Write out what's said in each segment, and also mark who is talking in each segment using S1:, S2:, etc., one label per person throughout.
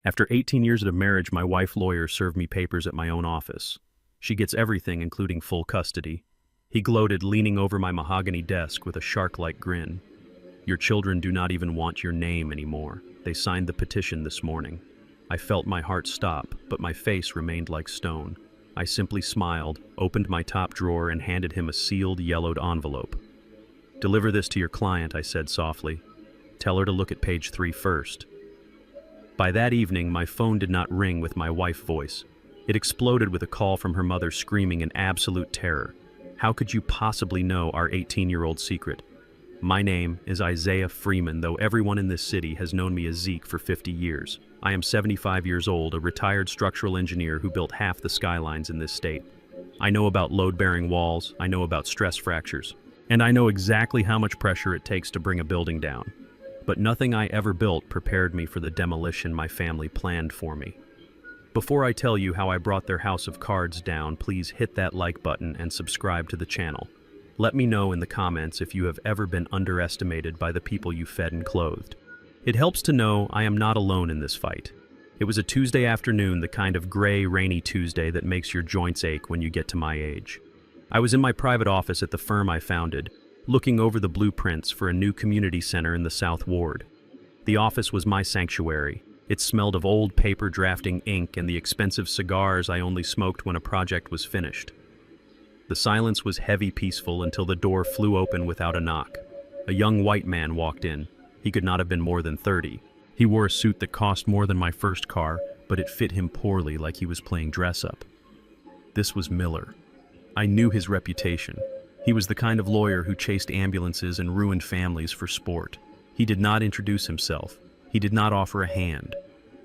S1: After 18 years of marriage, my wife lawyer served me papers at my own office. She gets everything, including full custody. He gloated, leaning over my mahogany desk with a shark-like grin. Your children do not even want your name anymore. They signed the petition this morning. I felt my heart stop, but my face remained like stone. I simply smiled, opened my top drawer, and handed him a sealed, yellowed envelope. Deliver this to your client, I said softly. Tell her to look at page 3 first. By that evening, my phone did not ring with my wife's voice. It exploded with a call from her mother screaming in absolute terror. How could you possibly know our 18-year-old secret? My name is Isaiah Freeman, though everyone in this city has known me as Zeke for 50 years. I am 75 years old, a retired structural engineer who built half the skylines in this state. I know about load-bearing walls, I know about stress fractures, and I know exactly how much pressure it takes to bring a building down. But nothing I ever built prepared me for the demolition my family planned for me. Before I tell you how I brought their house of cards down, please hit that like button and subscribe to the channel. Let me know in the comments if you have ever been underestimated by the people you fed and clothed. It helps to know I am not alone in this fight. It was a Tuesday afternoon, the kind of gray, rainy Tuesday that makes your joints ache when you get to my age. I was in my private office at the firm I founded, looking over the blueprints for a new community center in the South Ward. The office was my sanctuary. It smelled of old paper drafting ink and the expensive cigars I only smoked when a project was finished. The silence was heavy, peaceful, until the door flew open without a knock. A young white man walked in. He could not have been more than 30. He wore a suit that cost more than my first car, but it fit him poorly, like he was playing dress-up. This was Miller. I knew his reputation. He was the kind of lawyer who chased ambulances and ruined families for sport. He did not introduce himself. He did not offer a hand.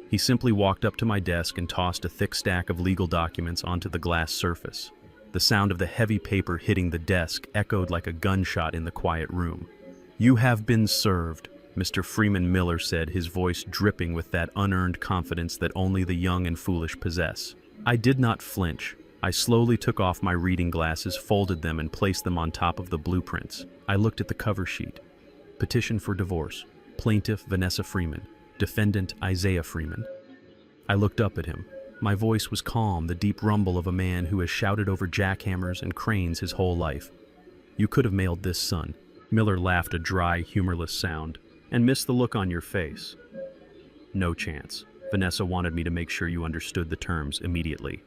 S1: He simply walked up to my desk and tossed a thick stack of legal documents onto the glass surface. The sound of the heavy paper hitting the desk echoed like a gunshot in the quiet room. "You have been served," Mr. Freeman Miller said, his voice dripping with that unearned confidence that only the young and foolish possess. I did not flinch. I slowly took off my reading glasses, folded them, and placed them on top of the blueprints. I looked at the cover sheet. Petition for divorce. Plaintiff Vanessa Freeman. Defendant Isaiah Freeman. I looked up at him. My voice was calm, the deep rumble of a man who has shouted over jackhammers and cranes his whole life. "You could have mailed this, son." Miller laughed, a dry, humorless sound. "And missed the look on your face." "No chance. Vanessa wanted me to make sure you understood the terms immediately.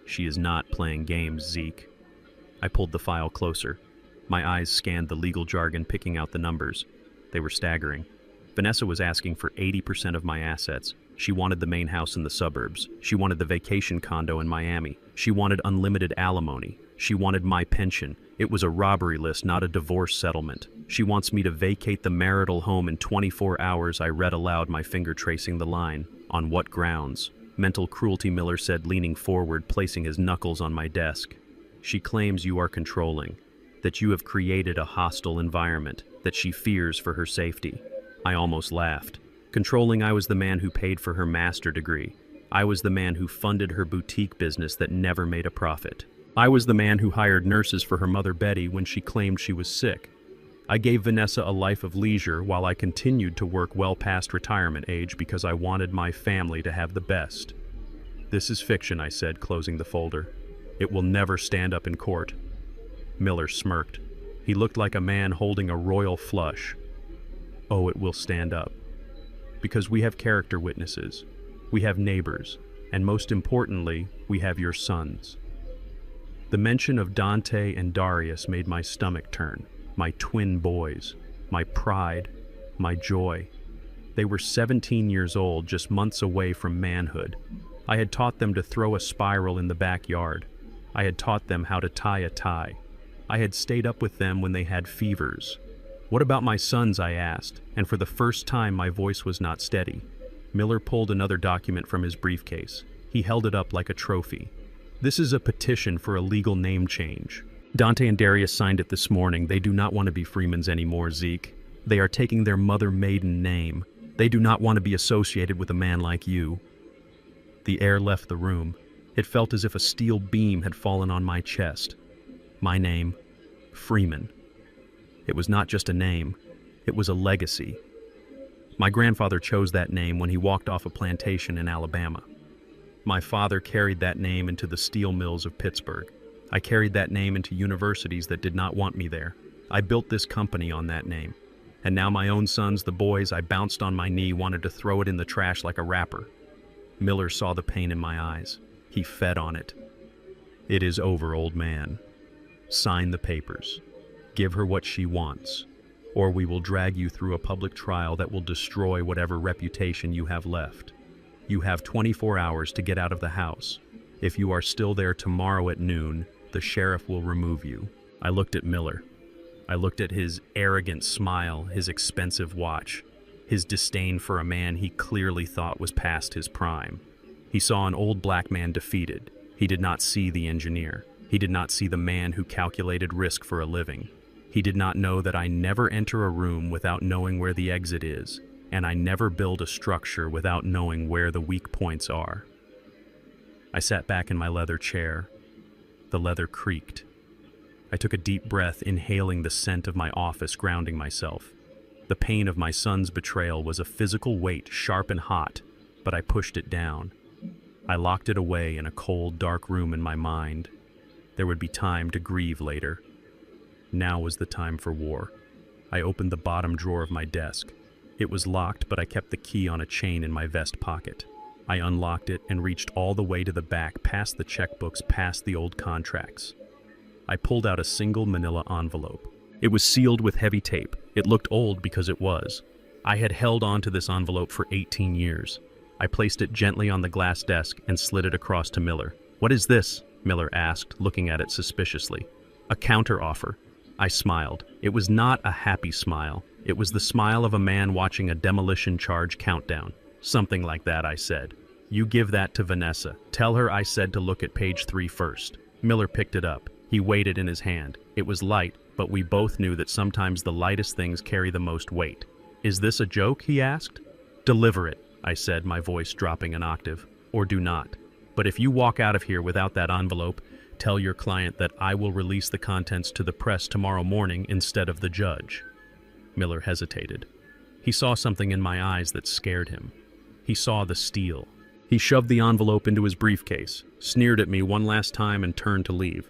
S1: She is not playing games, Zeke." I pulled the file closer. My eyes scanned the legal jargon, picking out the numbers. They were staggering. Vanessa was asking for 80% of my assets. She wanted the main house in the suburbs. She wanted the vacation condo in Miami. She wanted unlimited alimony. She wanted my pension. It was a robbery list, not a divorce settlement. She wants me to vacate the marital home in 24 hours, I read aloud, my finger tracing the line. "On what grounds?" Mental cruelty, Miller said, leaning forward, placing his knuckles on my desk. "She claims you are controlling, that you have created a hostile environment, that she fears for her safety." I almost laughed. Controlling, I was the man who paid for her master degree. I was the man who funded her boutique business that never made a profit. I was the man who hired nurses for her mother Betty when she claimed she was sick. I gave Vanessa a life of leisure while I continued to work well past retirement age because I wanted my family to have the best. "This is fiction," I said, closing the folder. "It will never stand up in court." Miller smirked. He looked like a man holding a royal flush. "Oh, it will stand up. Because we have character witnesses, we have neighbors, and most importantly, we have your sons." The mention of Dante and Darius made my stomach turn. My twin boys, my pride, my joy. They were 17 years old, just months away from manhood. I had taught them to throw a spiral in the backyard. I had taught them how to tie a tie. I had stayed up with them when they had fevers. "What about my sons?" I asked, and for the first time my voice was not steady. Miller pulled another document from his briefcase. He held it up like a trophy. "This is a petition for a legal name change. Dante and Darius signed it this morning. They do not want to be Freemans anymore, Zeke. They are taking their mother maiden name. They do not want to be associated with a man like you." The air left the room. It felt as if a steel beam had fallen on my chest. My name, Freeman. It was not just a name, it was a legacy. My grandfather chose that name when he walked off a plantation in Alabama. My father carried that name into the steel mills of Pittsburgh. I carried that name into universities that did not want me there. I built this company on that name. And now my own sons, the boys, I bounced on my knee, wanted to throw it in the trash like a wrapper. Miller saw the pain in my eyes. He fed on it. It is over, old man. Sign the papers. Give her what she wants, or we will drag you through a public trial that will destroy whatever reputation you have left. You have 24 hours to get out of the house. If you are still there tomorrow at noon, the sheriff will remove you. I looked at Miller. I looked at his arrogant smile, his expensive watch, his disdain for a man he clearly thought was past his prime. He saw an old black man defeated. He did not see the engineer. He did not see the man who calculated risk for a living. He did not know that I never enter a room without knowing where the exit is, and I never build a structure without knowing where the weak points are. I sat back in my leather chair. The leather creaked. I took a deep breath, inhaling the scent of my office, grounding myself. The pain of my son's betrayal was a physical weight, sharp and hot, but I pushed it down. I locked it away in a cold, dark room in my mind. There would be time to grieve later. Now was the time for war. I opened the bottom drawer of my desk. It was locked, but I kept the key on a chain in my vest pocket. I unlocked it and reached all the way to the back, past the checkbooks, past the old contracts. I pulled out a single manila envelope. It was sealed with heavy tape. It looked old because it was. I had held on to this envelope for 18 years. I placed it gently on the glass desk and slid it across to Miller. "What is this?" Miller asked, looking at it suspiciously. "A counteroffer." I smiled. It was not a happy smile. It was the smile of a man watching a demolition charge countdown. "Something like that," I said. "You give that to Vanessa. Tell her I said to look at page 3 first." Miller picked it up. He weighed it in his hand. It was light, but we both knew that sometimes the lightest things carry the most weight. "Is this a joke?" he asked. "Deliver it," I said, my voice dropping an octave. "Or do not. But if you walk out of here without that envelope, tell your client that I will release the contents to the press tomorrow morning instead of the judge." Miller hesitated. He saw something in my eyes that scared him. He saw the steel. He shoved the envelope into his briefcase, sneered at me one last time, and turned to leave.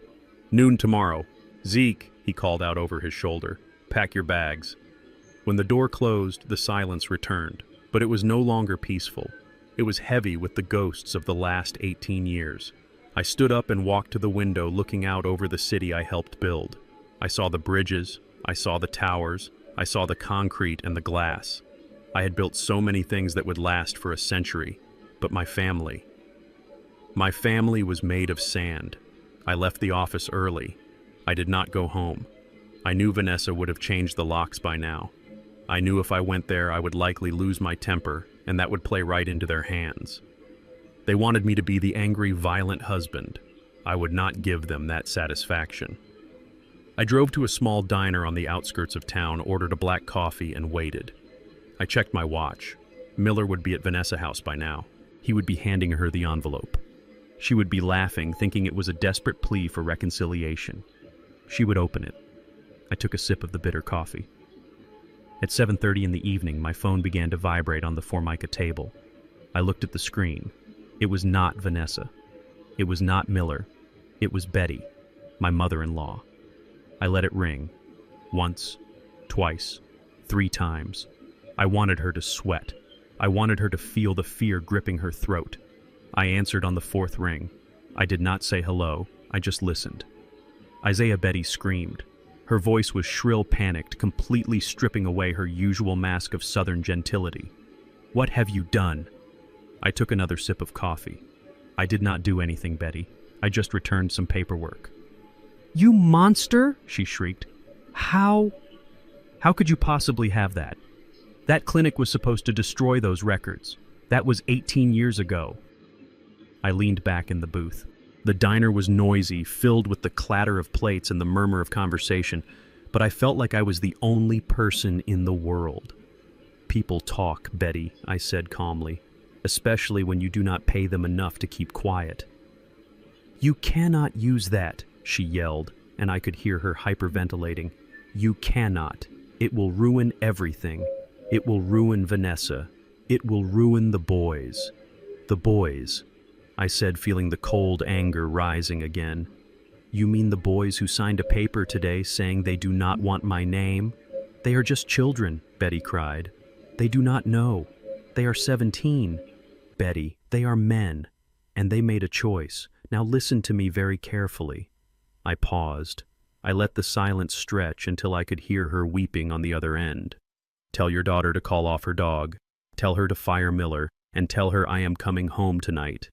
S1: "Noon tomorrow. Zeke," he called out over his shoulder, "pack your bags." When the door closed, the silence returned, but it was no longer peaceful. It was heavy with the ghosts of the last 18 years. I stood up and walked to the window, looking out over the city I helped build. I saw the bridges, I saw the towers, I saw the concrete and the glass. I had built so many things that would last for a century, but my family was made of sand. I left the office early. I did not go home. I knew Vanessa would have changed the locks by now. I knew if I went there, I would likely lose my temper, and that would play right into their hands. They wanted me to be the angry, violent husband. I would not give them that satisfaction. I drove to a small diner on the outskirts of town, ordered a black coffee, and waited. I checked my watch. Miller would be at Vanessa House by now. He would be handing her the envelope. She would be laughing, thinking it was a desperate plea for reconciliation. She would open it. I took a sip of the bitter coffee. At 7:30 in the evening, my phone began to vibrate on the Formica table. I looked at the screen. It was not Vanessa. It was not Miller. It was Betty, my mother-in-law. I let it ring. Once, twice, 3 times. I wanted her to sweat. I wanted her to feel the fear gripping her throat. I answered on the 4th ring. I did not say hello. I just listened. Isaiah Betty screamed. Her voice was shrill, panicked, completely stripping away her usual mask of southern gentility. "What have you done?" I took another sip of coffee. "I did not do anything, Betty. I just returned some paperwork." "You monster!" she shrieked. How could you possibly have that? That clinic was supposed to destroy those records. That was 18 years ago." I leaned back in the booth. The diner was noisy, filled with the clatter of plates and the murmur of conversation, but I felt like I was the only person in the world. "People talk, Betty," I said calmly, "especially when you do not pay them enough to keep quiet." "You cannot use that," she yelled, and I could hear her hyperventilating. "You cannot. It will ruin everything. It will ruin Vanessa. It will ruin the boys. The boys, I said, feeling the cold anger rising again. You mean the boys who signed a paper today saying they do not want my name? They are just children, Betty cried. They do not know. They are 17. Betty, they are men, and they made a choice. Now listen to me very carefully. I paused. I let the silence stretch until I could hear her weeping on the other end. Tell your daughter to call off her dog. Tell her to fire Miller, and tell her I am coming home tonight.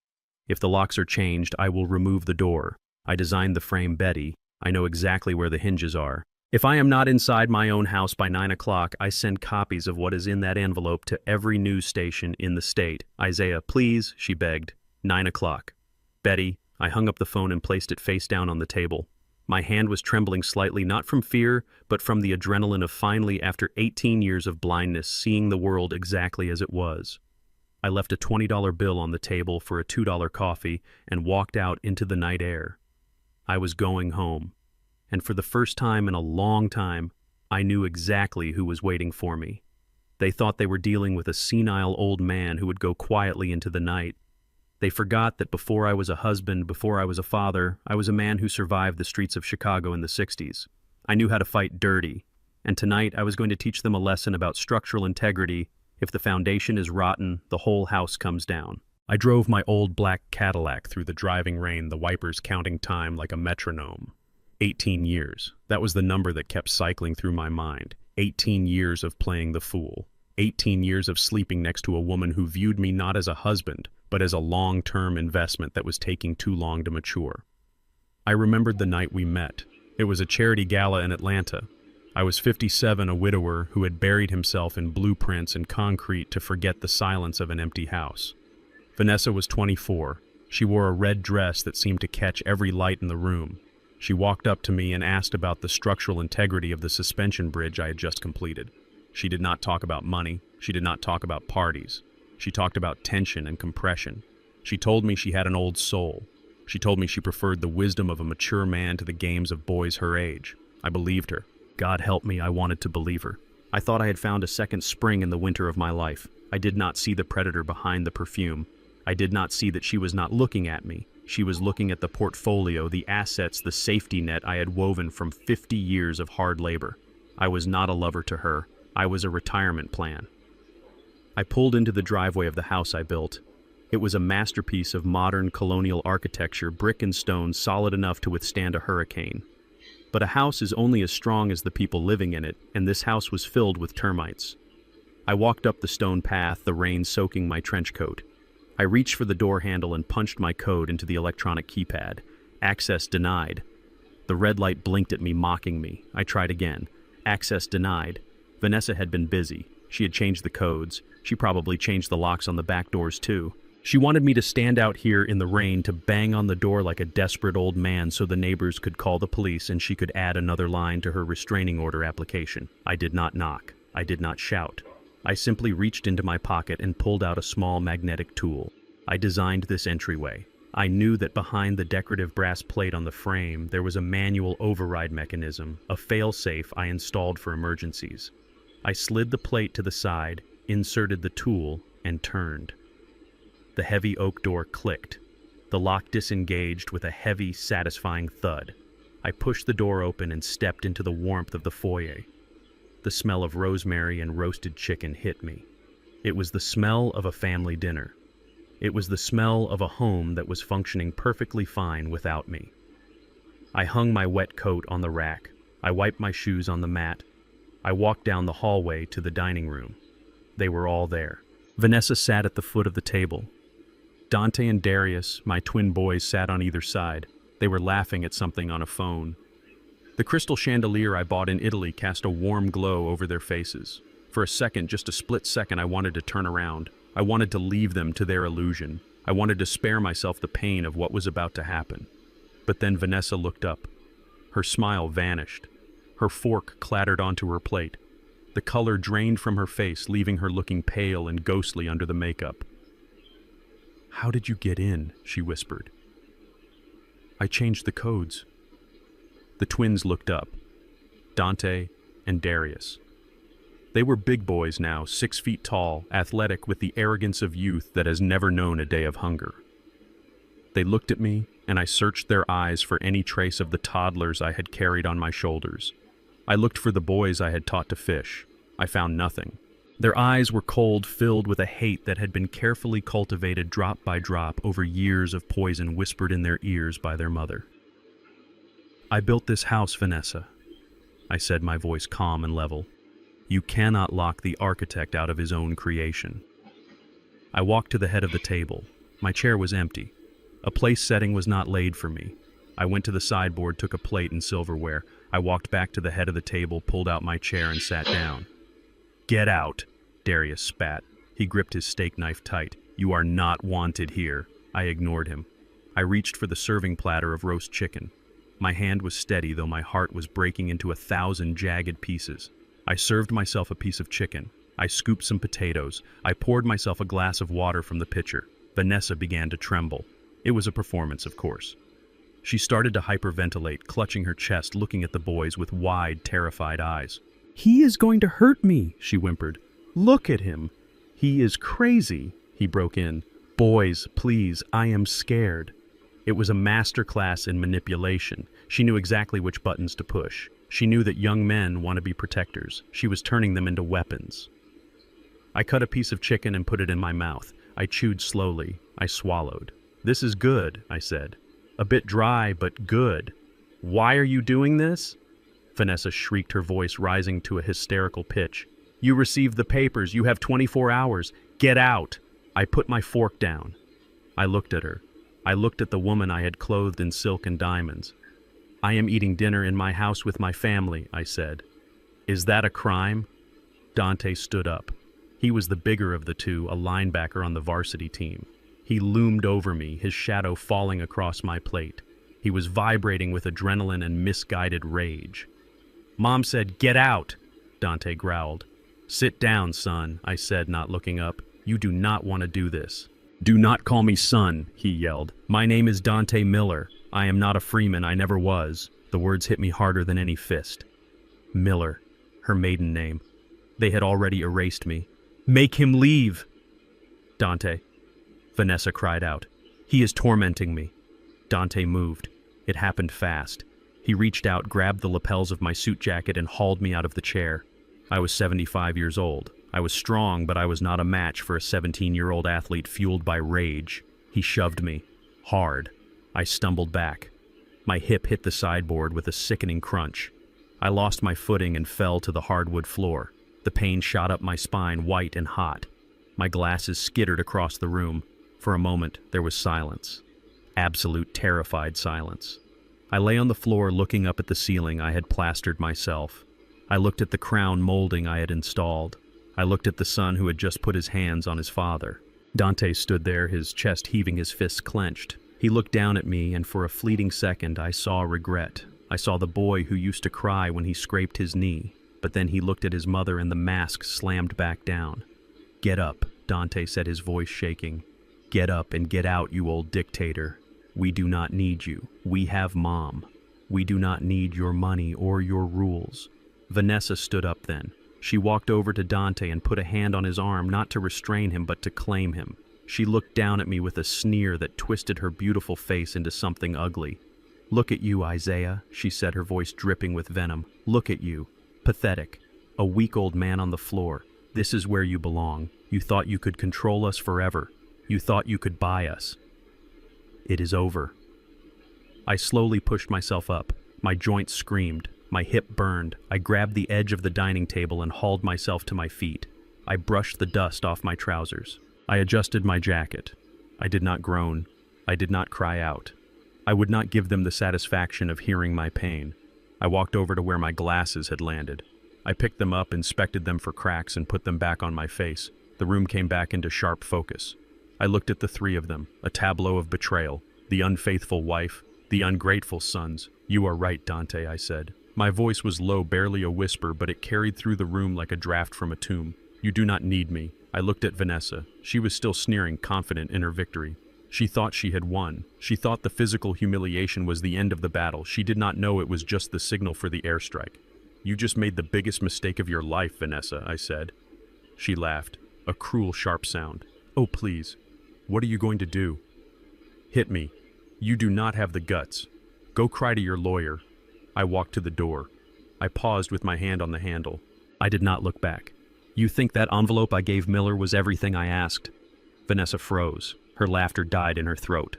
S1: If the locks are changed, I will remove the door. I designed the frame, Betty. I know exactly where the hinges are. If I am not inside my own house by 9 o'clock, I send copies of what is in that envelope to every news station in the state. Isaiah, please, she begged. 9 o'clock. Betty, I hung up the phone and placed it face down on the table. My hand was trembling slightly, not from fear, but from the adrenaline of finally, after 18 years of blindness, seeing the world exactly as it was. I left a $20 bill on the table for a $2 coffee and walked out into the night air. I was going home, and for the first time in a long time, I knew exactly who was waiting for me. They thought they were dealing with a senile old man who would go quietly into the night. They forgot that before I was a husband, before I was a father, I was a man who survived the streets of Chicago in the 60s. I knew how to fight dirty, and tonight I was going to teach them a lesson about structural integrity. If the foundation is rotten, the whole house comes down. I drove my old black Cadillac through the driving rain, the wipers counting time like a metronome. 18 years. That was the number that kept cycling through my mind. 18 years of playing the fool. 18 years of sleeping next to a woman who viewed me not as a husband, but as a long-term investment that was taking too long to mature. I remembered the night we met. It was a charity gala in Atlanta. I was 57, a widower who had buried himself in blueprints and concrete to forget the silence of an empty house. Vanessa was 24. She wore a red dress that seemed to catch every light in the room. She walked up to me and asked about the structural integrity of the suspension bridge I had just completed. She did not talk about money. She did not talk about parties. She talked about tension and compression. She told me she had an old soul. She told me she preferred the wisdom of a mature man to the games of boys her age. I believed her. God help me, I wanted to believe her. I thought I had found a second spring in the winter of my life. I did not see the predator behind the perfume. I did not see that she was not looking at me. She was looking at the portfolio, the assets, the safety net I had woven from 50 years of hard labor. I was not a lover to her. I was a retirement plan. I pulled into the driveway of the house I built. It was a masterpiece of modern colonial architecture, brick and stone, solid enough to withstand a hurricane. But a house is only as strong as the people living in it, and this house was filled with termites. I walked up the stone path, the rain soaking my trench coat. I reached for the door handle and punched my code into the electronic keypad. Access denied. The red light blinked at me, mocking me. I tried again. Access denied. Vanessa had been busy. She had changed the codes. She probably changed the locks on the back doors too. She wanted me to stand out here in the rain to bang on the door like a desperate old man so the neighbors could call the police and she could add another line to her restraining order application. I did not knock. I did not shout. I simply reached into my pocket and pulled out a small magnetic tool. I designed this entryway. I knew that behind the decorative brass plate on the frame there was a manual override mechanism, a fail-safe I installed for emergencies. I slid the plate to the side, inserted the tool, and turned. The heavy oak door clicked. The lock disengaged with a heavy, satisfying thud. I pushed the door open and stepped into the warmth of the foyer. The smell of rosemary and roasted chicken hit me. It was the smell of a family dinner. It was the smell of a home that was functioning perfectly fine without me. I hung my wet coat on the rack. I wiped my shoes on the mat. I walked down the hallway to the dining room. They were all there. Vanessa sat at the foot of the table. Dante and Darius, my twin boys, sat on either side. They were laughing at something on a phone. The crystal chandelier I bought in Italy cast a warm glow over their faces. For a second, just a split second, I wanted to turn around. I wanted to leave them to their illusion. I wanted to spare myself the pain of what was about to happen. But then Vanessa looked up. Her smile vanished. Her fork clattered onto her plate. The color drained from her face, leaving her looking pale and ghostly under the makeup. "How did you get in?" she whispered. "I changed the codes." The twins looked up. Dante and Darius. They were big boys now, 6 feet tall, athletic with the arrogance of youth that has never known a day of hunger. They looked at me, and I searched their eyes for any trace of the toddlers I had carried on my shoulders. I looked for the boys I had taught to fish. I found nothing. Their eyes were cold, filled with a hate that had been carefully cultivated drop by drop over years of poison whispered in their ears by their mother. "I built this house, Vanessa," I said, my voice calm and level. "You cannot lock the architect out of his own creation." I walked to the head of the table. My chair was empty. A place setting was not laid for me. I went to the sideboard, took a plate and silverware. I walked back to the head of the table, pulled out my chair, and sat down. "Get out," Darius spat. He gripped his steak knife tight. "You are not wanted here." I ignored him. I reached for the serving platter of roast chicken. My hand was steady, though my heart was breaking into 1,000 jagged pieces. I served myself a piece of chicken. I scooped some potatoes. I poured myself a glass of water from the pitcher. Vanessa began to tremble. It was a performance, of course. She started to hyperventilate, clutching her chest, looking at the boys with wide, terrified eyes. "He is going to hurt me," she whimpered. "Look at him. He is crazy," he broke in. "Boys, please, I am scared." It was a master class in manipulation. She knew exactly which buttons to push. She knew that young men want to be protectors. She was turning them into weapons. I cut a piece of chicken and put it in my mouth. I chewed slowly. I swallowed. "This is good," I said. "A bit dry, but good." "Why are you doing this?" Vanessa shrieked, her voice rising to a hysterical pitch. "You received the papers. You have 24 hours. Get out." I put my fork down. I looked at her. I looked at the woman I had clothed in silk and diamonds. "I am eating dinner in my house with my family," I said. "Is that a crime?" Dante stood up. He was the bigger of the two, a linebacker on the varsity team. He loomed over me, his shadow falling across my plate. He was vibrating with adrenaline and misguided rage. "Mom said, 'Get out,'" Dante growled. "Sit down, son," I said, not looking up. "You do not want to do this." "Do not call me son," he yelled. "My name is Dante Miller. I am not a Freeman. I never was." The words hit me harder than any fist. Miller, her maiden name. They had already erased me. "Make him leave!" "Dante," Vanessa cried out. "He is tormenting me." Dante moved. It happened fast. He reached out, grabbed the lapels of my suit jacket, and hauled me out of the chair. I was 75 years old. I was strong, but I was not a match for a 17-year-old athlete fueled by rage. He shoved me. Hard. I stumbled back. My hip hit the sideboard with a sickening crunch. I lost my footing and fell to the hardwood floor. The pain shot up my spine, white and hot. My glasses skittered across the room. For a moment, there was silence. Absolute terrified silence. I lay on the floor looking up at the ceiling I had plastered myself. I looked at the crown molding I had installed. I looked at the son who had just put his hands on his father. Dante stood there, his chest heaving, his fists clenched. He looked down at me, and for a fleeting second I saw regret. I saw the boy who used to cry when he scraped his knee. But then he looked at his mother and the mask slammed back down. "Get up," Dante said, his voice shaking. "Get up and get out, you old dictator. We do not need you. We have Mom. We do not need your money or your rules." Vanessa stood up then. She walked over to Dante and put a hand on his arm, not to restrain him, but to claim him. She looked down at me with a sneer that twisted her beautiful face into something ugly. "Look at you, Isaiah," she said, her voice dripping with venom. "Look at you. Pathetic. A weak old man on the floor. This is where you belong. You thought you could control us forever. You thought you could buy us. It is over." I slowly pushed myself up. My joints screamed. My hip burned. I grabbed the edge of the dining table and hauled myself to my feet. I brushed the dust off my trousers. I adjusted my jacket. I did not groan. I did not cry out. I would not give them the satisfaction of hearing my pain. I walked over to where my glasses had landed. I picked them up, inspected them for cracks, and put them back on my face. The room came back into sharp focus. I looked at the three of them, a tableau of betrayal. The unfaithful wife, the ungrateful sons. "You are right, Dante," I said. My voice was low, barely a whisper, but it carried through the room like a draft from a tomb. "You do not need me." I looked at Vanessa. She was still sneering, confident in her victory. She thought she had won. She thought the physical humiliation was the end of the battle. She did not know it was just the signal for the airstrike. You just made the biggest mistake of your life, Vanessa, I said. She laughed, a cruel, sharp sound. Oh, please. What are you going to do? Hit me. You do not have the guts. Go cry to your lawyer. I walked to the door. I paused with my hand on the handle. I did not look back. You think that envelope I gave Miller was everything I asked? Vanessa froze. Her laughter died in her throat.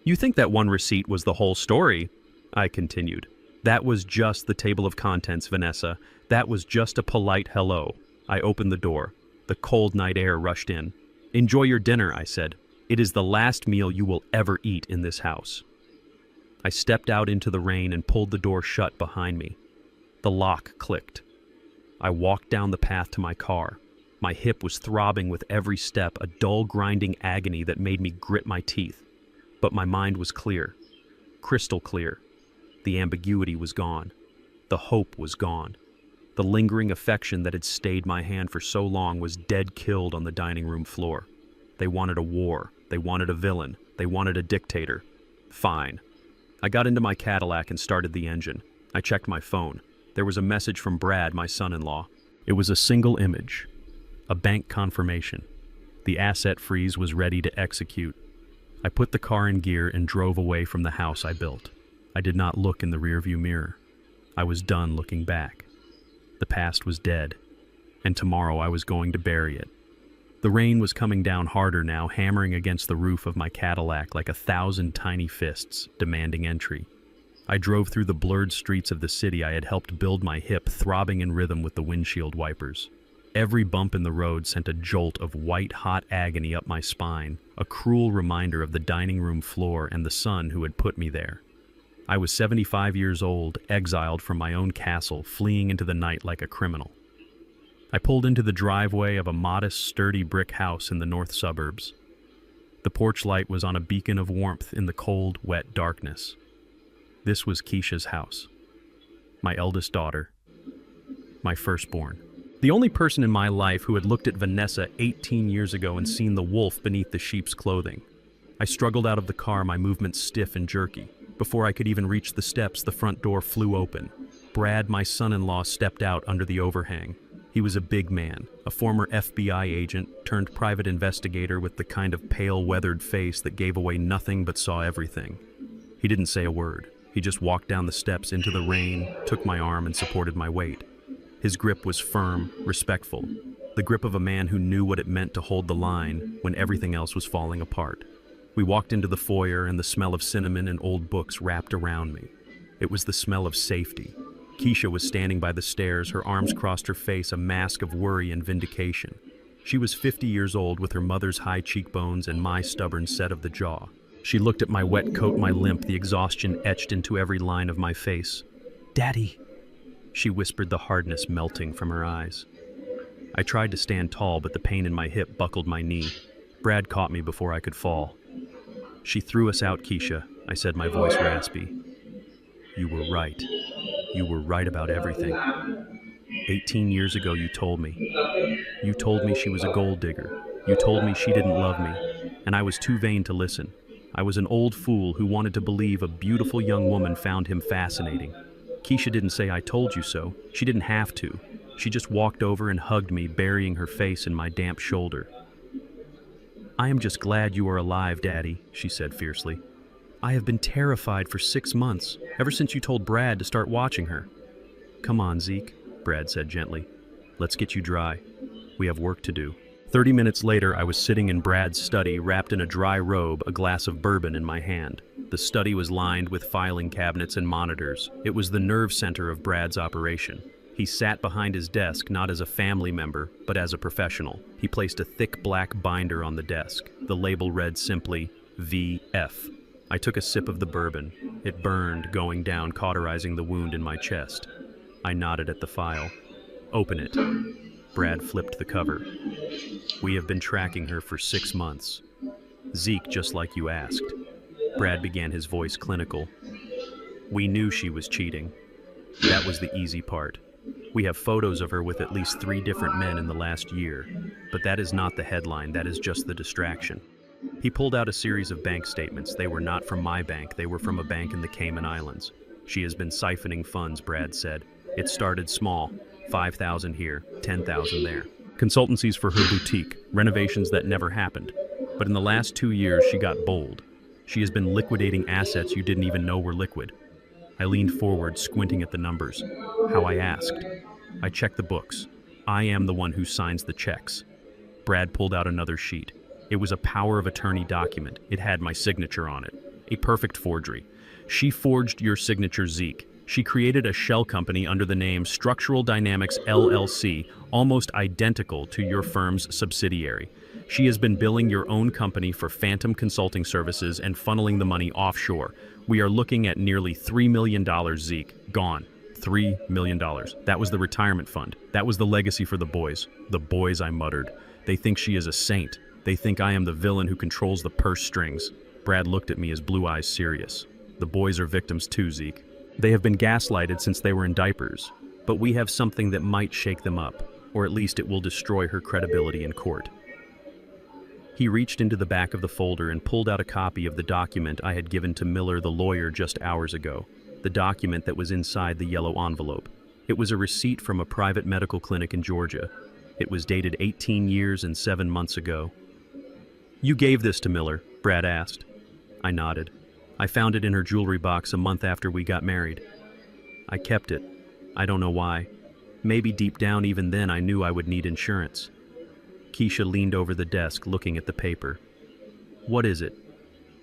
S1: You think that one receipt was the whole story? I continued. That was just the table of contents, Vanessa. That was just a polite hello. I opened the door. The cold night air rushed in. Enjoy your dinner, I said. It is the last meal you will ever eat in this house. I stepped out into the rain and pulled the door shut behind me. The lock clicked. I walked down the path to my car. My hip was throbbing with every step, a dull, grinding agony that made me grit my teeth. But my mind was clear, crystal clear. The ambiguity was gone. The hope was gone. The lingering affection that had stayed my hand for so long was dead killed on the dining room floor. They wanted a war. They wanted a villain. They wanted a dictator. Fine. I got into my Cadillac and started the engine. I checked my phone. There was a message from Brad, my son-in-law. It was a single image. A bank confirmation. The asset freeze was ready to execute. I put the car in gear and drove away from the house I built. I did not look in the rearview mirror. I was done looking back. The past was dead, and tomorrow I was going to bury it. The rain was coming down harder now, hammering against the roof of my Cadillac like 1,000 tiny fists, demanding entry. I drove through the blurred streets of the city I had helped build, my hip throbbing in rhythm with the windshield wipers. Every bump in the road sent a jolt of white-hot agony up my spine, a cruel reminder of the dining room floor and the son who had put me there. I was 75 years old, exiled from my own castle, fleeing into the night like a criminal. I pulled into the driveway of a modest, sturdy brick house in the north suburbs. The porch light was on a beacon of warmth in the cold, wet darkness. This was Keisha's house. My eldest daughter. My firstborn. The only person in my life who had looked at Vanessa 18 years ago and seen the wolf beneath the sheep's clothing. I struggled out of the car, my movements stiff and jerky. Before I could even reach the steps, the front door flew open. Brad, my son-in-law, stepped out under the overhang. He was a big man, a former FBI agent turned private investigator with the kind of pale, weathered face that gave away nothing but saw everything. He didn't say a word. He just walked down the steps into the rain, took my arm, and supported my weight. His grip was firm, respectful, the grip of a man who knew what it meant to hold the line when everything else was falling apart. We walked into the foyer, and the smell of cinnamon and old books wrapped around me. It was the smell of safety. Keisha was standing by the stairs, her arms crossed her face, a mask of worry and vindication. She was 50 years old with her mother's high cheekbones and my stubborn set of the jaw. She looked at my wet coat, my limp, the exhaustion etched into every line of my face. "Daddy," she whispered, the hardness melting from her eyes. I tried to stand tall, but the pain in my hip buckled my knee. Brad caught me before I could fall. "She threw us out, Keisha," I said, my voice raspy. "You were right. You were right about everything. 18 years ago you told me. You told me she was a gold digger. You told me she didn't love me, and I was too vain to listen. I was an old fool who wanted to believe a beautiful young woman found him fascinating. Keisha didn't say I told you so. She didn't have to. She just walked over and hugged me, burying her face in my damp shoulder. "I am just glad you are alive, Daddy," she said fiercely. "I have been terrified for 6 months, ever since you told Brad to start watching her." "Come on, Zeke," Brad said gently. "Let's get you dry. We have work to do." 30 minutes later, I was sitting in Brad's study, wrapped in a dry robe, a glass of bourbon in my hand. The study was lined with filing cabinets and monitors. It was the nerve center of Brad's operation. He sat behind his desk, not as a family member, but as a professional. He placed a thick black binder on the desk. The label read simply, VF. I took a sip of the bourbon. It burned, going down, cauterizing the wound in my chest. I nodded at the file. "Open it." Brad flipped the cover. "We have been tracking her for 6 months. Zeke, just like you asked." Brad began, his voice clinical. "We knew she was cheating. That was the easy part. We have photos of her with at least 3 different men in the last year, but that is not the headline, that is just the distraction." He pulled out a series of bank statements. They were not from my bank, they were from a bank in the Cayman Islands. "She has been siphoning funds," Brad said. It started small, 5,000 here, 10,000 there. Consultancies for her boutique, renovations that never happened. But in the last 2 years, she got bold. She has been liquidating assets you didn't even know were liquid. I leaned forward, squinting at the numbers. How I asked. I checked the books. I am the one who signs the checks. Brad pulled out another sheet. It was a power of attorney document. It had my signature on it. A perfect forgery. She forged your signature, Zeke. She created a shell company under the name Structural Dynamics LLC, almost identical to your firm's subsidiary. She has been billing your own company for phantom consulting services and funneling the money offshore. We are looking at nearly $3 million, Zeke. Gone. $3 million. That was the retirement fund. That was the legacy for the boys. The boys, I muttered. They think she is a saint. They think I am the villain who controls the purse strings. Brad looked at me, his blue eyes serious. The boys are victims too, Zeke. They have been gaslighted since they were in diapers, but we have something that might shake them up, or at least it will destroy her credibility in court. He reached into the back of the folder and pulled out a copy of the document I had given to Miller, the lawyer, just hours ago, the document that was inside the yellow envelope. It was a receipt from a private medical clinic in Georgia. It was dated 18 years and 7 months ago. "You gave this to Miller?" Brad asked. I nodded. "I found it in her jewelry box a month after we got married. I kept it. I don't know why. Maybe deep down even then I knew I would need insurance." Keisha leaned over the desk looking at the paper. "What is it?"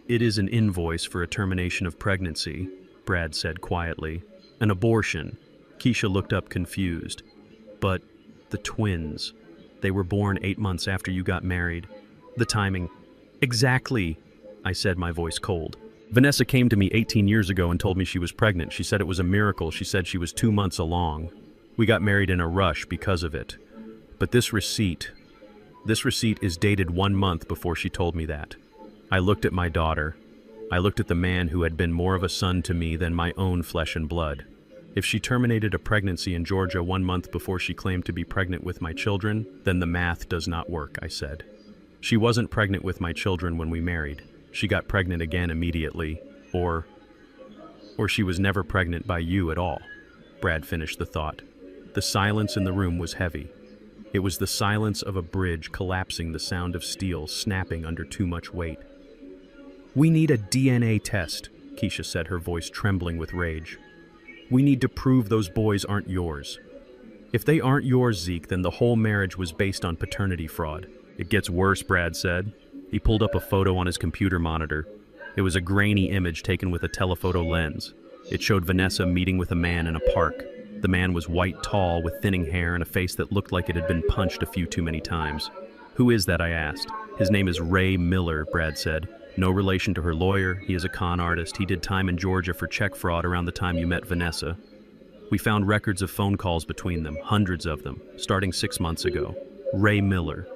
S1: "It is an invoice for a termination of pregnancy," Brad said quietly. "An abortion." Keisha looked up confused. "But the twins, they were born 8 months after you got married. The timing." "Exactly," I said, my voice cold. "Vanessa came to me 18 years ago and told me she was pregnant. She said it was a miracle. She said she was 2 months along. We got married in a rush because of it. But this receipt is dated 1 month before she told me that." I looked at my daughter. I looked at the man who had been more of a son to me than my own flesh and blood. If she terminated a pregnancy in Georgia 1 month before she claimed to be pregnant with my children, then the math does not work, I said. She wasn't pregnant with my children when we married. She got pregnant again immediately, or she was never pregnant by you at all. Brad finished the thought. The silence in the room was heavy. It was the silence of a bridge collapsing, the sound of steel snapping under too much weight. "We need a DNA test," Keisha said, her voice trembling with rage. "We need to prove those boys aren't yours. If they aren't yours, Zeke, then the whole marriage was based on paternity fraud." "It gets worse," Brad said. He pulled up a photo on his computer monitor. It was a grainy image taken with a telephoto lens. It showed Vanessa meeting with a man in a park. The man was white, tall, with thinning hair and a face that looked like it had been punched a few too many times. "Who is that?" I asked. "His name is Ray Miller," Brad said. "No relation to her lawyer. He is a con artist. He did time in Georgia for check fraud around the time you met Vanessa." We found records of phone calls between them, hundreds of them, starting 6 months ago. Ray Miller.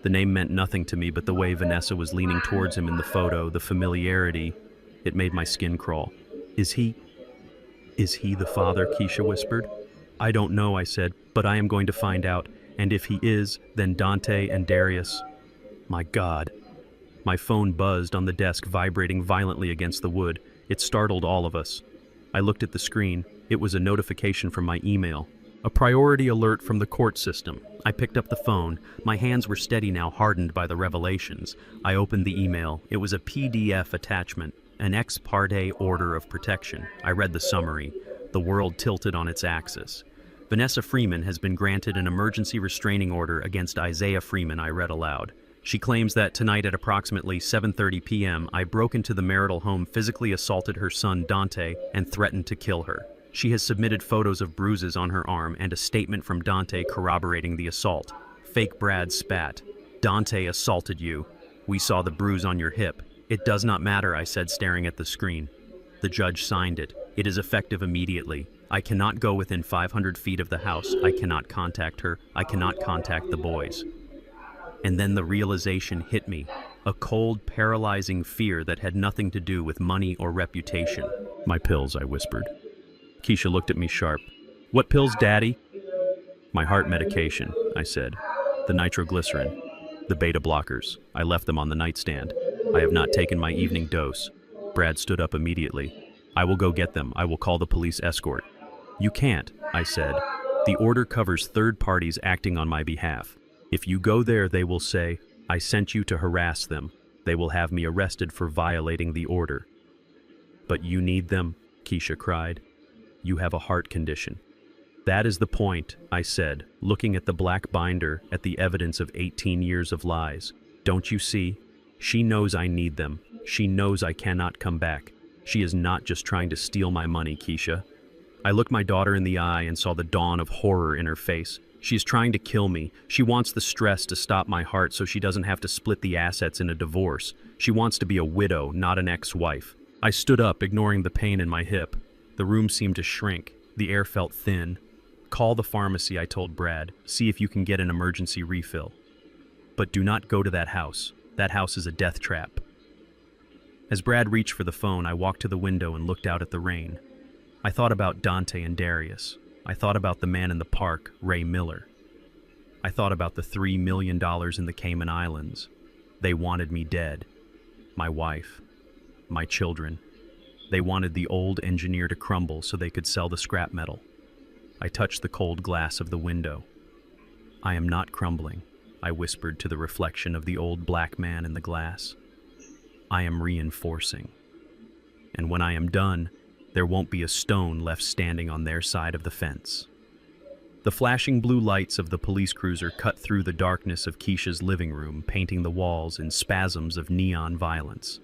S1: The name meant nothing to me, but the way Vanessa was leaning towards him in the photo, the familiarity, it made my skin crawl. Is he the father?" Keisha whispered. "I don't know," I said, "but I am going to find out. And if he is, then Dante and Darius." My God. My phone buzzed on the desk, vibrating violently against the wood. It startled all of us. I looked at the screen. It was a notification from my email. A priority alert from the court system. I picked up the phone. My hands were steady now, hardened by the revelations. I opened the email. It was a PDF attachment, an ex parte order of protection. I read the summary. The world tilted on its axis. "Vanessa Freeman has been granted an emergency restraining order against Isaiah Freeman," I read aloud. "She claims that tonight at approximately 7:30 p.m., I broke into the marital home, physically assaulted her son Dante, and threatened to kill her. She has submitted photos of bruises on her arm and a statement from Dante corroborating the assault." Fake Brad spat. "Dante assaulted you. We saw the bruise on your hip." "It does not matter," I said, staring at the screen. The judge signed it. "It is effective immediately. I cannot go within 500 feet of the house. I cannot contact her. I cannot contact the boys." And then the realization hit me. A cold, paralyzing fear that had nothing to do with money or reputation. "My pills," I whispered. Keisha looked at me sharp. "What pills, Daddy?" "My heart medication," I said. "The nitroglycerin. The beta blockers. I left them on the nightstand. I have not taken my evening dose." Brad stood up immediately. "I will go get them. I will call the police escort." You can't, I said. The order covers third parties acting on my behalf. If you go there, they will say, I sent you to harass them. They will have me arrested for violating the order. But you need them, Keisha cried. You have a heart condition. That is the point, I said, looking at the black binder at the evidence of 18 years of lies. Don't you see? She knows I need them. She knows I cannot come back. She is not just trying to steal my money, Keisha. I looked my daughter in the eye and saw the dawn of horror in her face. She is trying to kill me. She wants the stress to stop my heart so she doesn't have to split the assets in a divorce. She wants to be a widow, not an ex-wife. I stood up, ignoring the pain in my hip. The room seemed to shrink. The air felt thin. Call the pharmacy, I told Brad. See if you can get an emergency refill. But do not go to that house. That house is a death trap. As Brad reached for the phone, I walked to the window and looked out at the rain. I thought about Dante and Darius. I thought about the man in the park, Ray Miller. I thought about the $3 million in the Cayman Islands. They wanted me dead. My wife. My children. They wanted the old engineer to crumble so they could sell the scrap metal. I touched the cold glass of the window. I am not crumbling, I whispered to the reflection of the old black man in the glass. I am reinforcing. And when I am done, there won't be a stone left standing on their side of the fence. The flashing blue lights of the police cruiser cut through the darkness of Keisha's living room, painting the walls in spasms of neon violence.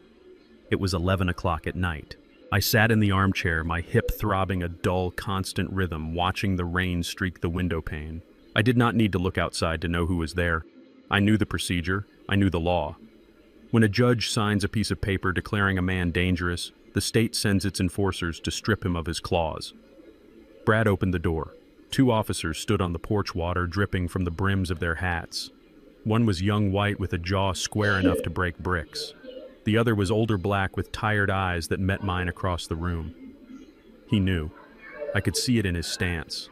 S1: It was 11 o'clock at night. I sat in the armchair, my hip throbbing a dull, constant rhythm, watching the rain streak the window pane. I did not need to look outside to know who was there. I knew the procedure. I knew the law. When a judge signs a piece of paper declaring a man dangerous, the state sends its enforcers to strip him of his claws. Brad opened the door. 2 officers stood on the porch, water dripping from the brims of their hats. One was young white with a jaw square enough to break bricks. The other was older black with tired eyes that met mine across the room. He knew. I could see it in his stance.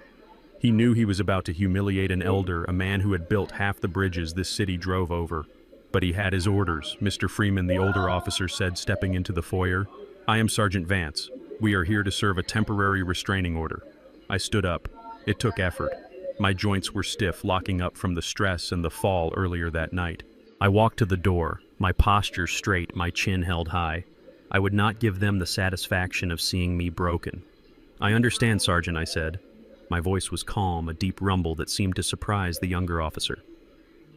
S1: He knew he was about to humiliate an elder, a man who had built half the bridges this city drove over. But he had his orders, Mr. Freeman, the older officer said, stepping into the foyer. I am Sergeant Vance. We are here to serve a temporary restraining order. I stood up. It took effort. My joints were stiff, locking up from the stress and the fall earlier that night. I walked to the door, my posture straight, my chin held high. I would not give them the satisfaction of seeing me broken. I understand, Sergeant, I said. My voice was calm, a deep rumble that seemed to surprise the younger officer.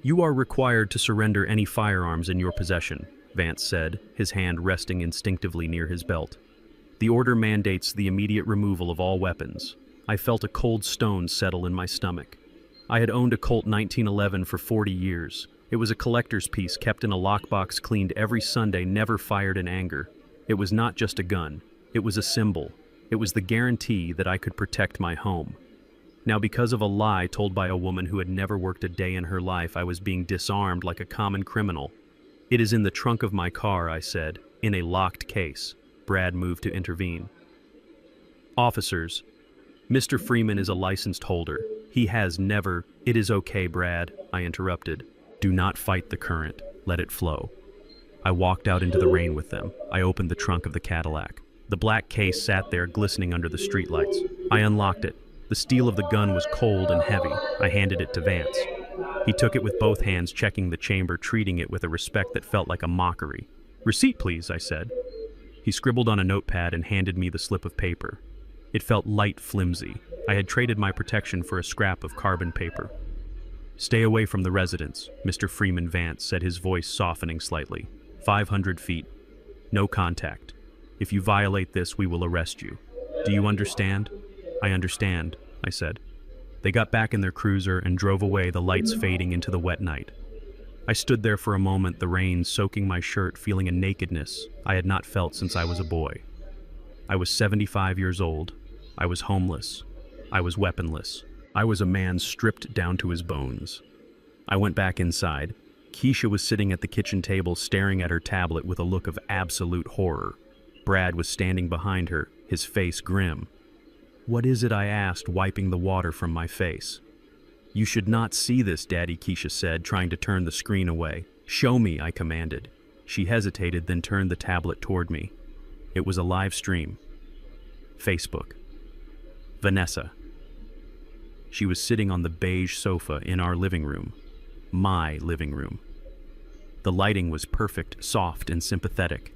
S1: You are required to surrender any firearms in your possession, Vance said, his hand resting instinctively near his belt. The order mandates the immediate removal of all weapons. I felt a cold stone settle in my stomach. I had owned a Colt 1911 for 40 years. It was a collector's piece kept in a lockbox, cleaned every Sunday, never fired in anger. It was not just a gun. It was a symbol. It was the guarantee that I could protect my home. Now, because of a lie told by a woman who had never worked a day in her life, I was being disarmed like a common criminal. It is in the trunk of my car, I said, in a locked case. Brad moved to intervene. Officers, Mr. Freeman is a licensed holder. He has never— It is okay, Brad, I interrupted. Do not fight the current. Let it flow. I walked out into the rain with them. I opened the trunk of the Cadillac. The black case sat there glistening under the streetlights. I unlocked it. The steel of the gun was cold and heavy. I handed it to Vance. He took it with both hands, checking the chamber, treating it with a respect that felt like a mockery. Receipt, please, I said. He scribbled on a notepad and handed me the slip of paper. It felt light, flimsy. I had traded my protection for a scrap of carbon paper. Stay away from the residence, Mr. Freeman, Vance said, his voice softening slightly. 500 feet. No contact. If you violate this, we will arrest you. Do you understand? I understand, I said. They got back in their cruiser and drove away, the lights fading into the wet night. I stood there for a moment, the rain soaking my shirt, feeling a nakedness I had not felt since I was a boy. I was 75 years old. I was homeless. I was weaponless. I was a man stripped down to his bones. I went back inside. Keisha was sitting at the kitchen table, staring at her tablet with a look of absolute horror. Brad was standing behind her, his face grim. What is it? I asked, wiping the water from my face. You should not see this, Daddy, Keisha said, trying to turn the screen away. Show me, I commanded. She hesitated, then turned the tablet toward me. It was a live stream. Facebook. Vanessa. She was sitting on the beige sofa in our living room. My living room. The lighting was perfect, soft, and sympathetic.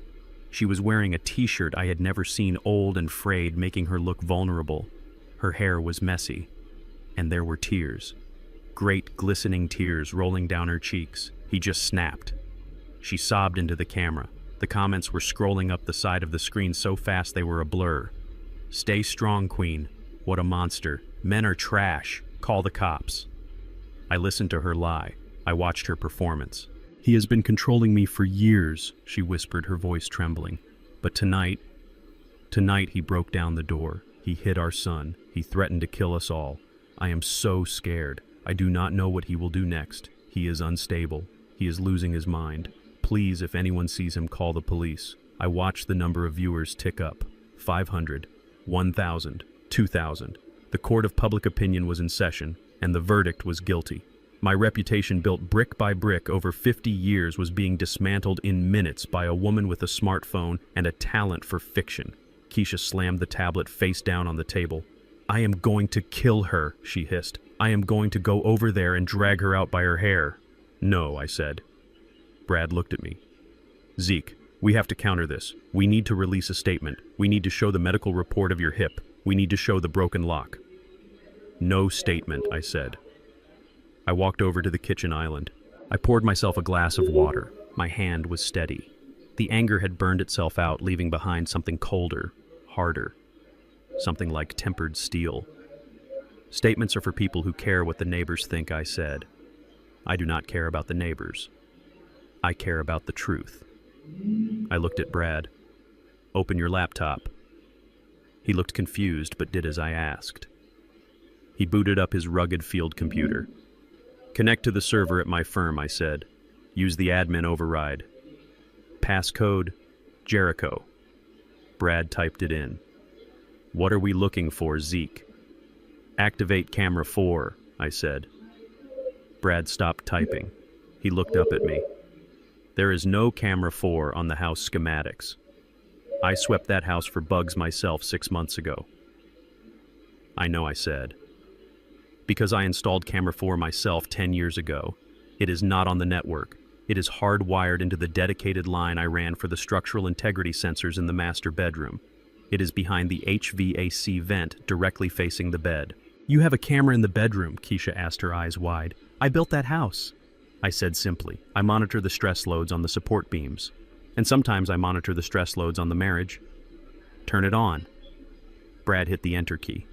S1: She was wearing a t-shirt I had never seen, old and frayed, making her look vulnerable. Her hair was messy, and there were tears. Great, glistening tears rolling down her cheeks. He just snapped. She sobbed into the camera. The comments were scrolling up the side of the screen so fast they were a blur. "Stay strong, Queen. What a monster. Men are trash. Call the cops." I listened to her lie. I watched her performance. "He has been controlling me for years," she whispered, her voice trembling. "But tonight he broke down the door. He hit our son. He threatened to kill us all. I am so scared. I do not know what he will do next. He is unstable. He is losing his mind. Please, if anyone sees him, call the police." I watched the number of viewers tick up. 500, 1,000, 2,000. The court of public opinion was in session, and the verdict was guilty. My reputation, built brick by brick over 50 years, was being dismantled in minutes by a woman with a smartphone and a talent for fiction. Keisha slammed the tablet face down on the table. "I am going to kill her," she hissed. "I am going to go over there and drag her out by her hair." "No," I said. Brad looked at me. "Zeke, we have to counter this. We need to release a statement. We need to show the medical report of your hip. We need to show the broken lock." "No statement," I said. I walked over to the kitchen island. I poured myself a glass of water. My hand was steady. The anger had burned itself out, leaving behind something colder, harder, something like tempered steel. "Statements are for people who care what the neighbors think," I said. "I do not care about the neighbors. I care about the truth." I looked at Brad. "Open your laptop." He looked confused, but did as I asked. He booted up his rugged field computer. "Connect to the server at my firm," I said. "Use the admin override. Passcode, Jericho." Brad typed it in. "What are we looking for, Zeke?" "Activate camera 4, I said. Brad stopped typing. He looked up at me. "There is no camera 4 on the house schematics. I swept that house for bugs myself 6 months ago." "I know," I said. "Because I installed camera 4 myself 10 years ago. It is not on the network. It is hardwired into the dedicated line I ran for the structural integrity sensors in the master bedroom. It is behind the HVAC vent directly facing the bed." "You have a camera in the bedroom?" Keisha asked, her eyes wide. "I built that house." I said simply, "I monitor the stress loads on the support beams. And sometimes I monitor the stress loads on the marriage." "Turn it on." Brad hit the enter key.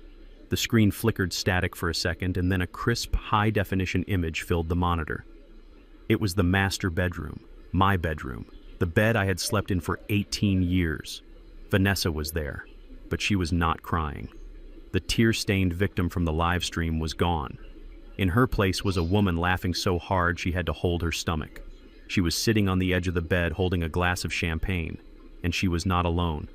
S1: The screen flickered static for a second, and then a crisp, high-definition image filled the monitor. It was the master bedroom, my bedroom, the bed I had slept in for 18 years. Vanessa was there, but she was not crying. The tear-stained victim from the live stream was gone. In her place was a woman laughing so hard she had to hold her stomach. She was sitting on the edge of the bed holding a glass of champagne, and she was not alone.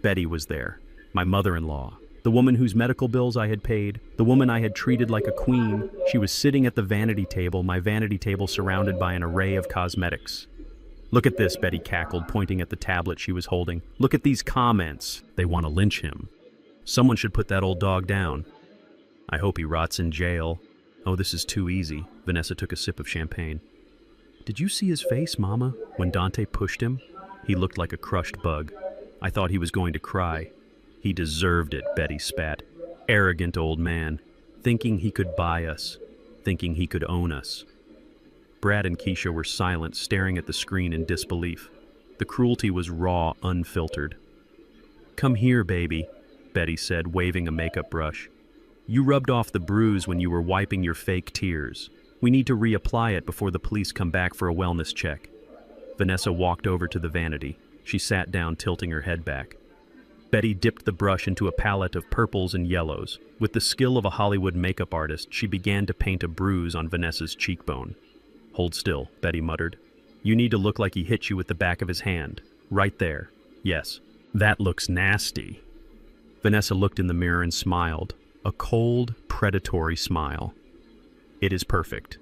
S1: Betty was there, my mother-in-law. The woman whose medical bills I had paid, the woman I had treated like a queen. She was sitting at the vanity table, my vanity table surrounded by an array of cosmetics. "Look at this," Betty cackled, pointing at the tablet she was holding. "Look at these comments. They want to lynch him. Someone should put that old dog down. I hope he rots in jail." "Oh, this is too easy." Vanessa took a sip of champagne. "Did you see his face, Mama, when Dante pushed him? He looked like a crushed bug. I thought he was going to cry." "He deserved it," Betty spat. "Arrogant old man, thinking he could buy us, thinking he could own us." Brad and Keisha were silent, staring at the screen in disbelief. The cruelty was raw, unfiltered. "Come here, baby," Betty said, waving a makeup brush. "You rubbed off the bruise when you were wiping your fake tears. We need to reapply it before the police come back for a wellness check." Vanessa walked over to the vanity. She sat down, tilting her head back. Betty dipped the brush into a palette of purples and yellows. With the skill of a Hollywood makeup artist, she began to paint a bruise on Vanessa's cheekbone. "Hold still," Betty muttered. "You need to look like he hit you with the back of his hand. Right there. Yes. That looks nasty." Vanessa looked in the mirror and smiled. A cold, predatory smile. "It is perfect.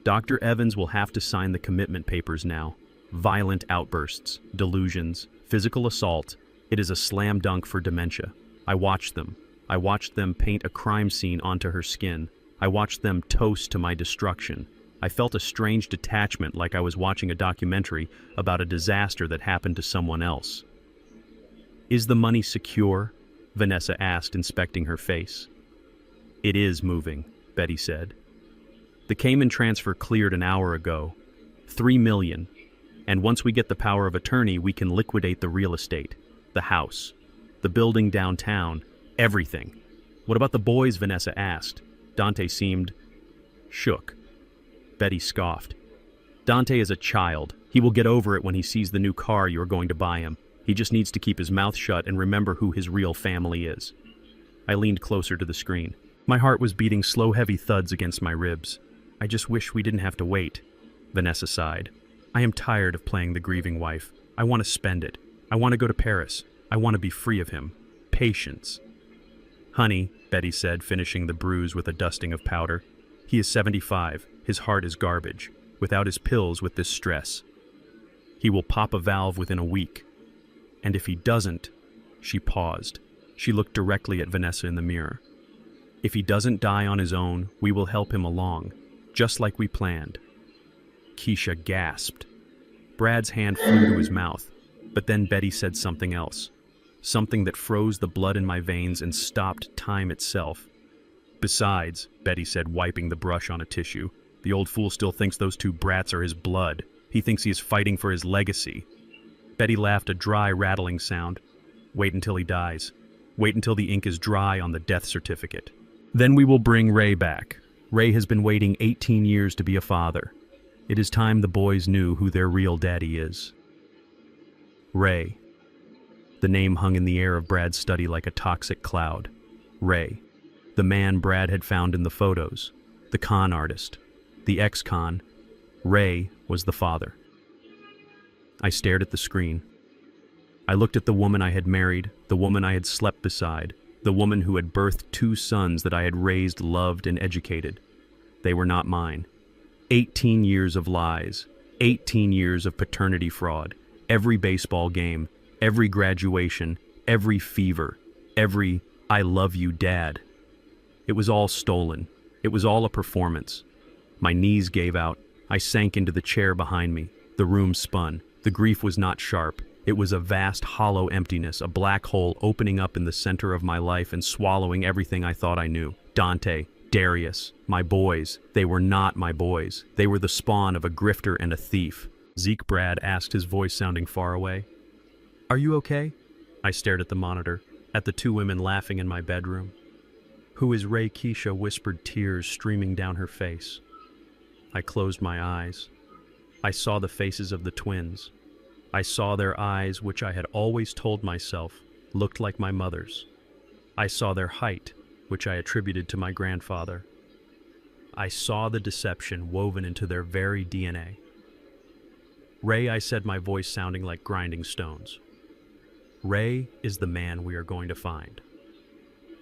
S1: Dr. Evans will have to sign the commitment papers now. Violent outbursts, delusions, physical assault. It is a slam dunk for dementia. I watched them. I watched them paint a crime scene onto her skin. I watched them toast to my destruction. I felt a strange detachment, like I was watching a documentary about a disaster that happened to someone else. "Is the money secure?" Vanessa asked, inspecting her face. "It is moving," Betty said. "The Cayman transfer cleared an hour ago. 3 million. And once we get the power of attorney, we can liquidate the real estate, the house, the building downtown, everything." "What about the boys?" Vanessa asked. Dante seemed shook. Betty scoffed. "Dante is a child. He will get over it when he sees the new car you are going to buy him. He just needs to keep his mouth shut and remember who his real family is." I leaned closer to the screen. My heart was beating slow, heavy thuds against my ribs. "I just wish we didn't have to wait." Vanessa sighed. "I am tired of playing the grieving wife. I want to spend it. I want to go to Paris. I want to be free of him. Patience." "Honey," Betty said, finishing the bruise with a dusting of powder. "He is 75. His heart is garbage. Without his pills, with this stress. He will pop a valve within a week. And if he doesn't..." She paused. She looked directly at Vanessa in the mirror. "If he doesn't die on his own, we will help him along, just like we planned." Keisha gasped. Brad's hand flew to his mouth, but then Betty said something else. Something that froze the blood in my veins and stopped time itself. "Besides," Betty said, wiping the brush on a tissue, "the old fool still thinks those two brats are his blood. He thinks he is fighting for his legacy." Betty laughed, a dry, rattling sound. "Wait until he dies. Wait until the ink is dry on the death certificate. Then we will bring Ray back. Ray has been waiting 18 years to be a father. It is time the boys knew who their real daddy is." Ray. The name hung in the air of Brad's study like a toxic cloud. Ray. The man Brad had found in the photos. The con artist. The ex-con. Ray was the father. I stared at the screen. I looked at the woman I had married, the woman I had slept beside, the woman who had birthed 2 sons that I had raised, loved, and educated. They were not mine. 18 years of lies, 18 years of paternity fraud, every baseball game, every graduation, every fever, every "I love you, Dad." It was all stolen. It was all a performance. My knees gave out. I sank into the chair behind me. The room spun. The grief was not sharp. It was a vast, hollow emptiness, a black hole opening up in the center of my life and swallowing everything I thought I knew. Dante, Darius, my boys. They were not my boys. They were the spawn of a grifter and a thief. "Zeke," Brad asked, his voice sounding far away. "Are you okay?" I stared at the monitor, at the 2 women laughing in my bedroom. "Who is Ray?" Keisha whispered, tears streaming down her face. I closed my eyes. I saw the faces of the twins. I saw their eyes, which I had always told myself looked like my mother's. I saw their height, which I attributed to my grandfather. I saw the deception woven into their very DNA. "Ray," I said, my voice sounding like grinding stones. "Ray is the man we are going to find."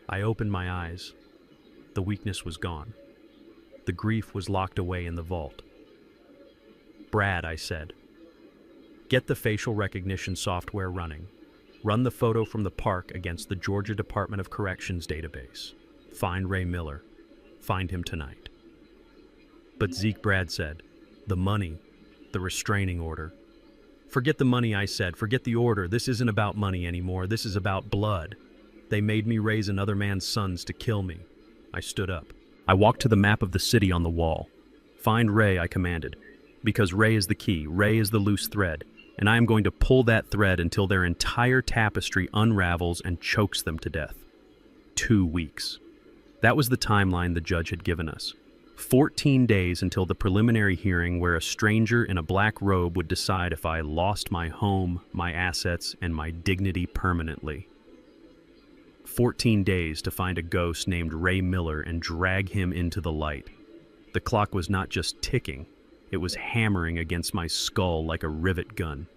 S1: I opened my eyes. The weakness was gone. The grief was locked away in the vault. "Brad," I said, "get the facial recognition software running. Run the photo from the park against the Georgia Department of Corrections database. Find Ray Miller. Find him tonight." "But Zeke," Brad said, "the money, the restraining order." "Forget the money," I said. "Forget the order. This isn't about money anymore. This is about blood. They made me raise another man's sons to kill me." I stood up. I walked to the map of the city on the wall. "Find Ray," I commanded. "Because Ray is the key. Ray is the loose thread. And I am going to pull that thread until their entire tapestry unravels and chokes them to death." 2 weeks. That was the timeline the judge had given us. 14 days until the preliminary hearing where a stranger in a black robe would decide if I lost my home, my assets, and my dignity permanently. 14 days to find a ghost named Ray Miller and drag him into the light. The clock was not just ticking, it was hammering against my skull like a rivet gun.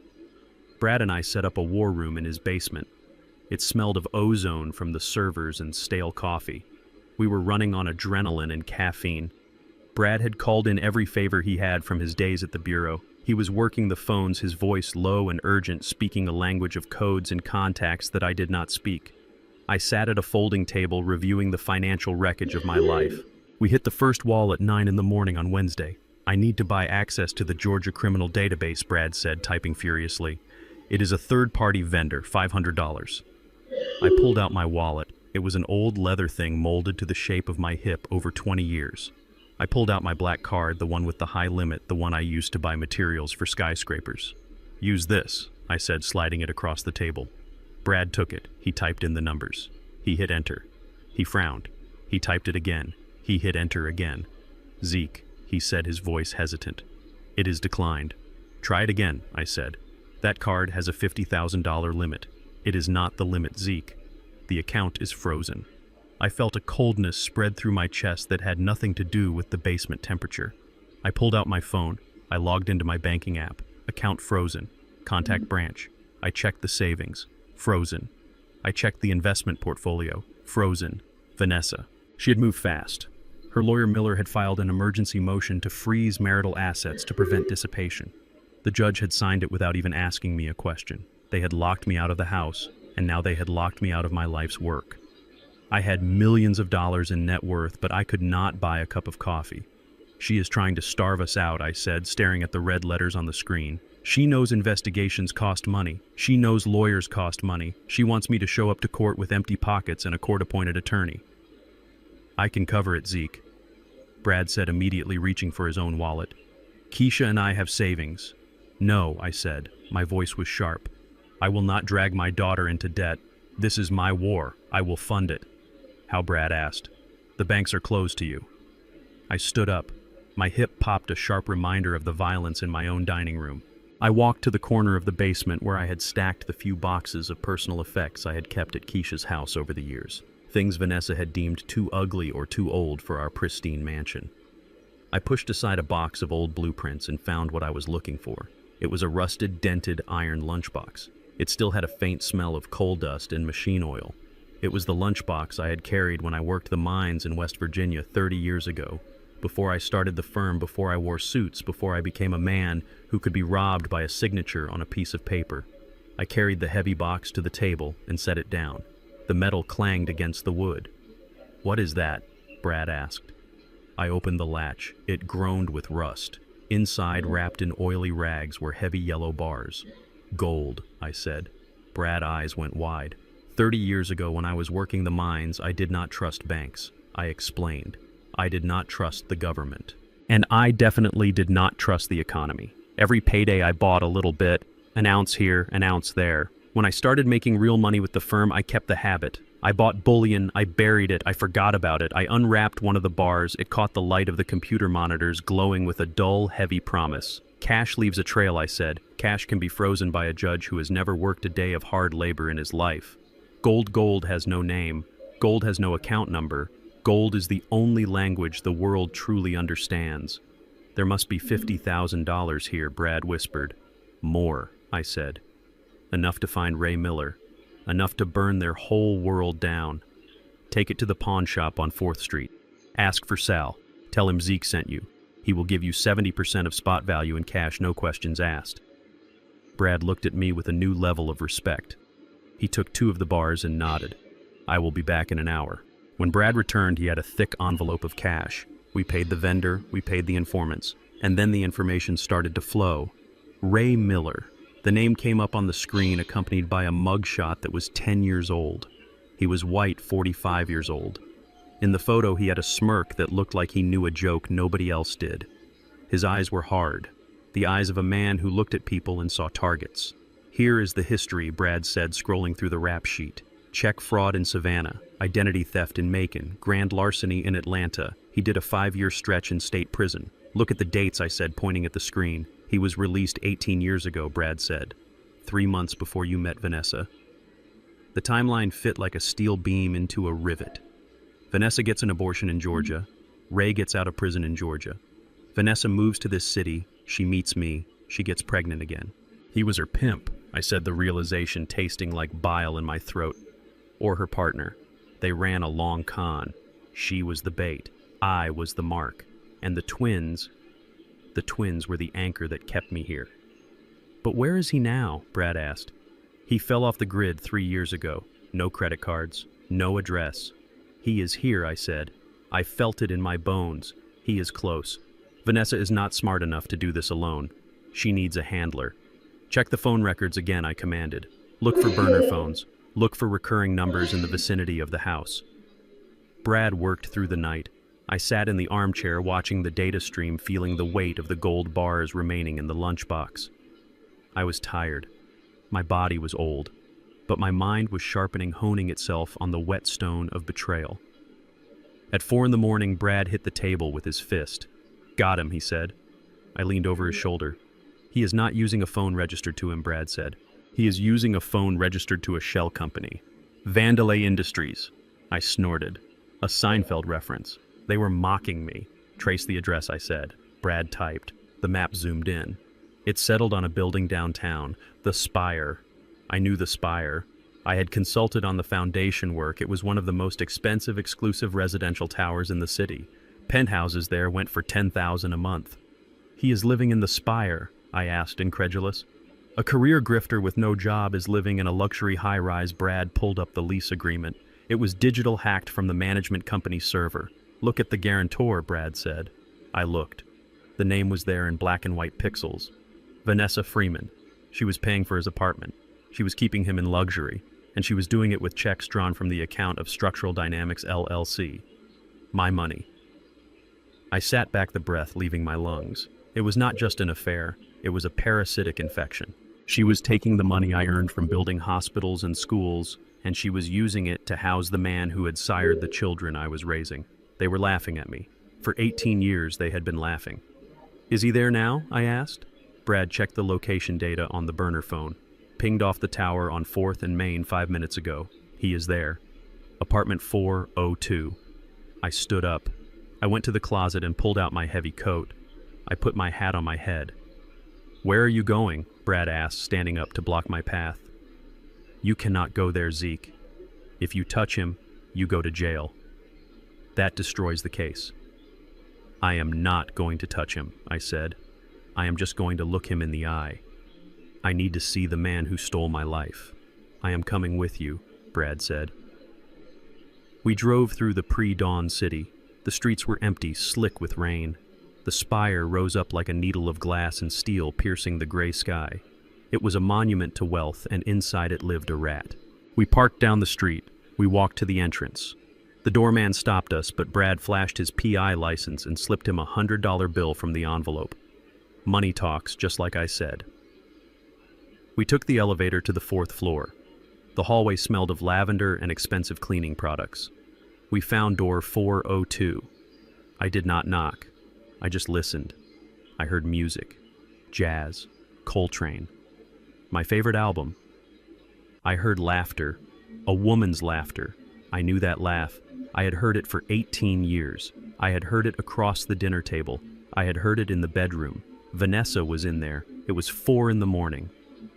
S1: Brad and I set up a war room in his basement. It smelled of ozone from the servers and stale coffee. We were running on adrenaline and caffeine. Brad had called in every favor he had from his days at the bureau. He was working the phones, his voice low and urgent, speaking a language of codes and contacts that I did not speak. I sat at a folding table reviewing the financial wreckage of my life. We hit the first wall at 9 in the morning on Wednesday. I need to buy access to the Georgia criminal database, Brad said, typing furiously. It is a third-party vendor, $500. I pulled out my wallet. It was an old leather thing molded to the shape of my hip over 20 years. I pulled out my black card, the one with the high limit, the one I used to buy materials for skyscrapers. Use this, I said, sliding it across the table. Brad took it. He typed in the numbers. He hit enter. He frowned. He typed it again. He hit enter again. Zeke, he said, his voice hesitant. It is declined. Try it again, I said. That card has a $50,000 limit. It is not the limit, Zeke. The account is frozen. I felt a coldness spread through my chest that had nothing to do with the basement temperature. I pulled out my phone. I logged into my banking app. Account frozen. Contact branch. I checked the savings. Frozen. I checked the investment portfolio. Frozen. Vanessa. She had moved fast. Her lawyer Miller had filed an emergency motion to freeze marital assets to prevent dissipation. The judge had signed it without even asking me a question. They had locked me out of the house, and now they had locked me out of my life's work. I had millions of dollars in net worth, but I could not buy a cup of coffee. She is trying to starve us out, I said, staring at the red letters on the screen. She knows investigations cost money. She knows lawyers cost money. She wants me to show up to court with empty pockets and a court-appointed attorney. I can cover it, Zeke, Brad said, immediately reaching for his own wallet. Keisha and I have savings. No, I said. My voice was sharp. I will not drag my daughter into debt. This is my war. I will fund it. How, Brad asked. The banks are closed to you. I stood up. My hip popped, a sharp reminder of the violence in my own dining room. I walked to the corner of the basement where I had stacked the few boxes of personal effects I had kept at Keisha's house over the years. Things Vanessa had deemed too ugly or too old for our pristine mansion. I pushed aside a box of old blueprints and found what I was looking for. It was a rusted, dented iron lunchbox. It still had a faint smell of coal dust and machine oil. It was the lunchbox I had carried when I worked the mines in West Virginia 30 years ago, before I started the firm, before I wore suits, before I became a man who could be robbed by a signature on a piece of paper. I carried the heavy box to the table and set it down. The metal clanged against the wood. What is that? Brad asked. I opened the latch. It groaned with rust. Inside, wrapped in oily rags, were heavy yellow bars. Gold, I said. Brad's eyes went wide. 30 years ago, when I was working the mines, I did not trust banks. I explained. I did not trust the government. And I definitely did not trust the economy. Every payday I bought a little bit, an ounce here, an ounce there. When I started making real money with the firm, I kept the habit. I bought bullion, I buried it, I forgot about it. I unwrapped one of the bars. It caught the light of the computer monitors, glowing with a dull, heavy promise. Cash leaves a trail, I said. Cash can be frozen by a judge who has never worked a day of hard labor in his life. Gold has no name. Gold has no account number. Gold is the only language the world truly understands. There must be $50,000 here, Brad whispered. More, I said. Enough to find Ray Miller. Enough to burn their whole world down. Take it to the pawn shop on 4th Street. Ask for Sal. Tell him Zeke sent you. He will give you 70% of spot value in cash, no questions asked. Brad looked at me with a new level of respect. He took 2 of the bars and nodded. I will be back in an hour. When Brad returned, he had a thick envelope of cash. We paid the vendor, we paid the informants, and then the information started to flow. Ray Miller. The name came up on the screen, accompanied by a mugshot that was 10 years old. He was white, 45 years old. In the photo, he had a smirk that looked like he knew a joke nobody else did. His eyes were hard, the eyes of a man who looked at people and saw targets. Here is the history, Brad said, scrolling through the rap sheet. Check fraud in Savannah, identity theft in Macon, grand larceny in Atlanta. He did a 5-year stretch in state prison. Look at the dates, I said, pointing at the screen. He was released 18 years ago, Brad said. 3 months before you met Vanessa. The timeline fit like a steel beam into a rivet. Vanessa gets an abortion in Georgia. Ray gets out of prison in Georgia. Vanessa moves to this city. She meets me. She gets pregnant again. He was her pimp, I said, the realization tasting like bile in my throat. Or her partner. They ran a long con. She was the bait. I was the mark. And the twins were the anchor that kept me here. But where is he now? Brad asked. He fell off the grid 3 years ago. No credit cards, No address. He is here, I said. I felt it in my bones. He is close. Vanessa is not smart enough to do this alone. She needs a handler. Check the phone records again, I commanded. Look for burner phones. Look for recurring numbers in the vicinity of the house. Brad worked through the night. I sat in the armchair watching the data stream, feeling the weight of the gold bars remaining in the lunchbox. I was tired. My body was old, but my mind was sharpening, honing itself on the whetstone of betrayal. At 4 a.m, Brad hit the table with his fist. Got him, he said. I leaned over his shoulder. He is not using a phone registered to him, Brad said. He is using a phone registered to a shell company. Vandalay Industries. I snorted. A Seinfeld reference. They were mocking me. Trace the address, I said. Brad typed. The map zoomed in. It settled on a building downtown. The Spire. I knew the Spire. I had consulted on the foundation work. It was one of the most expensive, exclusive residential towers in the city. Penthouses there went for $10,000 a month. He is living in the Spire, I asked, incredulous. A career grifter with no job is living in a luxury high-rise. Brad pulled up the lease agreement. It was digital hacked from the management company's server. Look at the guarantor, Brad said. I looked. The name was there in black and white pixels. Vanessa Freeman. She was paying for his apartment. She was keeping him in luxury, and she was doing it with checks drawn from the account of Structural Dynamics LLC. My money. I sat back the breath leaving my lungs. It was not just an affair, it was a parasitic infection. She was taking the money I earned from building hospitals and schools, and she was using it to house the man who had sired the children I was raising. They were laughing at me. For 18 years they had been laughing. Is he there now? I asked. Brad checked the location data on the burner phone. Pinged off the tower on 4th and Main 5 minutes ago. He is there. Apartment 402. I stood up. I went to the closet and pulled out my heavy coat. I put my hat on my head. Where are you going? Brad asked, standing up to block my path. You cannot go there, Zeke. If you touch him, you go to jail. That destroys the case. I am not going to touch him, I said. I am just going to look him in the eye. I need to see the man who stole my life. I am coming with you, Brad said. We drove through the pre-dawn city. The streets were empty, slick with rain. The spire rose up like a needle of glass and steel piercing the gray sky. It was a monument to wealth, and inside it lived a rat. We parked down the street. We walked to the entrance. The doorman stopped us, but Brad flashed his PI license and slipped him a $100 bill from the envelope. Money talks, just like I said. We took the elevator to the 4th floor. The hallway smelled of lavender and expensive cleaning products. We found door 402. I did not knock. I just listened. I heard music, jazz, Coltrane. My favorite album. I heard laughter, a woman's laughter. I knew that laugh. I had heard it for 18 years. I had heard it across the dinner table. I had heard it in the bedroom. Vanessa was in there. It was 4 a.m.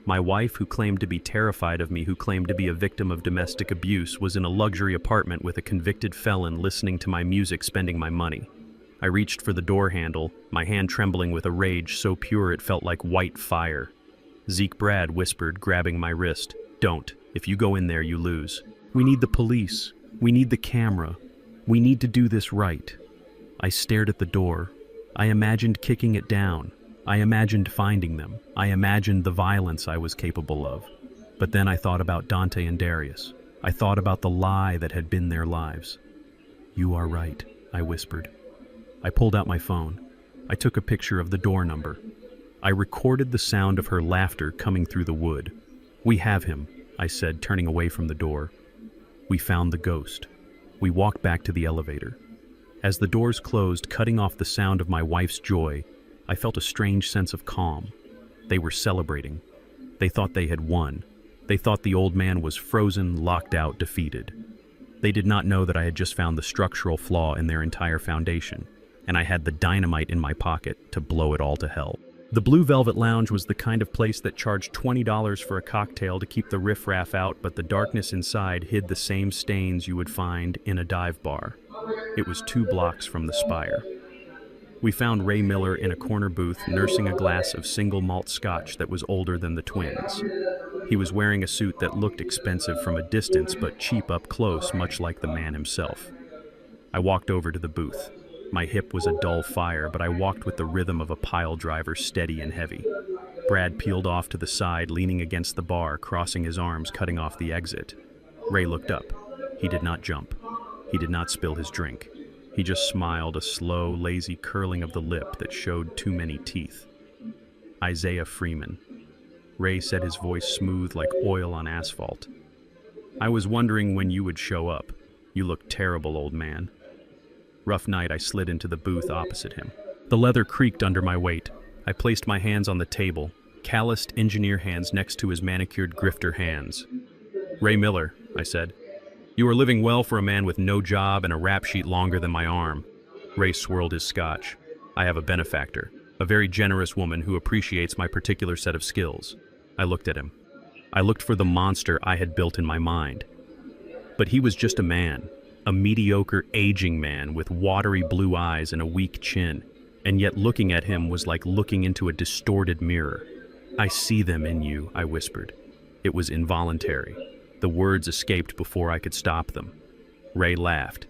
S1: My wife, who claimed to be terrified of me, who claimed to be a victim of domestic abuse, was in a luxury apartment with a convicted felon listening to my music, spending my money. I reached for the door handle, my hand trembling with a rage so pure it felt like white fire. Zeke, Brad whispered, grabbing my wrist. Don't. If you go in there, you lose. We need the police. We need the camera. We need to do this right. I stared at the door. I imagined kicking it down. I imagined finding them. I imagined the violence I was capable of. But then I thought about Dante and Darius. I thought about the lie that had been their lives. You are right, I whispered. I pulled out my phone. I took a picture of the door number. I recorded the sound of her laughter coming through the wood. We have him, I said, turning away from the door. We found the ghost. We walked back to the elevator. As the doors closed, cutting off the sound of my wife's joy, I felt a strange sense of calm. They were celebrating. They thought they had won. They thought the old man was frozen, locked out, defeated. They did not know that I had just found the structural flaw in their entire foundation, and I had the dynamite in my pocket to blow it all to hell. The Blue Velvet Lounge was the kind of place that charged $20 for a cocktail to keep the riffraff out, but the darkness inside hid the same stains you would find in a dive bar. It was 2 blocks from the Spire. We found Ray Miller in a corner booth nursing a glass of single malt scotch that was older than the twins. He was wearing a suit that looked expensive from a distance but cheap up close, much like the man himself. I walked over to the booth. My hip was a dull fire, but I walked with the rhythm of a pile driver, steady and heavy. Brad peeled off to the side, leaning against the bar, crossing his arms, cutting off the exit. Ray looked up. He did not jump. He did not spill his drink. He just smiled, a slow, lazy curling of the lip that showed too many teeth. Isaiah Freeman. Ray said, his voice smooth like oil on asphalt. I was wondering when you would show up. You look terrible, old man. Rough night, I slid into the booth opposite him. The leather creaked under my weight. I placed my hands on the table, calloused engineer hands next to his manicured grifter hands. Ray Miller, I said. You are living well for a man with no job and a rap sheet longer than my arm. Ray swirled his scotch. I have a benefactor, a very generous woman who appreciates my particular set of skills. I looked at him. I looked for the monster I had built in my mind. But he was just a man, a mediocre, aging man with watery blue eyes and a weak chin, and yet looking at him was like looking into a distorted mirror. I see them in you, I whispered. It was involuntary. The words escaped before I could stop them. Ray laughed.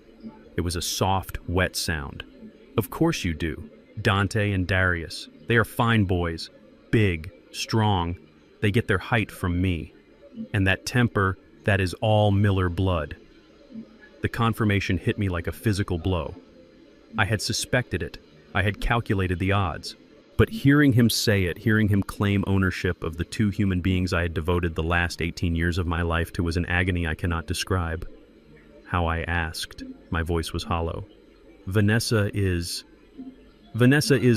S1: It was a soft, wet sound. Of course you do. Dante and Darius. They are fine boys. Big, strong. They get their height from me. And that temper, that is all Miller blood. The confirmation hit me like a physical blow. I had suspected it. I had calculated the odds. But hearing him say it, hearing him claim ownership of the two human beings I had devoted the last 18 years of my life to was an agony I cannot describe. How I asked. My voice was hollow. Vanessa is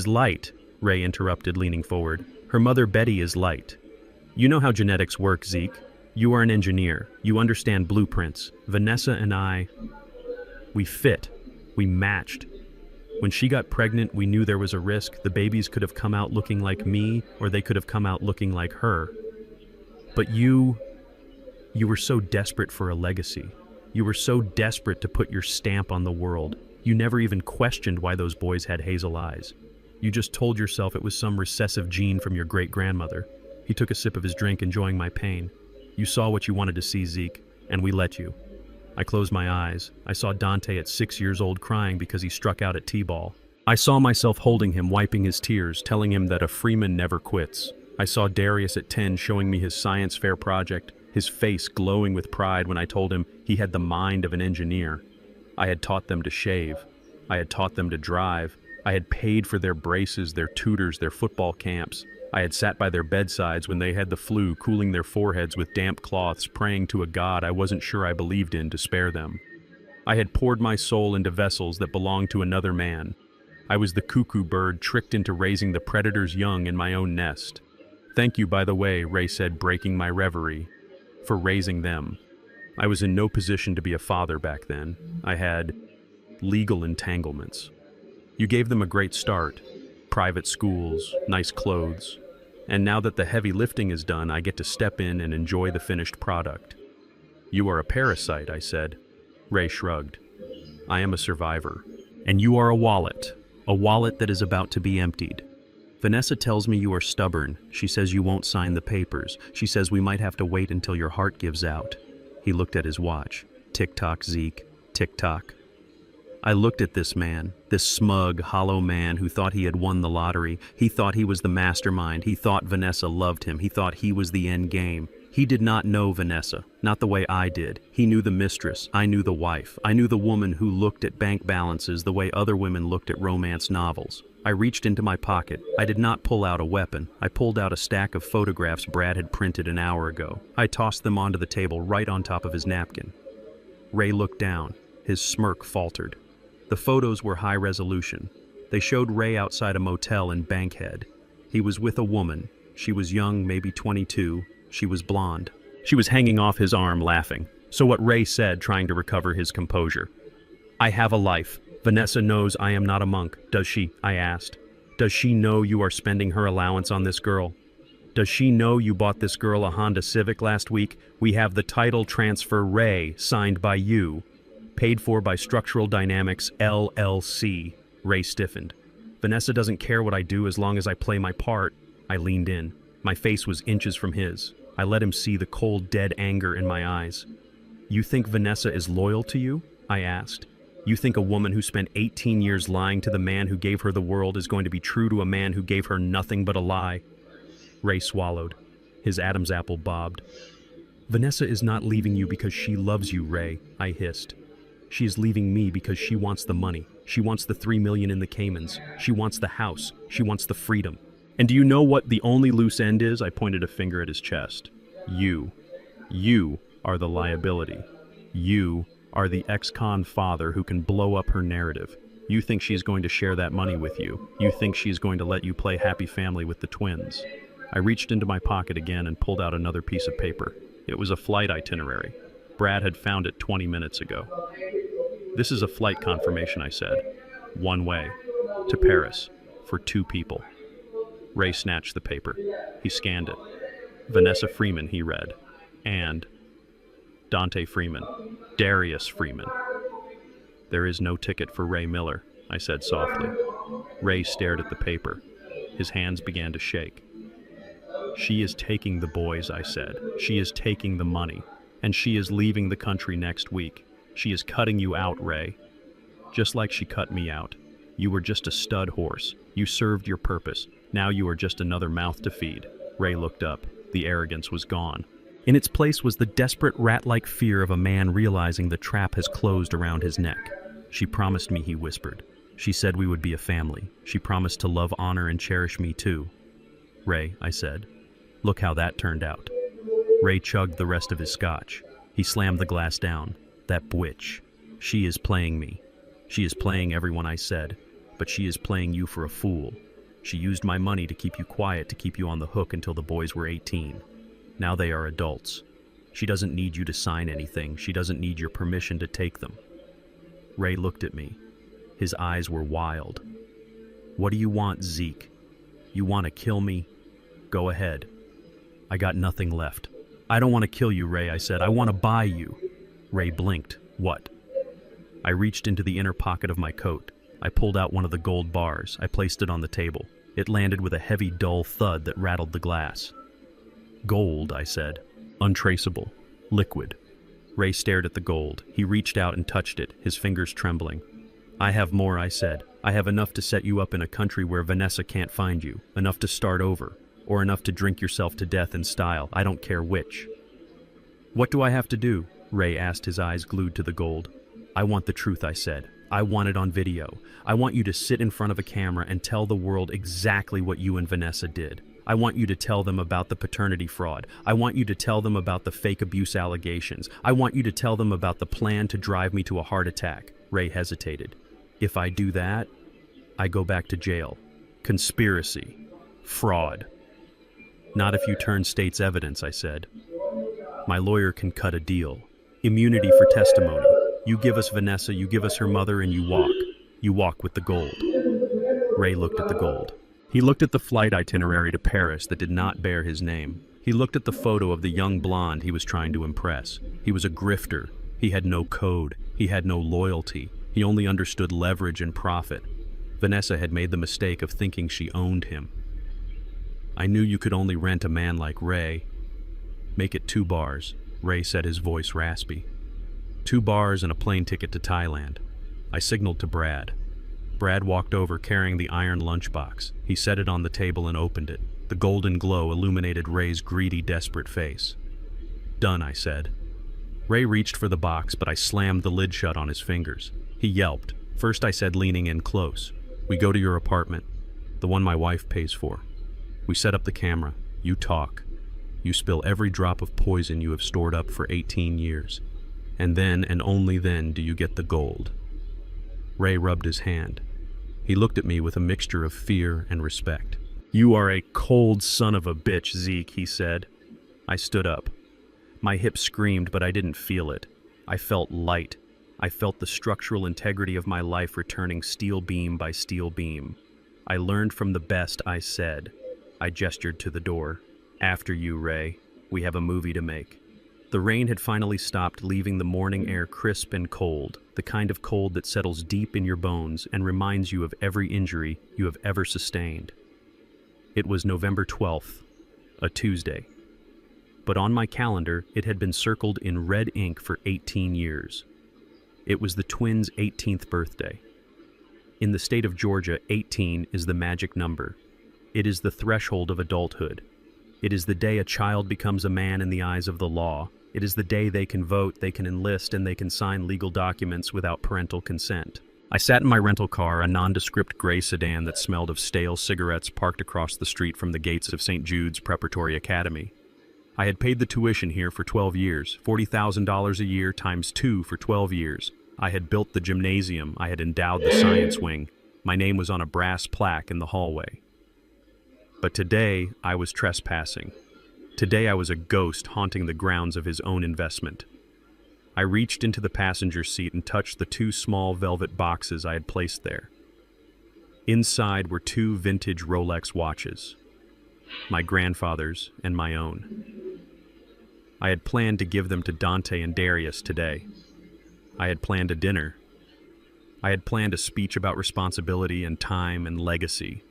S1: light, Ray interrupted, leaning forward. Her mother Betty is light. You know how genetics work, Zeke. You are an engineer. You understand blueprints. Vanessa and I, we fit. We matched. When she got pregnant, we knew there was a risk. The babies could have come out looking like me, or they could have come out looking like her. But you were so desperate for a legacy. You were so desperate to put your stamp on the world. You never even questioned why those boys had hazel eyes. You just told yourself it was some recessive gene from your great-grandmother. He took a sip of his drink, enjoying my pain. You saw what you wanted to see, Zeke, and we let you. I closed my eyes. I saw Dante at 6 years old crying because he struck out at T-ball. I saw myself holding him, wiping his tears, telling him that a Freeman never quits. I saw Darius at 10 showing me his science fair project, his face glowing with pride when I told him he had the mind of an engineer. I had taught them to shave. I had taught them to drive. I had paid for their braces, their tutors, their football camps. I had sat by their bedsides when they had the flu, cooling their foreheads with damp cloths, praying to a God I wasn't sure I believed in to spare them. I had poured my soul into vessels that belonged to another man. I was the cuckoo bird tricked into raising the predator's young in my own nest. Thank you, by the way, Ray said, breaking my reverie, for raising them. I was in no position to be a father back then. I had legal entanglements. You gave them a great start. Private schools, nice clothes. And now that the heavy lifting is done, I get to step in and enjoy the finished product. You are a parasite, I said. Ray shrugged. I am a survivor. And you are a wallet that is about to be emptied. Vanessa tells me you are stubborn. She says you won't sign the papers. She says we might have to wait until your heart gives out. He looked at his watch. Tick-tock, Zeke. Tick-tock. I looked at this man, this smug, hollow man who thought he had won the lottery. He thought he was the mastermind. He thought Vanessa loved him. He thought he was the end game. He did not know Vanessa, not the way I did. He knew the mistress. I knew the wife. I knew the woman who looked at bank balances the way other women looked at romance novels. I reached into my pocket. I did not pull out a weapon. I pulled out a stack of photographs Brad had printed an hour ago. I tossed them onto the table right on top of his napkin. Ray looked down. His smirk faltered. The photos were high resolution. They showed Ray outside a motel in Bankhead. He was with a woman. She was young, maybe 22. She was blonde. She was hanging off his arm, laughing. So what Ray said, trying to recover his composure. I have a life. Vanessa knows I am not a monk, does she? I asked. Does she know you are spending her allowance on this girl? Does she know you bought this girl a Honda Civic last week? We have the title transfer Ray, signed by you. Paid for by Structural Dynamics, LLC. Ray stiffened. Vanessa doesn't care what I do as long as I play my part. I leaned in. My face was inches from his. I let him see the cold, dead anger in my eyes. You think Vanessa is loyal to you? I asked. You think a woman who spent 18 years lying to the man who gave her the world is going to be true to a man who gave her nothing but a lie? Ray swallowed. His Adam's apple bobbed. Vanessa is not leaving you because she loves you, Ray, I hissed. She is leaving me because she wants the money. She wants the $3 million in the Caymans. She wants the house. She wants the freedom. And do you know what the only loose end is? I pointed a finger at his chest. You. You are the liability. You are the ex-con father who can blow up her narrative. You think she's going to share that money with you. You think she's going to let you play happy family with the twins. I reached into my pocket again and pulled out another piece of paper. It was a flight itinerary. Brad had found it 20 minutes ago. This is a flight confirmation, I said. One way. To Paris. For 2 people. Ray snatched the paper. He scanned it. Vanessa Freeman, he read. And Dante Freeman. Darius Freeman. There is no ticket for Ray Miller, I said softly. Ray stared at the paper. His hands began to shake. She is taking the boys, I said. She is taking the money. And she is leaving the country next week. She is cutting you out, Ray. Just like she cut me out. You were just a stud horse. You served your purpose. Now you are just another mouth to feed. Ray looked up. The arrogance was gone. In its place was the desperate rat-like fear of a man realizing the trap has closed around his neck. She promised me, he whispered. She said we would be a family. She promised to love, honor, and cherish me too. Ray, I said. Look how that turned out. Ray chugged the rest of his scotch. He slammed the glass down. That bwitch. She is playing me. She is playing everyone I said. But she is playing you for a fool. She used my money to keep you quiet, to keep you on the hook until the boys were 18. Now they are adults. She doesn't need you to sign anything. She doesn't need your permission to take them. Ray looked at me. His eyes were wild. What do you want, Zeke? You want to kill me? Go ahead. I got nothing left. I don't want to kill you, Ray, I said. I want to buy you. Ray blinked. What? I reached into the inner pocket of my coat. I pulled out one of the gold bars. I placed it on the table. It landed with a heavy, dull thud that rattled the glass. Gold, I said. Untraceable. Liquid. Ray stared at the gold. He reached out and touched it, his fingers trembling. I have more, I said. I have enough to set you up in a country where Vanessa can't find you. Enough to start over. Or enough to drink yourself to death in style. I don't care which. What do I have to do? Ray asked, his eyes glued to the gold. I want the truth, I said. I want it on video. I want you to sit in front of a camera and tell the world exactly what you and Vanessa did. I want you to tell them about the paternity fraud. I want you to tell them about the fake abuse allegations. I want you to tell them about the plan to drive me to a heart attack. Ray hesitated. If I do that, I go back to jail. Conspiracy. Fraud. Not if you turn state's evidence, I said. My lawyer can cut a deal. Immunity for testimony. You give us Vanessa, you give us her mother, and you walk. You walk with the gold. Ray looked at the gold. He looked at the flight itinerary to Paris that did not bear his name. He looked at the photo of the young blonde he was trying to impress. He was a grifter. He had no code. He had no loyalty. He only understood leverage and profit. Vanessa had made the mistake of thinking she owned him. I knew you could only rent a man like Ray. Make it 2 bars, Ray said, his voice raspy. 2 bars and a plane ticket to Thailand. I signaled to Brad. Brad walked over carrying the iron lunchbox. He set it on the table and opened it. The golden glow illuminated Ray's greedy, desperate face. Done, I said. Ray reached for the box, but I slammed the lid shut on his fingers. He yelped. First, I said, leaning in close. We go to your apartment, the one my wife pays for. We set up the camera. You talk. You spill every drop of poison you have stored up for 18 years. And then, and only then, do you get the gold. Ray rubbed his hand. He looked at me with a mixture of fear and respect. You are a cold son of a bitch, Zeke, he said. I stood up. My hip screamed, but I didn't feel it. I felt light. I felt the structural integrity of my life returning steel beam by steel beam. I learned from the best, I said. I gestured to the door. After you, Ray. We have a movie to make. The rain had finally stopped, leaving the morning air crisp and cold, the kind of cold that settles deep in your bones and reminds you of every injury you have ever sustained. It was November 12th, a Tuesday. But on my calendar, it had been circled in red ink for 18 years. It was the twins' 18th birthday. In the state of Georgia, 18 is the magic number. It is the threshold of adulthood. It is the day a child becomes a man in the eyes of the law. It is the day they can vote, they can enlist, and they can sign legal documents without parental consent. I sat in my rental car, a nondescript gray sedan that smelled of stale cigarettes, parked across the street from the gates of St. Jude's Preparatory Academy. I had paid the tuition here for 12 years, $40,000 a year times 2 for 12 years. I had built the gymnasium, I had endowed the science wing. My name was on a brass plaque in the hallway. But today, I was trespassing. Today I was a ghost haunting the grounds of his own investment. I reached into the passenger seat and touched the 2 small velvet boxes I had placed there. Inside were 2 vintage Rolex watches, my grandfather's and my own. I had planned to give them to Dante and Darius today. I had planned a dinner. I had planned a speech about responsibility and time and legacy.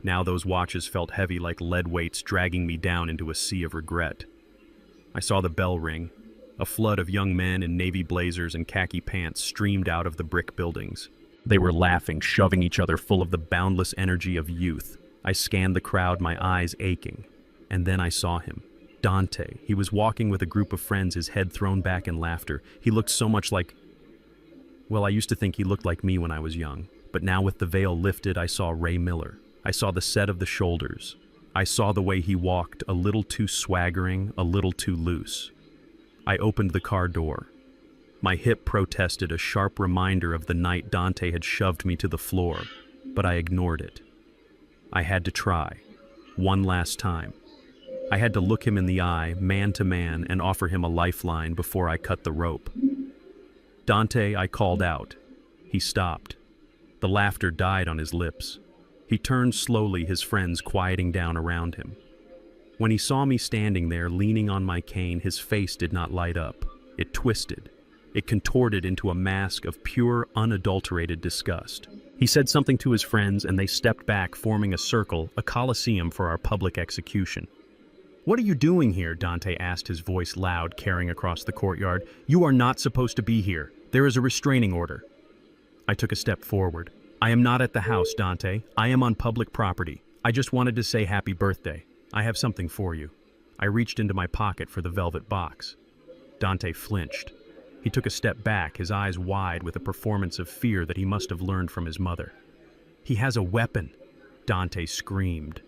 S1: Now those watches felt heavy like lead weights dragging me down into a sea of regret. I saw the bell ring. A flood of young men in navy blazers and khaki pants streamed out of the brick buildings. They were laughing, shoving each other, full of the boundless energy of youth. I scanned the crowd, my eyes aching. And then I saw him. Dante. He was walking with a group of friends, his head thrown back in laughter. He looked so much like... Well, I used to think he looked like me when I was young. But now with the veil lifted, I saw Ray Miller. I saw the set of the shoulders. I saw the way he walked, a little too swaggering, a little too loose. I opened the car door. My hip protested, a sharp reminder of the night Dante had shoved me to the floor, but I ignored it. I had to try. One last time. I had to look him in the eye, man to man, and offer him a lifeline before I cut the rope. Dante, I called out. He stopped. The laughter died on his lips. He turned slowly, his friends quieting down around him. When he saw me standing there, leaning on my cane, his face did not light up. It twisted. It contorted into a mask of pure, unadulterated disgust. He said something to his friends, and they stepped back, forming a circle, a coliseum for our public execution. "What are you doing here?" Dante asked, his voice loud, carrying across the courtyard. "You are not supposed to be here. There is a restraining order." I took a step forward. "I am not at the house, Dante. I am on public property. I just wanted to say happy birthday. I have something for you." I reached into my pocket for the velvet box. Dante flinched. He took a step back, his eyes wide with a performance of fear that he must have learned from his mother. "He has a weapon!" Dante screamed.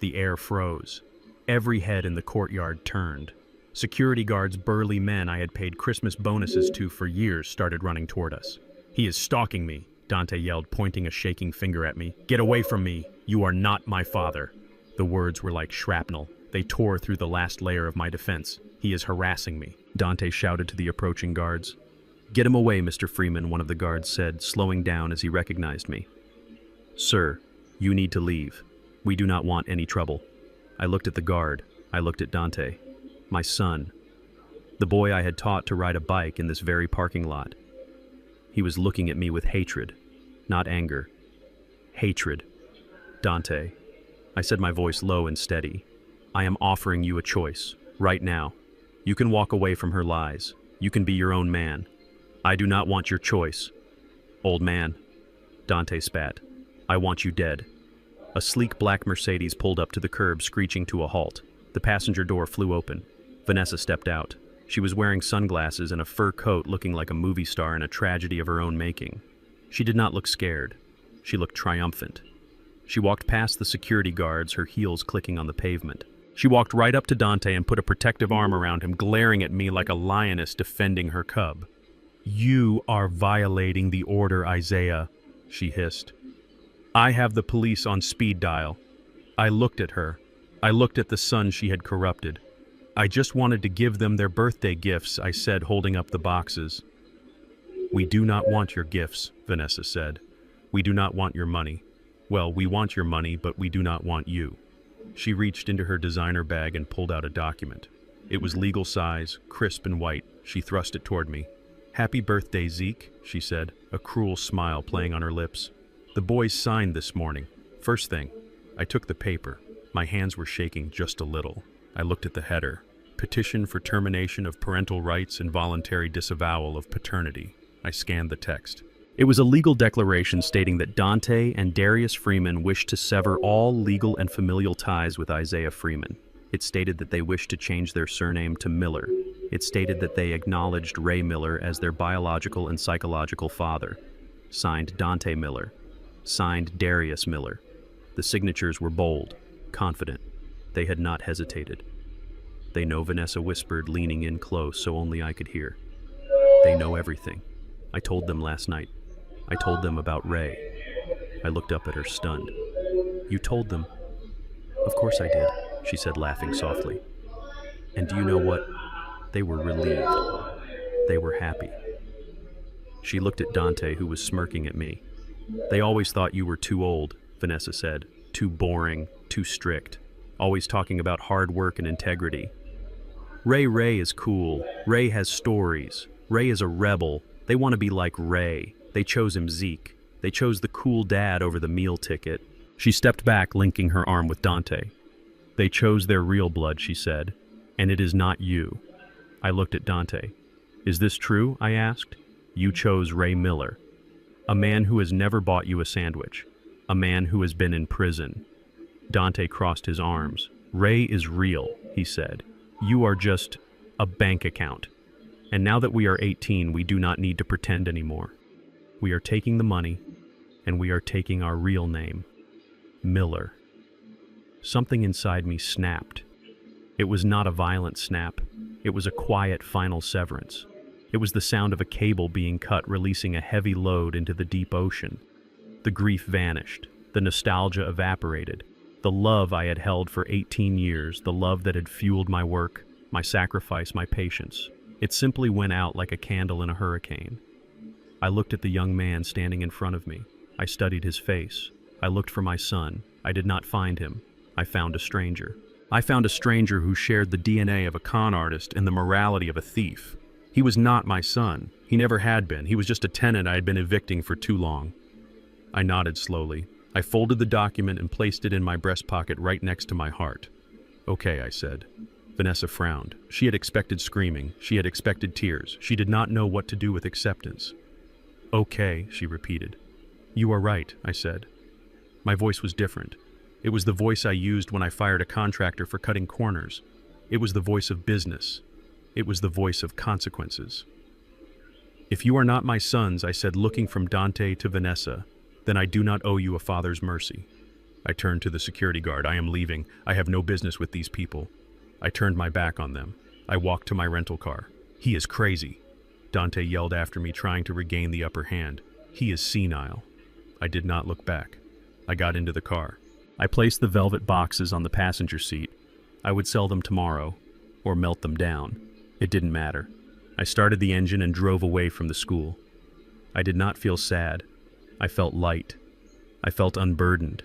S1: The air froze. Every head in the courtyard turned. Security guards, burly men I had paid Christmas bonuses to for years, started running toward us. "He is stalking me," Dante yelled, pointing a shaking finger at me. "Get away from me! You are not my father!" The words were like shrapnel. They tore through the last layer of my defense. "He is harassing me," Dante shouted to the approaching guards. "Get him away, Mr. Freeman," one of the guards said, slowing down as he recognized me. "Sir, you need to leave. We do not want any trouble." I looked at the guard. I looked at Dante. My son. The boy I had taught to ride a bike in this very parking lot. He was looking at me with hatred, not anger. Hatred. "Dante," I said, my voice low and steady, "I am offering you a choice, right now. You can walk away from her lies. You can be your own man. I do not want your choice." "Old man," Dante spat, "I want you dead." A sleek black Mercedes pulled up to the curb, screeching to a halt. The passenger door flew open. Vanessa stepped out. She was wearing sunglasses and a fur coat, looking like a movie star in a tragedy of her own making. She did not look scared. She looked triumphant. She walked past the security guards, her heels clicking on the pavement. She walked right up to Dante and put a protective arm around him, glaring at me like a lioness defending her cub. "You are violating the order, Isaiah," she hissed. "I have the police on speed dial." I looked at her. I looked at the son she had corrupted. "I just wanted to give them their birthday gifts," I said, holding up the boxes. "We do not want your gifts," Vanessa said. "We do not want your money. Well, we want your money, but we do not want you." She reached into her designer bag and pulled out a document. It was legal size, crisp and white. She thrust it toward me. "Happy birthday, Zeke," she said, a cruel smile playing on her lips. "The boys signed this morning. First thing." I took the paper. My hands were shaking just a little. I looked at the header. Petition for termination of parental rights and voluntary disavowal of paternity. I scanned the text. It was a legal declaration stating that Dante and Darius Freeman wished to sever all legal and familial ties with Isaiah Freeman. It stated that they wished to change their surname to Miller. It stated that they acknowledged Ray Miller as their biological and psychological father. Signed Dante Miller. Signed Darius Miller. The signatures were bold, confident. They had not hesitated. "They know," Vanessa whispered, leaning in close so only I could hear. "They know everything. I told them last night. I told them about Ray." I looked up at her, stunned. "You told them?" "Of course I did," she said, laughing softly. "And do you know what? They were relieved. They were happy." She looked at Dante, who was smirking at me. "They always thought you were too old," Vanessa said. "Too boring, too strict. Always talking about hard work and integrity. Ray is cool. Ray has stories. Ray is a rebel. They want to be like Ray. They chose him, Zeke. They chose the cool dad over the meal ticket." She stepped back, linking her arm with Dante. "They chose their real blood," she said, "and it is not you." I looked at Dante. "Is this true?" I asked. "You chose Ray Miller. A man who has never bought you a sandwich. A man who has been in prison." Dante crossed his arms. "Ray is real," he said. "You are just a bank account. And now that we are 18, we do not need to pretend anymore. We are taking the money, and we are taking our real name. Miller." Something inside me snapped. It was not a violent snap. It was a quiet final severance. It was the sound of a cable being cut, releasing a heavy load into the deep ocean. The grief vanished. The nostalgia evaporated. The love I had held for 18 years, the love that had fueled my work, my sacrifice, my patience. It simply went out like a candle in a hurricane. I looked at the young man standing in front of me. I studied his face. I looked for my son. I did not find him. I found a stranger. I found a stranger who shared the DNA of a con artist and the morality of a thief. He was not my son. He never had been. He was just a tenant I had been evicting for too long. I nodded slowly. I folded the document and placed it in my breast pocket right next to my heart. "Okay," I said. Vanessa frowned. She had expected screaming. She had expected tears. She did not know what to do with acceptance. "Okay," she repeated. "You are right," I said. My voice was different. It was the voice I used when I fired a contractor for cutting corners. It was the voice of business. It was the voice of consequences. "If you are not my sons," I said, looking from Dante to Vanessa, "then I do not owe you a father's mercy." I turned to the security guard. "I am leaving. I have no business with these people." I turned my back on them. I walked to my rental car. "He is crazy," Dante yelled after me, trying to regain the upper hand. "He is senile." I did not look back. I got into the car. I placed the velvet boxes on the passenger seat. I would sell them tomorrow, or melt them down. It didn't matter. I started the engine and drove away from the school. I did not feel sad. I felt light. I felt unburdened.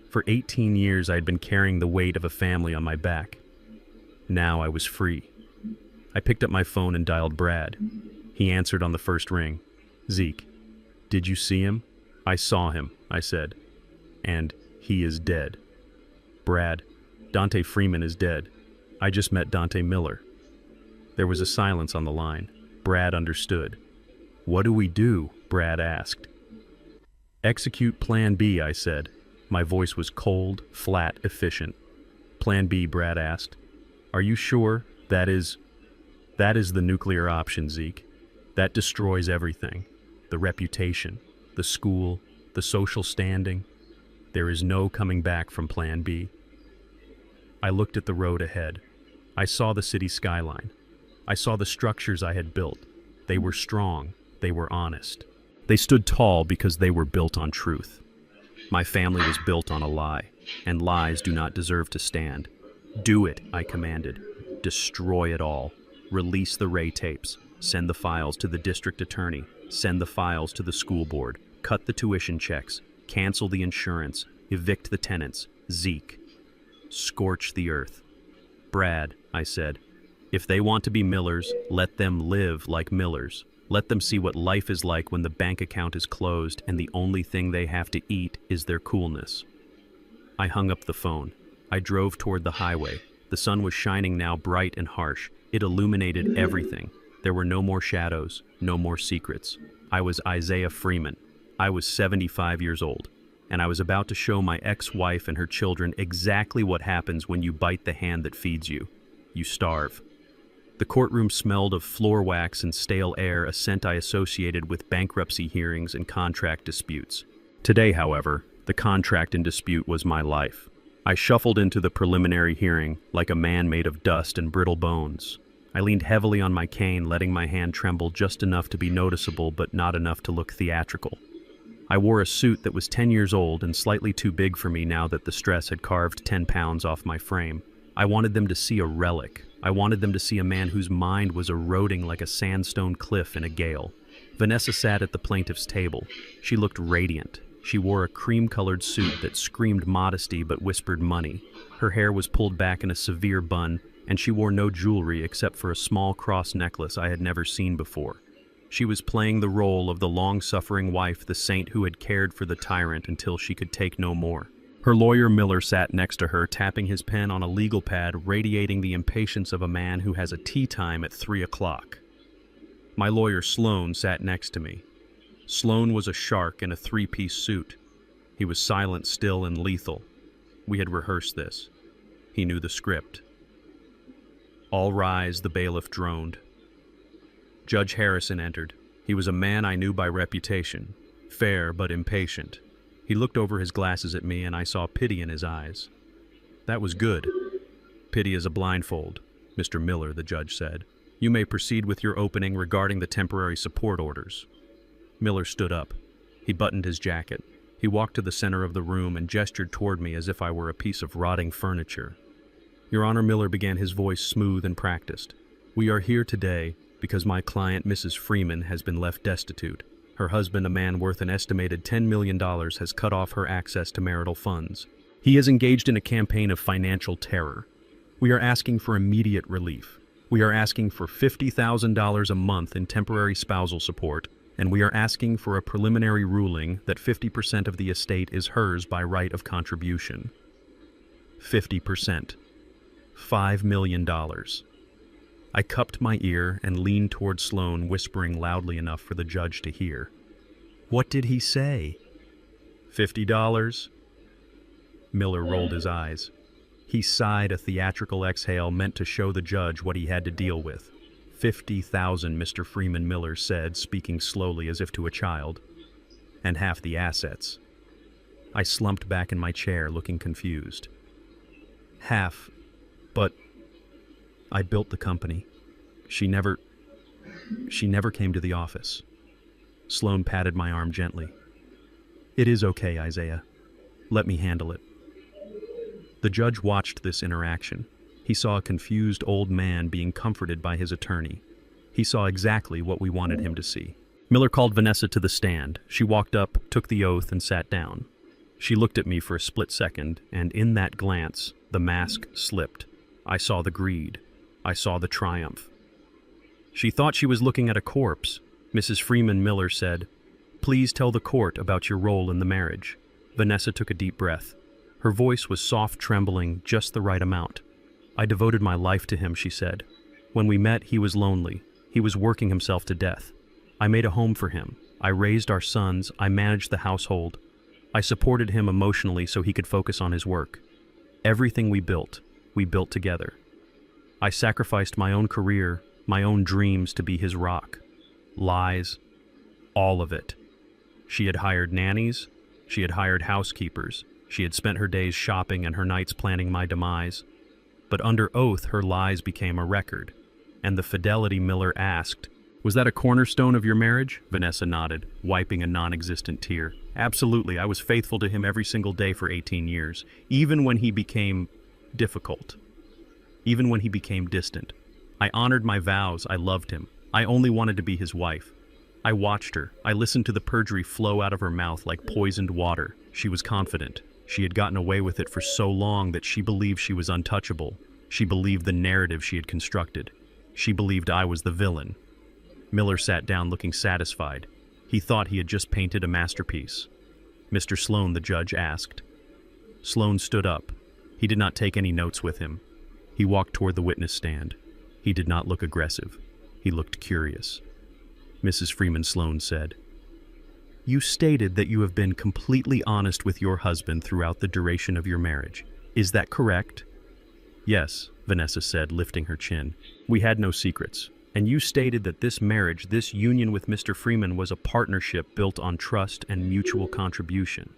S1: For 18 years I had been carrying the weight of a family on my back. Now I was free. I picked up my phone and dialed Brad. He answered on the first ring. "Zeke, did you see him?" "I saw him," I said. "And he is dead." "Brad, Dante Freeman is dead. I just met Dante Miller." There was a silence on the line. Brad understood. "What do we do?" Brad asked. "Execute Plan B," I said. My voice was cold, flat, efficient. "Plan B," Brad asked. "Are you sure? That is the nuclear option, Zeke. That destroys everything. The reputation, the school, the social standing. There is no coming back from Plan B." I looked at the road ahead. I saw the city skyline. I saw the structures I had built. They were strong. They were honest. They stood tall because they were built on truth. My family was built on a lie, and lies do not deserve to stand. "Do it," I commanded. "Destroy it all. Release the Ray tapes. Send the files to the district attorney. Send the files to the school board. Cut the tuition checks. Cancel the insurance. Evict the tenants. Zeke. Scorch the earth." "Brad," I said, If they want to be Millers, let them live like Millers. Let them see what life is like when the bank account is closed and the only thing they have to eat is their coolness. I hung up the phone. I drove toward the highway. The sun was shining now, bright and harsh. It illuminated everything. There were no more shadows, no more secrets. I was Isaiah Freeman. I was 75 years old, and I was about to show my ex-wife and her children exactly what happens when you bite the hand that feeds you. You starve. The courtroom smelled of floor wax and stale air, a scent I associated with bankruptcy hearings and contract disputes. Today, however, the contract in dispute was my life. I shuffled into the preliminary hearing like a man made of dust and brittle bones. I leaned heavily on my cane, letting my hand tremble just enough to be noticeable but not enough to look theatrical. I wore a suit that was 10 years old and slightly too big for me now that the stress had carved 10 pounds off my frame. I wanted them to see a relic. I wanted them to see a man whose mind was eroding like a sandstone cliff in a gale. Vanessa sat at the plaintiff's table. She looked radiant. She wore a cream-colored suit that screamed modesty but whispered money. Her hair was pulled back in a severe bun, and she wore no jewelry except for a small cross necklace I had never seen before. She was playing the role of the long-suffering wife, the saint who had cared for the tyrant until she could take no more. Her lawyer Miller sat next to her, tapping his pen on a legal pad, radiating the impatience of a man who has a tea time at 3 o'clock. My lawyer Sloan sat next to me. Sloan was a shark in a three-piece suit. He was silent, still, and lethal. We had rehearsed this. He knew the script. "All rise," the bailiff droned. Judge Harrison entered. He was a man I knew by reputation, fair but impatient. He looked over his glasses at me, and I saw pity in his eyes. That was good. "Pity is a blindfold," Mr. Miller, the judge said. "You may proceed with your opening regarding the temporary support orders." Miller stood up. He buttoned his jacket. He walked to the center of the room and gestured toward me as if I were a piece of rotting furniture. "Your Honor," Miller began, his voice smooth and practiced. "We are here today because my client, Mrs. Freeman, has been left destitute. Her husband, a man worth an estimated $10 million, has cut off her access to marital funds. He has engaged in a campaign of financial terror. We are asking for immediate relief. We are asking for $50,000 a month in temporary spousal support, and we are asking for a preliminary ruling that 50% of the estate is hers by right of contribution." 50%. $5 million. I cupped my ear and leaned toward Sloan, whispering loudly enough for the judge to hear. "What did he say?" $50. Miller rolled his eyes. He sighed a theatrical exhale meant to show the judge what he had to deal with. $50,000, Mr. Freeman, Miller said, speaking slowly as if to a child. "And half the assets." I slumped back in my chair, looking confused. "Half, but I built the company. She never came to the office." Sloan patted my arm gently. "It is okay, Isaiah. Let me handle it." The judge watched this interaction. He saw a confused old man being comforted by his attorney. He saw exactly what we wanted him to see. Miller called Vanessa to the stand. She walked up, took the oath, and sat down. She looked at me for a split second, and in that glance, the mask slipped. I saw the greed. I saw the triumph. She thought she was looking at a corpse. Mrs. Freeman, Miller said, "Please tell the court about your role in the marriage." Vanessa took a deep breath. Her voice was soft, trembling, just the right amount. "I devoted my life to him," she said. "When we met, he was lonely. He was working himself to death. I made a home for him. I raised our sons. I managed the household. I supported him emotionally so he could focus on his work. Everything we built together. I sacrificed my own career, my own dreams to be his rock. Lies, all of it. She had hired nannies. She had hired housekeepers. She had spent her days shopping and her nights planning my demise. But under oath, her lies became a record. And the fidelity Miller asked, "Was that a cornerstone of your marriage?" Vanessa nodded, wiping a non-existent tear. "Absolutely, I was faithful to him every single day for 18 years, even when he became difficult. Even when he became distant. I honored my vows. I loved him. I only wanted to be his wife. I watched her. I listened to the perjury flow out of her mouth like poisoned water. She was confident. She had gotten away with it for so long that she believed she was untouchable. She believed the narrative she had constructed. She believed I was the villain. Miller sat down looking satisfied. He thought he had just painted a masterpiece. "Mr. Sloan," the judge asked. Sloan stood up. He did not take any notes with him. He walked toward the witness stand. He did not look aggressive. He looked curious. Mrs. Freeman, Sloan said, "You stated that you have been completely honest with your husband throughout the duration of your marriage. Is that correct?" "Yes," Vanessa said, lifting her chin. "We had no secrets. And you stated that this marriage, this union with Mr. Freeman, was a partnership built on trust and mutual contribution."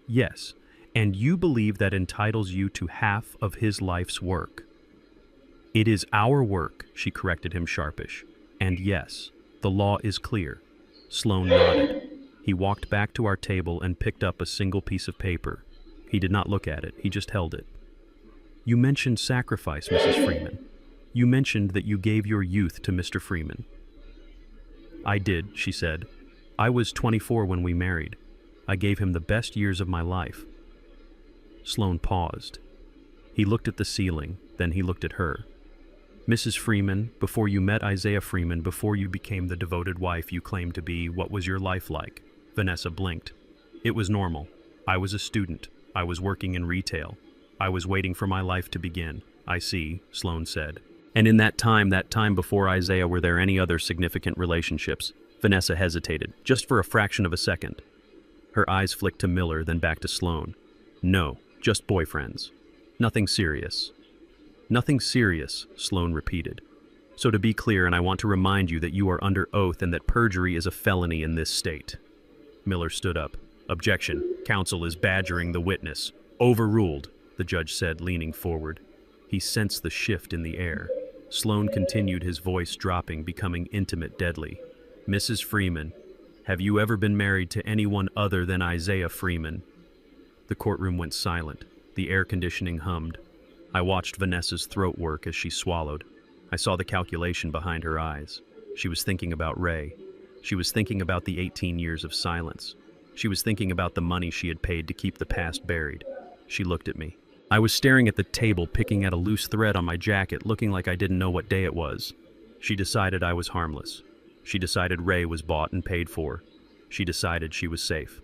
S1: "Yes. And you believe that entitles you to half of his life's work." "It is our work," she corrected him sharpish. "And yes, the law is clear." Sloan nodded. He walked back to our table and picked up a single piece of paper. He did not look at it, he just held it. "You mentioned sacrifice, Mrs. Freeman. You mentioned that you gave your youth to Mr. Freeman." "I did," she said. "I was 24 when we married. I gave him the best years of my life." Sloan paused. He looked at the ceiling, then he looked at her. "Mrs. Freeman, before you met Isaiah Freeman, before you became the devoted wife you claimed to be, what was your life like?" Vanessa blinked. "It was normal. I was a student. I was working in retail. I was waiting for my life to begin." "I see," Sloan said. "And in that time before Isaiah, were there any other significant relationships?" Vanessa hesitated, just for a fraction of a second. Her eyes flicked to Miller, then back to Sloan. "No, just boyfriends. Nothing serious." "Nothing serious," Sloan repeated. "So to be clear, and I want to remind you that you are under oath and that perjury is a felony in this state." Miller stood up. "Objection. Counsel is badgering the witness." "Overruled," the judge said, leaning forward. He sensed the shift in the air. Sloan continued, his voice dropping, becoming intimate, deadly. "Mrs. Freeman, have you ever been married to anyone other than Isaiah Freeman?" The courtroom went silent. The air conditioning hummed. I watched Vanessa's throat work as she swallowed. I saw the calculation behind her eyes. She was thinking about Ray. She was thinking about the 18 years of silence. She was thinking about the money she had paid to keep the past buried. She looked at me. I was staring at the table, picking at a loose thread on my jacket, looking like I didn't know what day it was. She decided I was harmless. She decided Ray was bought and paid for. She decided she was safe.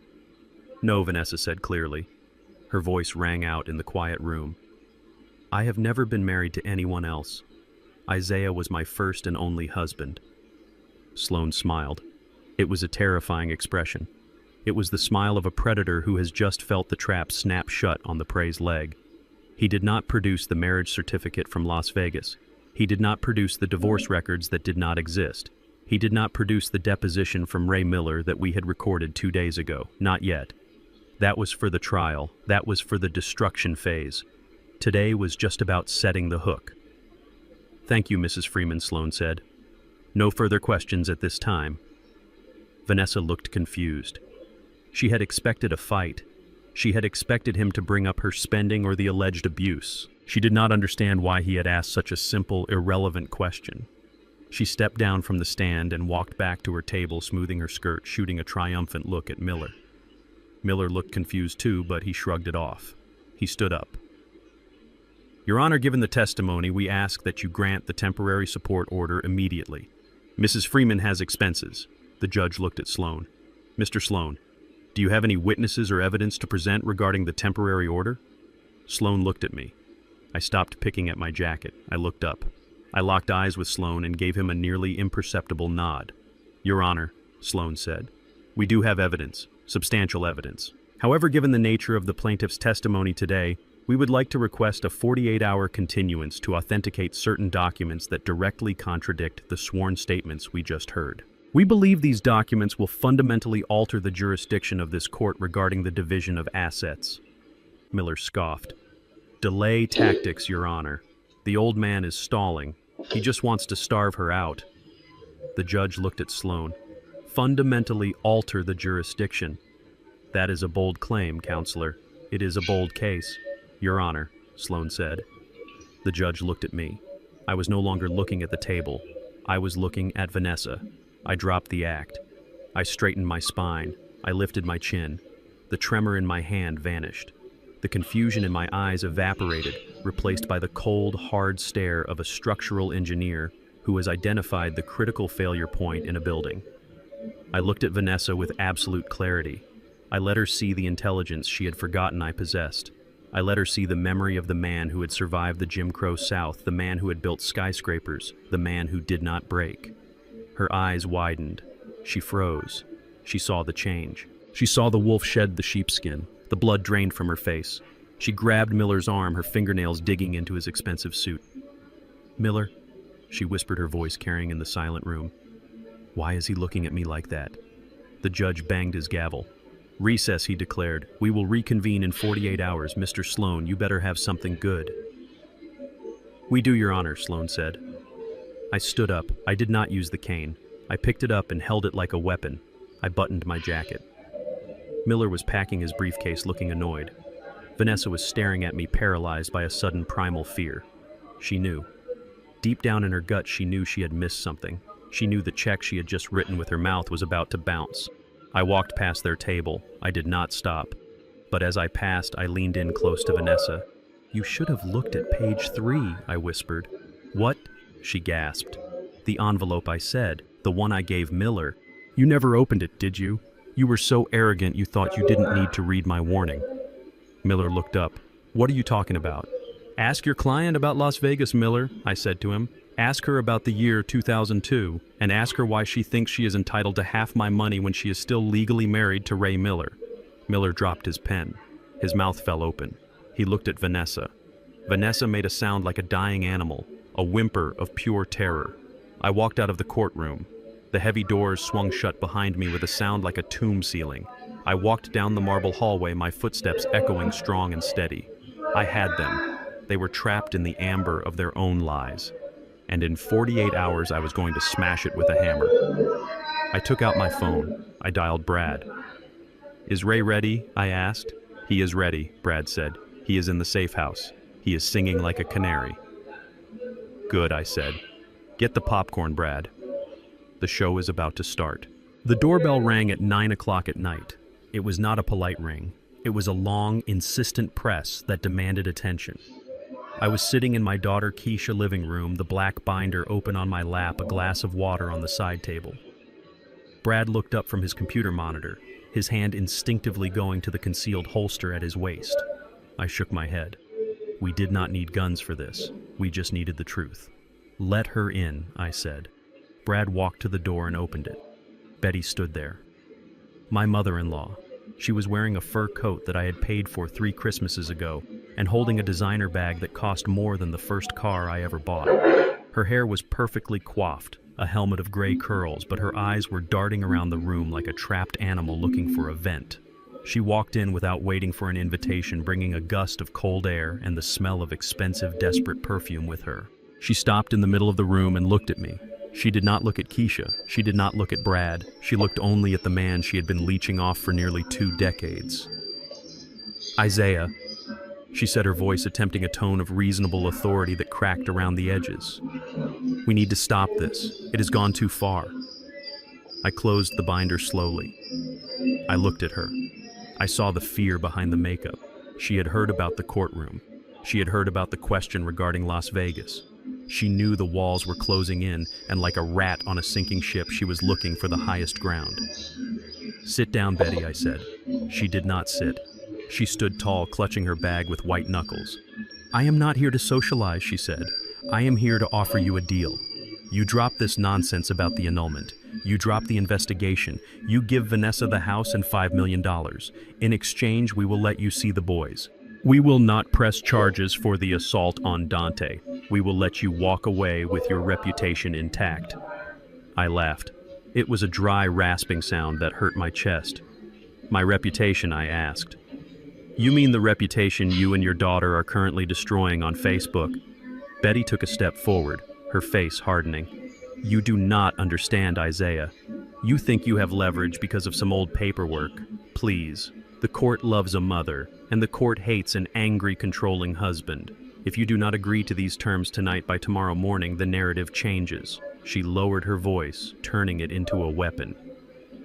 S1: "No," Vanessa said clearly. Her voice rang out in the quiet room. "I have never been married to anyone else. Isaiah was my first and only husband." Sloan smiled. It was a terrifying expression. It was the smile of a predator who has just felt the trap snap shut on the prey's leg. He did not produce the marriage certificate from Las Vegas. He did not produce the divorce records that did not exist. He did not produce the deposition from Ray Miller that we had recorded 2 days ago. Not yet. That was for the trial. That was for the destruction phase. Today was just about setting the hook. "Thank you, Mrs. Freeman," Sloan said. "No further questions at this time." Vanessa looked confused. She had expected a fight. She had expected him to bring up her spending or the alleged abuse. She did not understand why he had asked such a simple, irrelevant question. She stepped down from the stand and walked back to her table, smoothing her skirt, shooting a triumphant look at Miller. Miller looked confused too, but he shrugged it off. He stood up. "Your Honor, given the testimony, we ask that you grant the temporary support order immediately. Mrs. Freeman has expenses." The judge looked at Sloan. "Mr. Sloan, do you have any witnesses or evidence to present regarding the temporary order?" Sloan looked at me. I stopped picking at my jacket. I looked up. I locked eyes with Sloan and gave him a nearly imperceptible nod. "Your Honor," Sloan said, "we do have evidence, substantial evidence. However, given the nature of the plaintiff's testimony today, we would like to request a 48-hour continuance to authenticate certain documents that directly contradict the sworn statements we just heard. We believe these documents will fundamentally alter the jurisdiction of this court regarding the division of assets." Miller scoffed. "Delay tactics, Your Honor. The old man is stalling. He just wants to starve her out." The judge looked at Sloan. "Fundamentally alter the jurisdiction. That is a bold claim, Counselor. It is a bold case." "Your Honor," Sloan said. The judge looked at me. I was no longer looking at the table. I was looking at Vanessa. I dropped the act. I straightened my spine. I lifted my chin. The tremor in my hand vanished. The confusion in my eyes evaporated, replaced by the cold, hard stare of a structural engineer who has identified the critical failure point in a building. I looked at Vanessa with absolute clarity. I let her see the intelligence she had forgotten I possessed. I let her see the memory of the man who had survived the Jim Crow South, the man who had built skyscrapers, the man who did not break. Her eyes widened. She froze. She saw the change. She saw the wolf shed the sheepskin. The blood drained from her face. She grabbed Miller's arm, her fingernails digging into his expensive suit. "Miller," she whispered, her voice carrying in the silent room. "Why is he looking at me like that?" The judge banged his gavel. "Recess," he declared. "We will reconvene in 48 hours. Mr. Sloan, you better have something good." "We do, Your Honor," Sloan said. I stood up. I did not use the cane. I picked it up and held it like a weapon. I buttoned my jacket. Miller was packing his briefcase, looking annoyed. Vanessa was staring at me, paralyzed by a sudden primal fear. She knew. Deep down in her gut, she knew she had missed something. She knew the check she had just written with her mouth was about to bounce. I walked past their table. I did not stop. But as I passed, I leaned in close to Vanessa. "You should have looked at page 3, I whispered. "What?" she gasped. "The envelope," I said. "The one I gave Miller." "You never opened it, did you? You were so arrogant you thought you didn't need to read my warning." Miller looked up. "What are you talking about?" "Ask your client about Las Vegas, Miller," I said to him. "Ask her about the year 2002, and ask her why she thinks she is entitled to half my money when she is still legally married to Ray Miller." Miller dropped his pen. His mouth fell open. He looked at Vanessa. Vanessa made a sound like a dying animal, a whimper of pure terror. I walked out of the courtroom. The heavy doors swung shut behind me with a sound like a tomb ceiling. I walked down the marble hallway, my footsteps echoing strong and steady. I had them. They were trapped in the amber of their own lies. And in 48 hours I was going to smash it with a hammer. I took out my phone. I dialed Brad. "Is Ray ready?" I asked. "He is ready," Brad said. "He is in the safe house. He is singing like a canary." "Good," I said. "Get the popcorn, Brad. The show is about to start." The doorbell rang at 9 o'clock at night. It was not a polite ring. It was a long, insistent press that demanded attention. I was sitting in my daughter Keisha's living room, the black binder open on my lap, a glass of water on the side table. Brad looked up from his computer monitor, his hand instinctively going to the concealed holster at his waist. I shook my head. We did not need guns for this. We just needed the truth. "Let her in," I said. Brad walked to the door and opened it. Betty stood there. My mother-in-law. She was wearing a fur coat that I had paid for 3 Christmases ago and holding a designer bag that cost more than the first car I ever bought. Her hair was perfectly coiffed, a helmet of gray curls, but her eyes were darting around the room like a trapped animal looking for a vent. She walked in without waiting for an invitation, bringing a gust of cold air and the smell of expensive, desperate perfume with her. She stopped in the middle of the room and looked at me. She did not look at Keisha. She did not look at Brad. She looked only at the man she had been leeching off for nearly 2 decades. "Isaiah," she said, her voice attempting a tone of reasonable authority that cracked around the edges. "We need to stop this. It has gone too far." I closed the binder slowly. I looked at her. I saw the fear behind the makeup. She had heard about the courtroom. She had heard about the question regarding Las Vegas. She knew the walls were closing in, and like a rat on a sinking ship, she was looking for the highest ground. "Sit down, Betty," I said. She did not sit. She stood tall, clutching her bag with white knuckles. "I am not here to socialize," she said. "I am here to offer you a deal. You drop this nonsense about the annulment. You drop the investigation. You give Vanessa the house and $5 million. In exchange, we will let you see the boys. We will not press charges for the assault on Dante. We will let you walk away with your reputation intact." I laughed. It was a dry, rasping sound that hurt my chest. "My reputation?" I asked. "You mean the reputation you and your daughter are currently destroying on Facebook?" Betty took a step forward, her face hardening. "You do not understand, Isaiah. You think you have leverage because of some old paperwork. Please. The court loves a mother, and the court hates an angry, controlling husband. If you do not agree to these terms tonight, by tomorrow morning, the narrative changes." She lowered her voice, turning it into a weapon.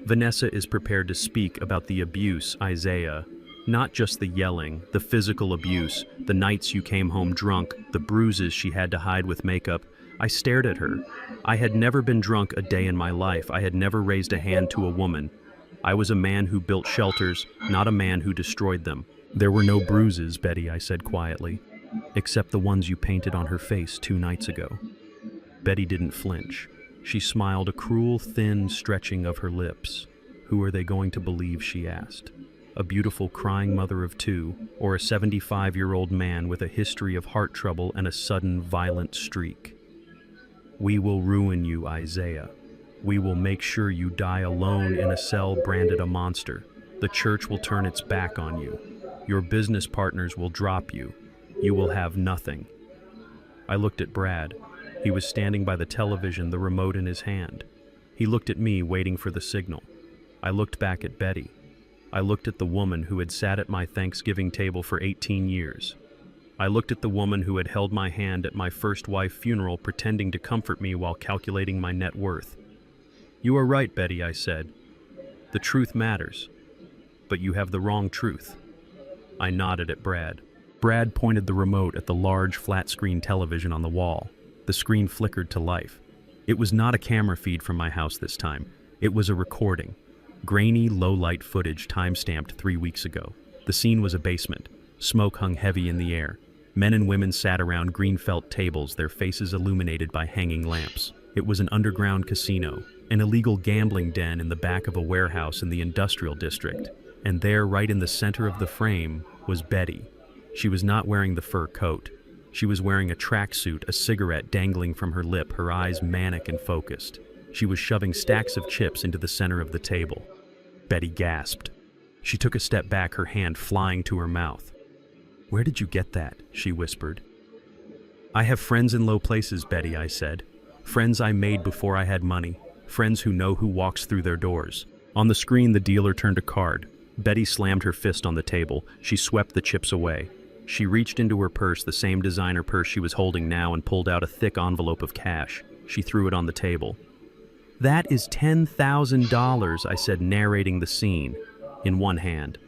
S1: "Vanessa is prepared to speak about the abuse, Isaiah. Not just the yelling, the physical abuse, the nights you came home drunk, the bruises she had to hide with makeup. I stared at her. I had never been drunk a day in my life. I had never raised a hand to a woman. I was a man who built shelters, not a man who destroyed them. There were no bruises, Betty, I said quietly, except the ones you painted on her face 2 nights ago. Betty didn't flinch. She smiled, a cruel, thin stretching of her lips. Who are they going to believe, she asked. A beautiful crying mother of 2, or a 75-year-old man with a history of heart trouble and a sudden violent streak? We will ruin you, Isaiah. We will make sure you die alone in a cell branded a monster. The church will turn its back on you. Your business partners will drop you. You will have nothing. I looked at Brad. He was standing by the television, the remote in his hand. He looked at me, waiting for the signal. I looked back at Betty. I looked at the woman who had sat at my Thanksgiving table for 18 years. I looked at the woman who had held my hand at my first wife funeral, pretending to comfort me while calculating my net worth. You are right, Betty, I said. The truth matters, but you have the wrong truth. I nodded at Brad. Brad pointed the remote at the large flat-screen television on the wall. The screen flickered to life. It was not a camera feed from my house this time. It was a recording. Grainy, low-light footage time-stamped 3 weeks ago. The scene was a basement. Smoke hung heavy in the air. Men and women sat around green felt tables, their faces illuminated by hanging lamps. It was an underground casino, an illegal gambling den in the back of a warehouse in the industrial district. And there, right in the center of the frame, was Betty. She was not wearing the fur coat. She was wearing a tracksuit, a cigarette dangling from her lip, her eyes manic and focused. She was shoving stacks of chips into the center of the table. Betty gasped. She took a step back, her hand flying to her mouth. Where did you get that? She whispered. I have friends in low places, Betty, I said. Friends I made before I had money. Friends who know who walks through their doors. On the screen, the dealer turned a card. Betty slammed her fist on the table. She swept the chips away. She reached into her purse, the same designer purse she was holding now, and pulled out a thick envelope of cash. She threw it on the table. That is $10,000, I said, narrating the scene in one hand.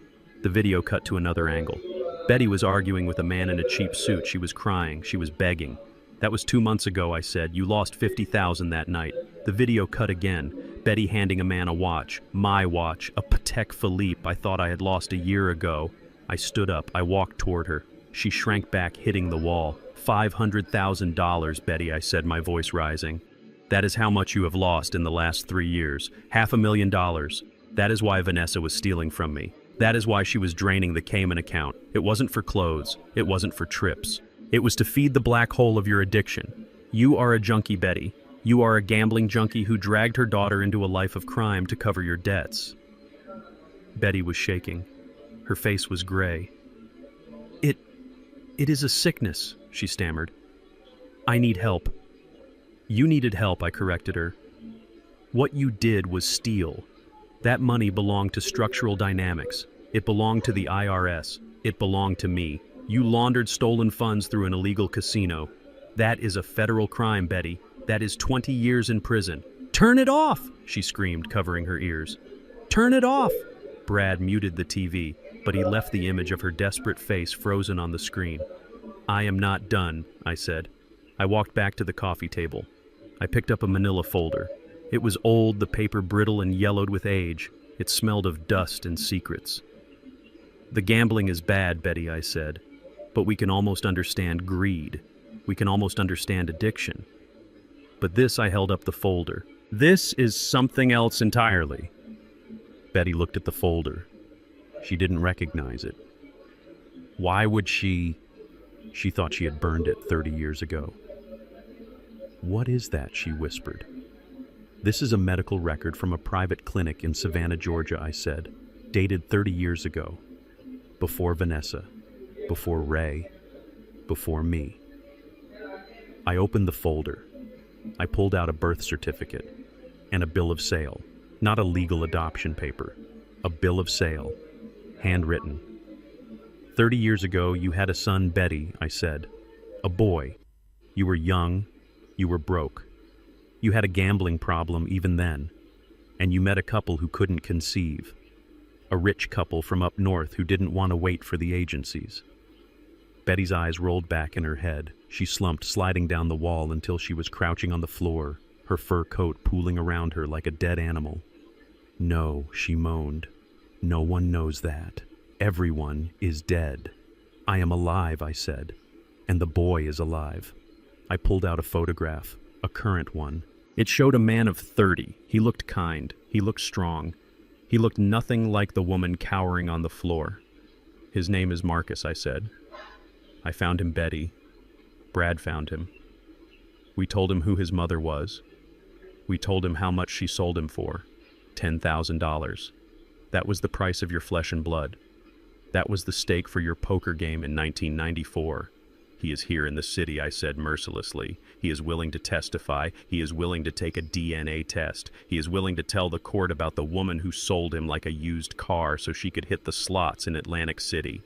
S1: The video cut to another angle. Betty was arguing with a man in a cheap suit. She was crying. She was begging. That was 2 months ago, I said. You lost $50,000 that night. The video cut again. Betty handing a man a watch. My watch. A Patek Philippe I thought I had lost a year ago. I stood up. I walked toward her. She shrank back, hitting the wall. $500,000, Betty, I said, my voice rising. That is how much you have lost in the last 3 years. $500,000. That is why Vanessa was stealing from me. That is why she was draining the Cayman account. It wasn't for clothes. It wasn't for trips. It was to feed the black hole of your addiction. You are a junkie, Betty. You are a gambling junkie who dragged her daughter into a life of crime to cover your debts. Betty was shaking. Her face was gray. It is a sickness, she stammered. I need help. You needed help, I corrected her. What you did was steal. That money belonged to Structural Dynamics. It belonged to the IRS. It belonged to me. You laundered stolen funds through an illegal casino. That is a federal crime, Betty. That is 20 years in prison. Turn it off, she screamed, covering her ears. Turn it off! Brad muted the TV, but he left the image of her desperate face frozen on the screen. I am not done, I said. I walked back to the coffee table. I picked up a manila folder. It was old, the paper brittle and yellowed with age. It smelled of dust and secrets. The gambling is bad, Betty, I said. But we can almost understand greed. We can almost understand addiction. But this, I held up the folder. This is something else entirely. Betty looked at the folder. She didn't recognize it. Why would she? She thought she had burned it 30 years ago. What is that? She whispered. This is a medical record from a private clinic in Savannah, Georgia, I said, dated 30 years ago. Before Vanessa, before Ray, before me. I opened the folder. I pulled out a birth certificate and a bill of sale, not a legal adoption paper, a bill of sale, handwritten. 30 years ago, you had a son, Betty, I said. A boy. You were young. You were broke. You had a gambling problem even then, and you met a couple who couldn't conceive. A rich couple from up north who didn't want to wait for the agencies. Betty's eyes rolled back in her head. She slumped, sliding down the wall until she was crouching on the floor, her fur coat pooling around her like a dead animal. "No," she moaned. "No one knows that. Everyone is dead." "I am alive," I said. "And the boy is alive." I pulled out a photograph, a current one. It showed a man of 30. He looked kind. He looked strong. He looked nothing like the woman cowering on the floor. "His name is Marcus," I said. "I found him, Betty. Brad found him. We told him who his mother was. We told him how much she sold him for. $10,000. That was the price of your flesh and blood. That was the stake for your poker game in 1994. He is here in the city," I said mercilessly. "He is willing to testify. He is willing to take a DNA test. He is willing to tell the court about the woman who sold him like a used car so she could hit the slots in Atlantic City."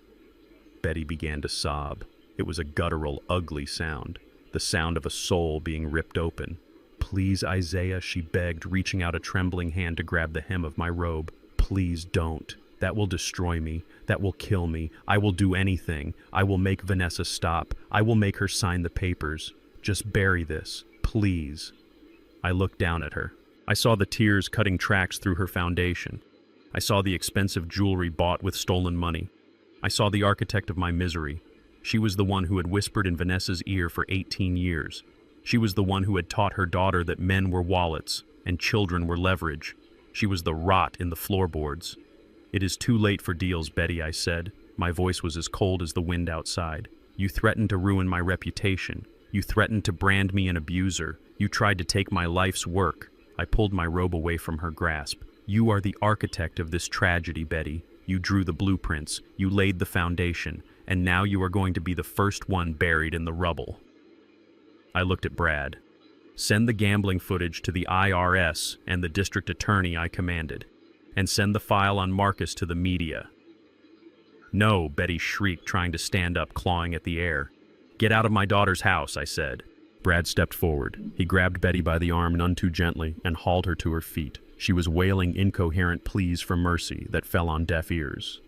S1: Betty began to sob. It was a guttural, ugly sound, the sound of a soul being ripped open. "Please, Isaiah," she begged, reaching out a trembling hand to grab the hem of my robe. "Please don't. That will destroy me. That will kill me. I will do anything. I will make Vanessa stop. I will make her sign the papers. Just bury this, please." I looked down at her. I saw the tears cutting tracks through her foundation. I saw the expensive jewelry bought with stolen money. I saw the architect of my misery. She was the one who had whispered in Vanessa's ear for 18 years. She was the one who had taught her daughter that men were wallets and children were leverage. She was the rot in the floorboards. "It is too late for deals, Betty," I said. My voice was as cold as the wind outside. "You threatened to ruin my reputation. You threatened to brand me an abuser. You tried to take my life's work." I pulled my robe away from her grasp. "You are the architect of this tragedy, Betty. You drew the blueprints. You laid the foundation. And now you are going to be the first one buried in the rubble." I looked at Brad. "Send the gambling footage to the IRS and the district attorney," I commanded. "And send the file on Marcus to the media." "No," Betty shrieked, trying to stand up, clawing at the air. "Get out of my daughter's house," I said. Brad stepped forward. He grabbed Betty by the arm none too gently and hauled her to her feet. She was wailing incoherent pleas for mercy that fell on deaf ears.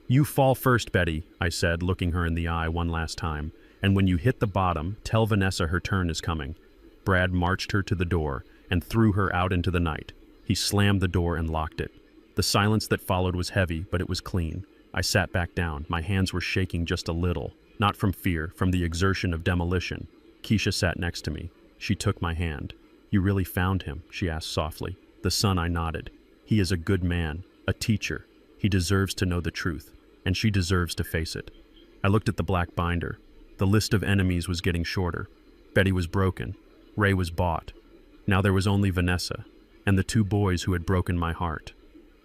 S1: "You fall first, Betty," I said, looking her in the eye one last time. "And when you hit the bottom, tell Vanessa her turn is coming." Brad marched her to the door and threw her out into the night. He slammed the door and locked it. The silence that followed was heavy, but it was clean. I sat back down. My hands were shaking just a little, not from fear, from the exertion of demolition. Keisha sat next to me. She took my hand. "You really found him?" she asked softly. "The son," I nodded. "He is a good man, a teacher. He deserves to know the truth, and she deserves to face it." I looked at the black binder. The list of enemies was getting shorter. Betty was broken. Ray was bought. Now there was only Vanessa, and the two boys who had broken my heart.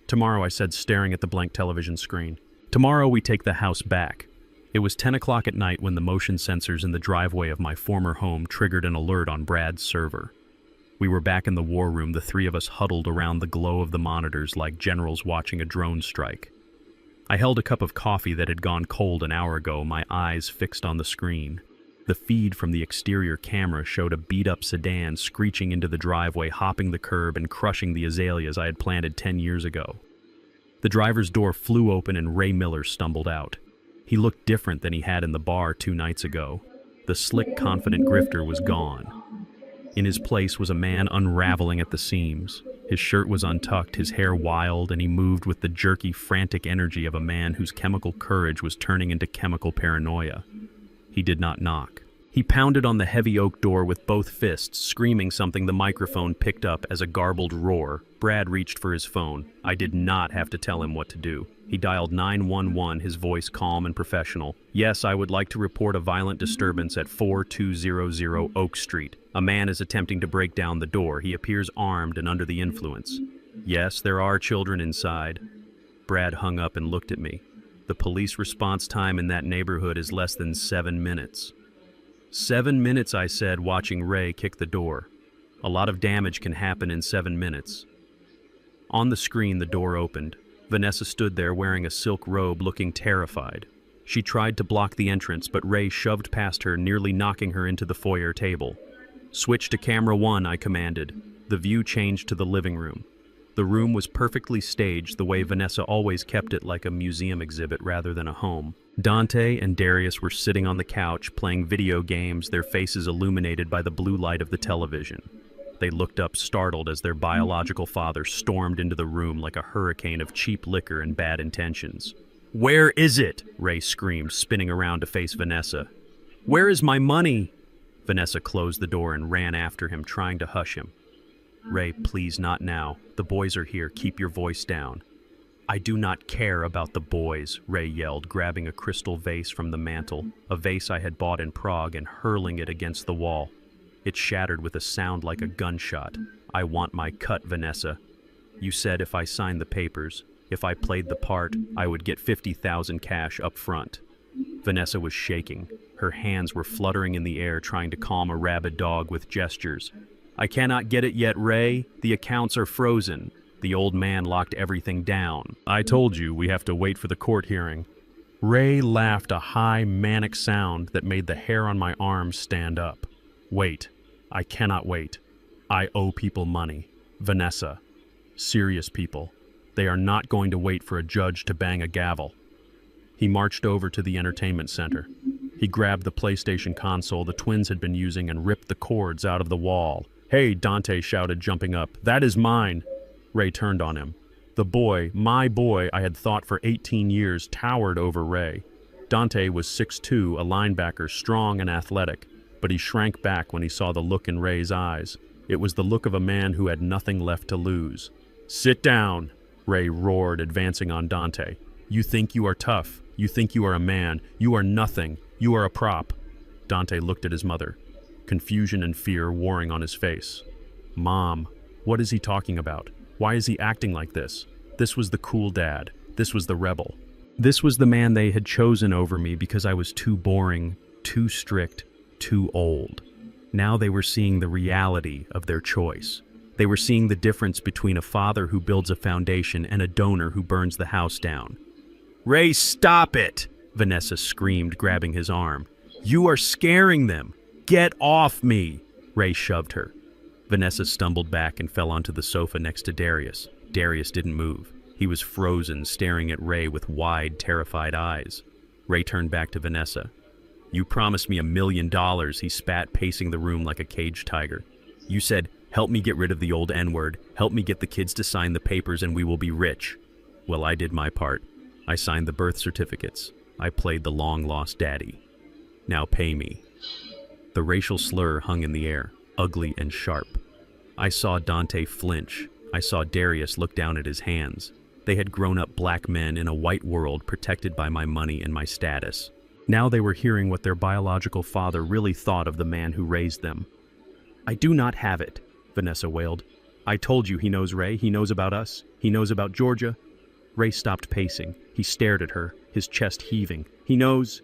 S1: "Tomorrow," I said, staring at the blank television screen. "Tomorrow we take the house back." It was 10 o'clock at night when the motion sensors in the driveway of my former home triggered an alert on Brad's server. We were back in the war room, the three of us huddled around the glow of the monitors like generals watching a drone strike. I held a cup of coffee that had gone cold an hour ago, my eyes fixed on the screen. The feed from the exterior camera showed a beat-up sedan screeching into the driveway, hopping the curb and crushing the azaleas I had planted 10 years ago. The driver's door flew open and Ray Miller stumbled out. He looked different than he had in the bar 2 nights ago. The slick, confident grifter was gone. In his place was a man unraveling at the seams. His shirt was untucked, his hair wild, and he moved with the jerky, frantic energy of a man whose chemical courage was turning into chemical paranoia. He did not knock. He pounded on the heavy oak door with both fists, screaming something the microphone picked up as a garbled roar. Brad reached for his phone. I did not have to tell him what to do. He dialed 911, his voice calm and professional. "Yes, I would like to report a violent disturbance at 4200 Oak Street. A man is attempting to break down the door. He appears armed and under the influence. Yes, there are children inside." Brad hung up and looked at me. "The police response time in that neighborhood is less than 7 minutes. 7 minutes, I said, watching Ray kick the door. A lot of damage can happen in 7 minutes. On the screen, the door opened. Vanessa stood there wearing a silk robe, looking terrified. She tried to block the entrance, but Ray shoved past her, nearly knocking her into the foyer table. "Switch to camera 1, I commanded. The view changed to the living room. The room was perfectly staged the way Vanessa always kept it, like a museum exhibit rather than a home. Dante and Darius were sitting on the couch playing video games, their faces illuminated by the blue light of the television. They looked up startled as their biological father stormed into the room like a hurricane of cheap liquor and bad intentions. "Where is it?" Ray screamed, spinning around to face Vanessa. "Where is my money?" Vanessa closed the door and ran after him, trying to hush him. "Ray, please, not now. The boys are here. Keep your voice down." "I do not care about the boys," Ray yelled, grabbing a crystal vase from the mantel, a vase I had bought in Prague, and hurling it against the wall. It shattered with a sound like a gunshot. "I want my cut, Vanessa. You said if I signed the papers, if I played the part, I would get 50,000 cash up front." Vanessa was shaking. Her hands were fluttering in the air, trying to calm a rabid dog with gestures. "I cannot get it yet, Ray. The accounts are frozen." The old man locked everything down. "I told you we have to wait for the court hearing." Ray laughed, a high, manic sound that made the hair on my arms stand up. "Wait. I cannot wait. I owe people money. Vanessa. Serious people. They are not going to wait for a judge to bang a gavel." He marched over to the entertainment center. He grabbed the PlayStation console the twins had been using and ripped the cords out of the wall. "Hey," Dante shouted, jumping up. "That is mine." Ray turned on him. The boy, my boy I had thought for 18 years, towered over Ray. Dante was 6'2", a linebacker, strong and athletic, but he shrank back when he saw the look in Ray's eyes. It was the look of a man who had nothing left to lose. "Sit down," Ray roared, advancing on Dante. "You think you are tough. You think you are a man. You are nothing. You are a prop." Dante looked at his mother, confusion and fear warring on his face. "Mom, what is he talking about? Why is he acting like this?" This was the cool dad. This was the rebel. This was the man they had chosen over me because I was too boring, too strict, too old. Now they were seeing the reality of their choice. They were seeing the difference between a father who builds a foundation and a donor who burns the house down. "Ray, stop it!" Vanessa screamed, grabbing his arm. "You are scaring them! Get off me!" Ray shoved her. Vanessa stumbled back and fell onto the sofa next to Darius. Darius didn't move. He was frozen, staring at Ray with wide, terrified eyes. Ray turned back to Vanessa. "You promised me $1 million, he spat, pacing the room like a caged tiger. "You said, help me get rid of the old N-word, help me get the kids to sign the papers and we will be rich. Well, I did my part. I signed the birth certificates. I played the long-lost daddy. Now pay me." The racial slur hung in the air, ugly and sharp. I saw Dante flinch. I saw Darius look down at his hands. They had grown up black men in a white world protected by my money and my status. Now they were hearing what their biological father really thought of the man who raised them. "I do not have it," Vanessa wailed. "I told you he knows Ray. He knows about us. He knows about Georgia." Ray stopped pacing. He stared at her, his chest heaving. "He knows."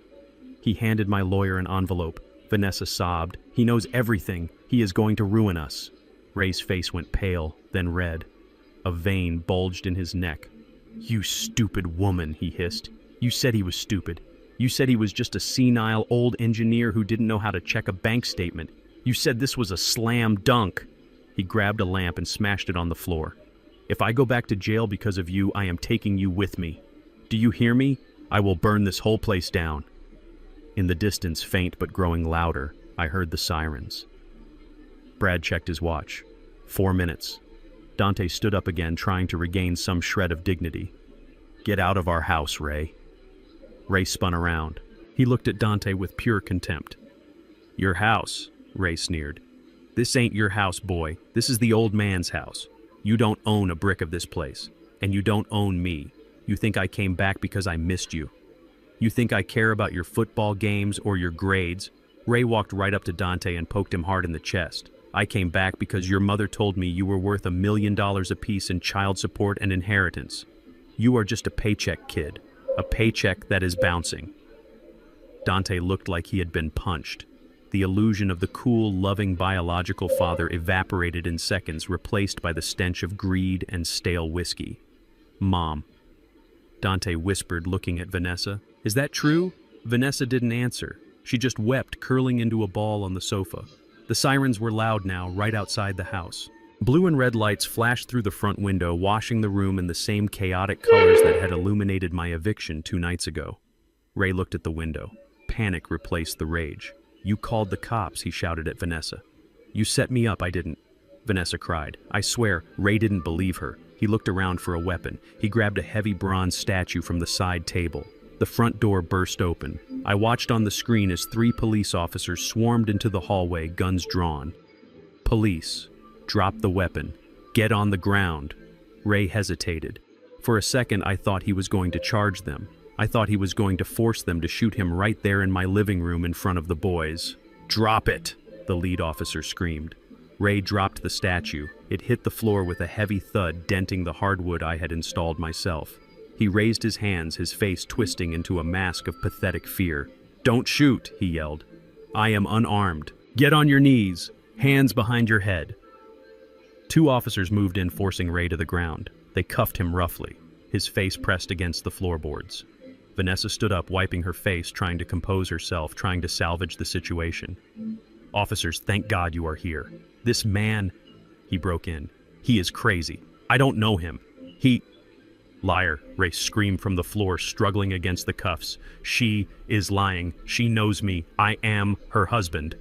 S1: He handed my lawyer an envelope. Vanessa sobbed. "He knows everything. He is going to ruin us." Ray's face went pale, then red. A vein bulged in his neck. "You stupid woman," he hissed. "You said he was stupid. You said he was just a senile old engineer who didn't know how to check a bank statement. You said this was a slam dunk." He grabbed a lamp and smashed it on the floor. "If I go back to jail because of you, I am taking you with me. Do you hear me? I will burn this whole place down." In the distance, faint but growing louder, I heard the sirens. Brad checked his watch. 4 minutes. Dante stood up again, trying to regain some shred of dignity. "Get out of our house, Ray." Ray spun around. He looked at Dante with pure contempt. "Your house," Ray sneered. "This ain't your house, boy. This is the old man's house. You don't own a brick of this place. And you don't own me. You think I came back because I missed you. You think I care about your football games or your grades?" Ray walked right up to Dante and poked him hard in the chest. "I came back because your mother told me you were worth $1 million apiece in child support and inheritance. You are just a paycheck kid. A paycheck that is bouncing." Dante looked like he had been punched. The illusion of the cool, loving biological father evaporated in seconds, replaced by the stench of greed and stale whiskey. "Mom," Dante whispered, looking at Vanessa. "Is that true?" Vanessa didn't answer. She just wept, curling into a ball on the sofa. The sirens were loud now, right outside the house. Blue and red lights flashed through the front window, washing the room in the same chaotic colors that had illuminated my eviction 2 nights ago. Ray looked at the window. Panic replaced the rage. "You called the cops," he shouted at Vanessa. "You set me up, I didn't," Vanessa cried. I swear, Ray didn't believe her. He looked around for a weapon. He grabbed a heavy bronze statue from the side table. The front door burst open. I watched on the screen as 3 police officers swarmed into the hallway, guns drawn. "Police, drop the weapon. Get on the ground." Ray hesitated. For a second, I thought he was going to charge them. I thought he was going to force them to shoot him right there in my living room in front of the boys. "Drop it," the lead officer screamed. Ray dropped the statue. It hit the floor with a heavy thud, denting the hardwood I had installed myself. He raised his hands, his face twisting into a mask of pathetic fear. "Don't shoot," he yelled. "I am unarmed. Get on your knees. Hands behind your head." 2 officers moved in, forcing Ray to the ground. They cuffed him roughly. His face pressed against the floorboards. Vanessa stood up, wiping her face, trying to compose herself, trying to salvage the situation. "Officers, thank God you are here. This man," he broke in. "He is crazy. I don't know him. He—" "Liar," Ray screamed from the floor, struggling against the cuffs. "She is lying. She knows me. I am her husband."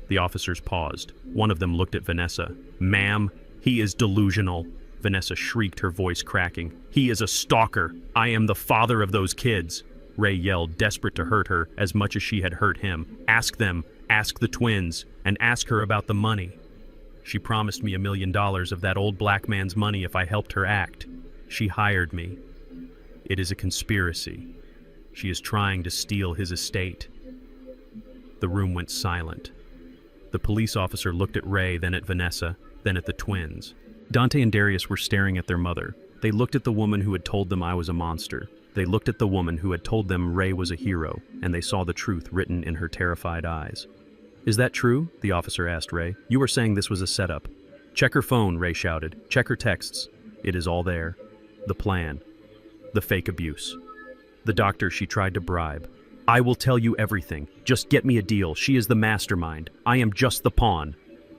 S1: The officers paused. One of them looked at Vanessa. "Ma'am, he is delusional." Vanessa shrieked, her voice cracking. "He is a stalker. I am the father of those kids." Ray yelled, desperate to hurt her as much as she had hurt him. "Ask them. Ask the twins. And ask her about the money. She promised me $1 million of that old black man's money if I helped her act. She hired me. It is a conspiracy. She is trying to steal his estate." The room went silent. The police officer looked at Ray, then at Vanessa, then at the twins. Dante and Darius were staring at their mother. They looked at the woman who had told them I was a monster. They looked at the woman who had told them Ray was a hero, and they saw the truth written in her terrified eyes. "Is that true?" the officer asked Ray. "You were saying this was a setup." "Check her phone," Ray shouted. "Check her texts. It is all there. The plan. The fake abuse. The doctor she tried to bribe. I will tell you everything. Just get me a deal. She is the mastermind. I am just the pawn."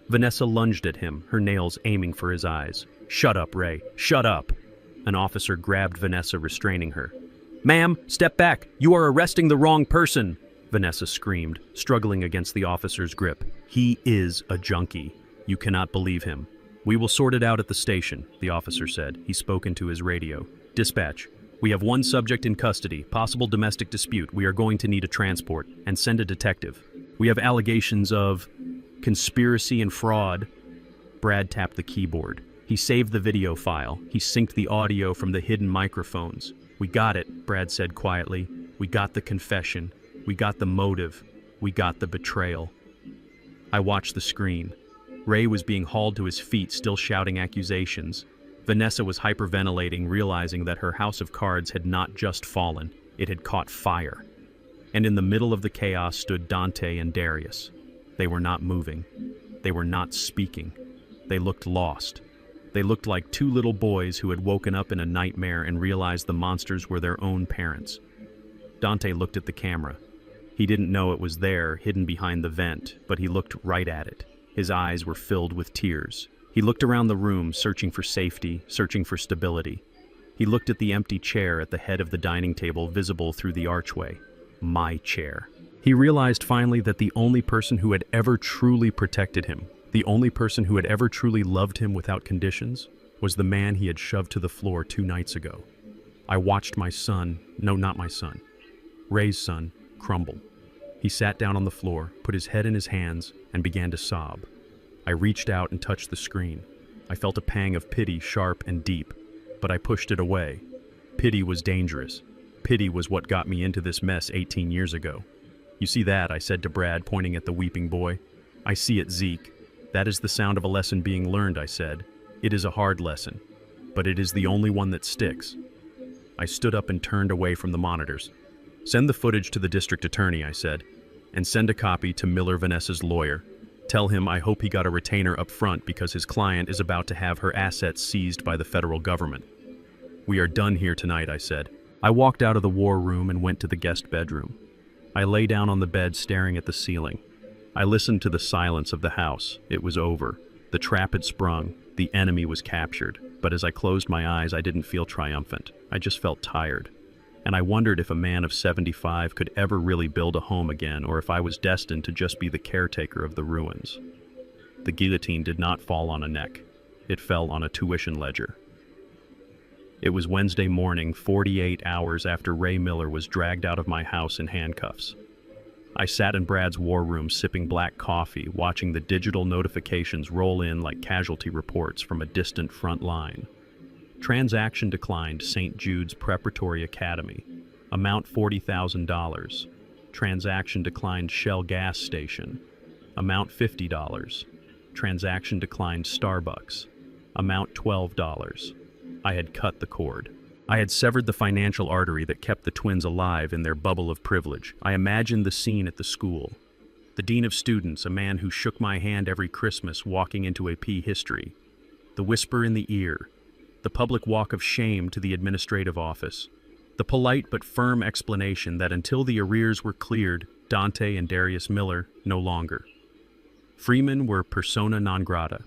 S1: Vanessa lunged at him, her nails aiming for his eyes. "Shut up, Ray. Shut up." An officer grabbed Vanessa, restraining her. "Ma'am, step back. You are arresting the wrong person," Vanessa screamed, struggling against the officer's grip. "He is a junkie. You cannot believe him." "We will sort it out at the station," the officer said. He spoke into his radio. "Dispatch. We have 1 subject in custody, possible domestic dispute. We are going to need a transport, and send a detective. We have allegations of conspiracy and fraud." Brad tapped the keyboard. He saved the video file. He synced the audio from the hidden microphones. "We got it," Brad said quietly. "We got the confession. We got the motive. We got the betrayal." I watched the screen. Ray was being hauled to his feet, still shouting accusations. Vanessa was hyperventilating, realizing that her house of cards had not just fallen, it had caught fire. And in the middle of the chaos stood Dante and Darius. They were not moving. They were not speaking. They looked lost. They looked like 2 little boys who had woken up in a nightmare and realized the monsters were their own parents. Dante looked at the camera. He didn't know it was there, hidden behind the vent, but he looked right at it. His eyes were filled with tears. He looked around the room, searching for safety, searching for stability. He looked at the empty chair at the head of the dining table, visible through the archway. My chair. He realized finally that the only person who had ever truly protected him, the only person who had ever truly loved him without conditions, was the man he had shoved to the floor 2 nights ago. I watched my son, no, not my son, Ray's son, crumble. He sat down on the floor, put his head in his hands, and began to sob. I reached out and touched the screen. I felt a pang of pity, sharp and deep, but I pushed it away. Pity was dangerous. Pity was what got me into this mess 18 years ago. "You see that?" I said to Brad, pointing at the weeping boy. "I see it, Zeke. That is the sound of a lesson being learned," I said. "It is a hard lesson, but it is the only one that sticks." I stood up and turned away from the monitors. "Send the footage to the district attorney," I said, "and send a copy to Miller Vanessa's lawyer. Tell him I hope he got a retainer up front because his client is about to have her assets seized by the federal government." "We are done here tonight," I said. I walked out of the war room and went to the guest bedroom. I lay down on the bed, staring at the ceiling. I listened to the silence of the house. It was over. The trap had sprung, the enemy was captured, but as I closed my eyes, I didn't feel triumphant. I just felt tired. And I wondered if a man of 75 could ever really build a home again, or if I was destined to just be the caretaker of the ruins. The guillotine did not fall on a neck. It fell on a tuition ledger. It was Wednesday morning, 48 hours after Ray Miller was dragged out of my house in handcuffs. I sat in Brad's war room sipping black coffee, watching the digital notifications roll in like casualty reports from a distant front line. Transaction declined, St. Jude's Preparatory Academy. Amount $40,000. Transaction declined, Shell gas station. Amount $50. Transaction declined, Starbucks. Amount $12. I had cut the cord. I had severed the financial artery that kept the twins alive in their bubble of privilege. I imagined the scene at the school. The dean of students, a man who shook my hand every Christmas, walking into AP history. The whisper in the ear. The public walk of shame to the administrative office. The polite but firm explanation that until the arrears were cleared, Dante and Darius Miller no longer. Freemen were persona non grata.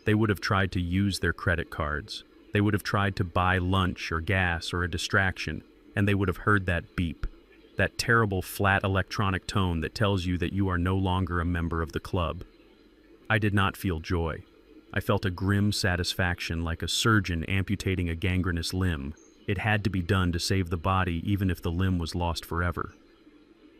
S1: They would have tried to use their credit cards. They would have tried to buy lunch or gas or a distraction, and they would have heard that beep, that terrible flat electronic tone that tells you that you are no longer a member of the club. I did not feel joy. I felt a grim satisfaction like a surgeon amputating a gangrenous limb. It had to be done to save the body even if the limb was lost forever.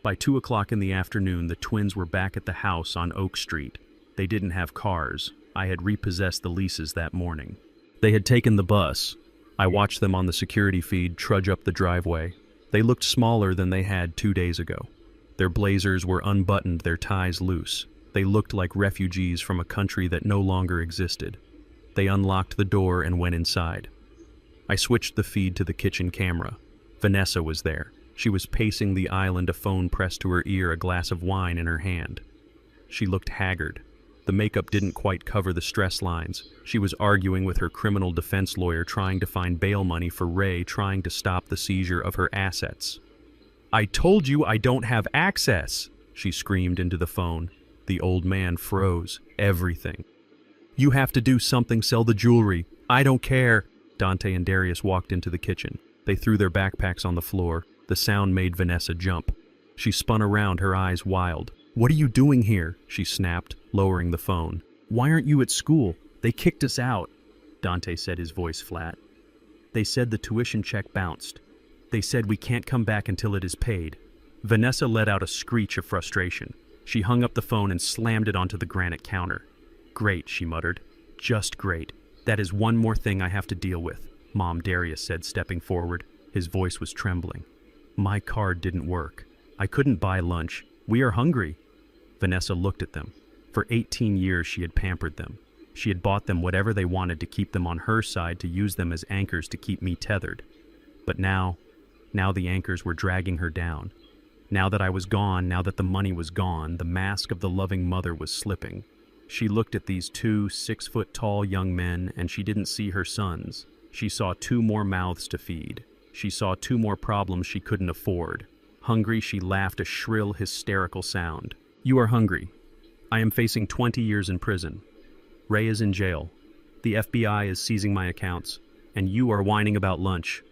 S1: By 2 o'clock in the afternoon, the twins were back at the house on Oak Street. They didn't have cars. I had repossessed the leases that morning. They had taken the bus. I watched them on the security feed trudge up the driveway. They looked smaller than they had 2 days ago. Their blazers were unbuttoned, their ties loose. They looked like refugees from a country that no longer existed. They unlocked the door and went inside. I switched the feed to the kitchen camera. Vanessa was there. She was pacing the island, a phone pressed to her ear, a glass of wine in her hand. She looked haggard. The makeup didn't quite cover the stress lines. She was arguing with her criminal defense lawyer, trying to find bail money for Ray, trying to stop the seizure of her assets. "I told you I don't have access," she screamed into the phone. The old man froze. Everything. "You have to do something, sell the jewelry. I don't care." Dante and Darius walked into the kitchen. They threw their backpacks on the floor. The sound made Vanessa jump. She spun around, her eyes wild. "What are you doing here?" she snapped, lowering the phone. "Why aren't you at school? They kicked us out," Dante said, his voice flat. "They said the tuition check bounced. They said we can't come back until it is paid." Vanessa let out a screech of frustration. She hung up the phone and slammed it onto the granite counter. "Great," she muttered. "Just great. That is one more thing I have to deal with," Mom, Darius said, stepping forward. His voice was trembling. "My card didn't work. I couldn't buy lunch. We are hungry." Vanessa looked at them. For 18 years she had pampered them. She had bought them whatever they wanted to keep them on her side, to use them as anchors to keep me tethered. But now the anchors were dragging her down. Now that I was gone, now that the money was gone, the mask of the loving mother was slipping. She looked at these 2 6-foot-tall young men, and she didn't see her sons. She saw 2 more mouths to feed. She saw 2 more problems she couldn't afford. Hungry, she laughed a shrill, hysterical sound. "You are hungry. I am facing 20 years in prison. Ray is in jail. The FBI is seizing my accounts. And you are whining about lunch."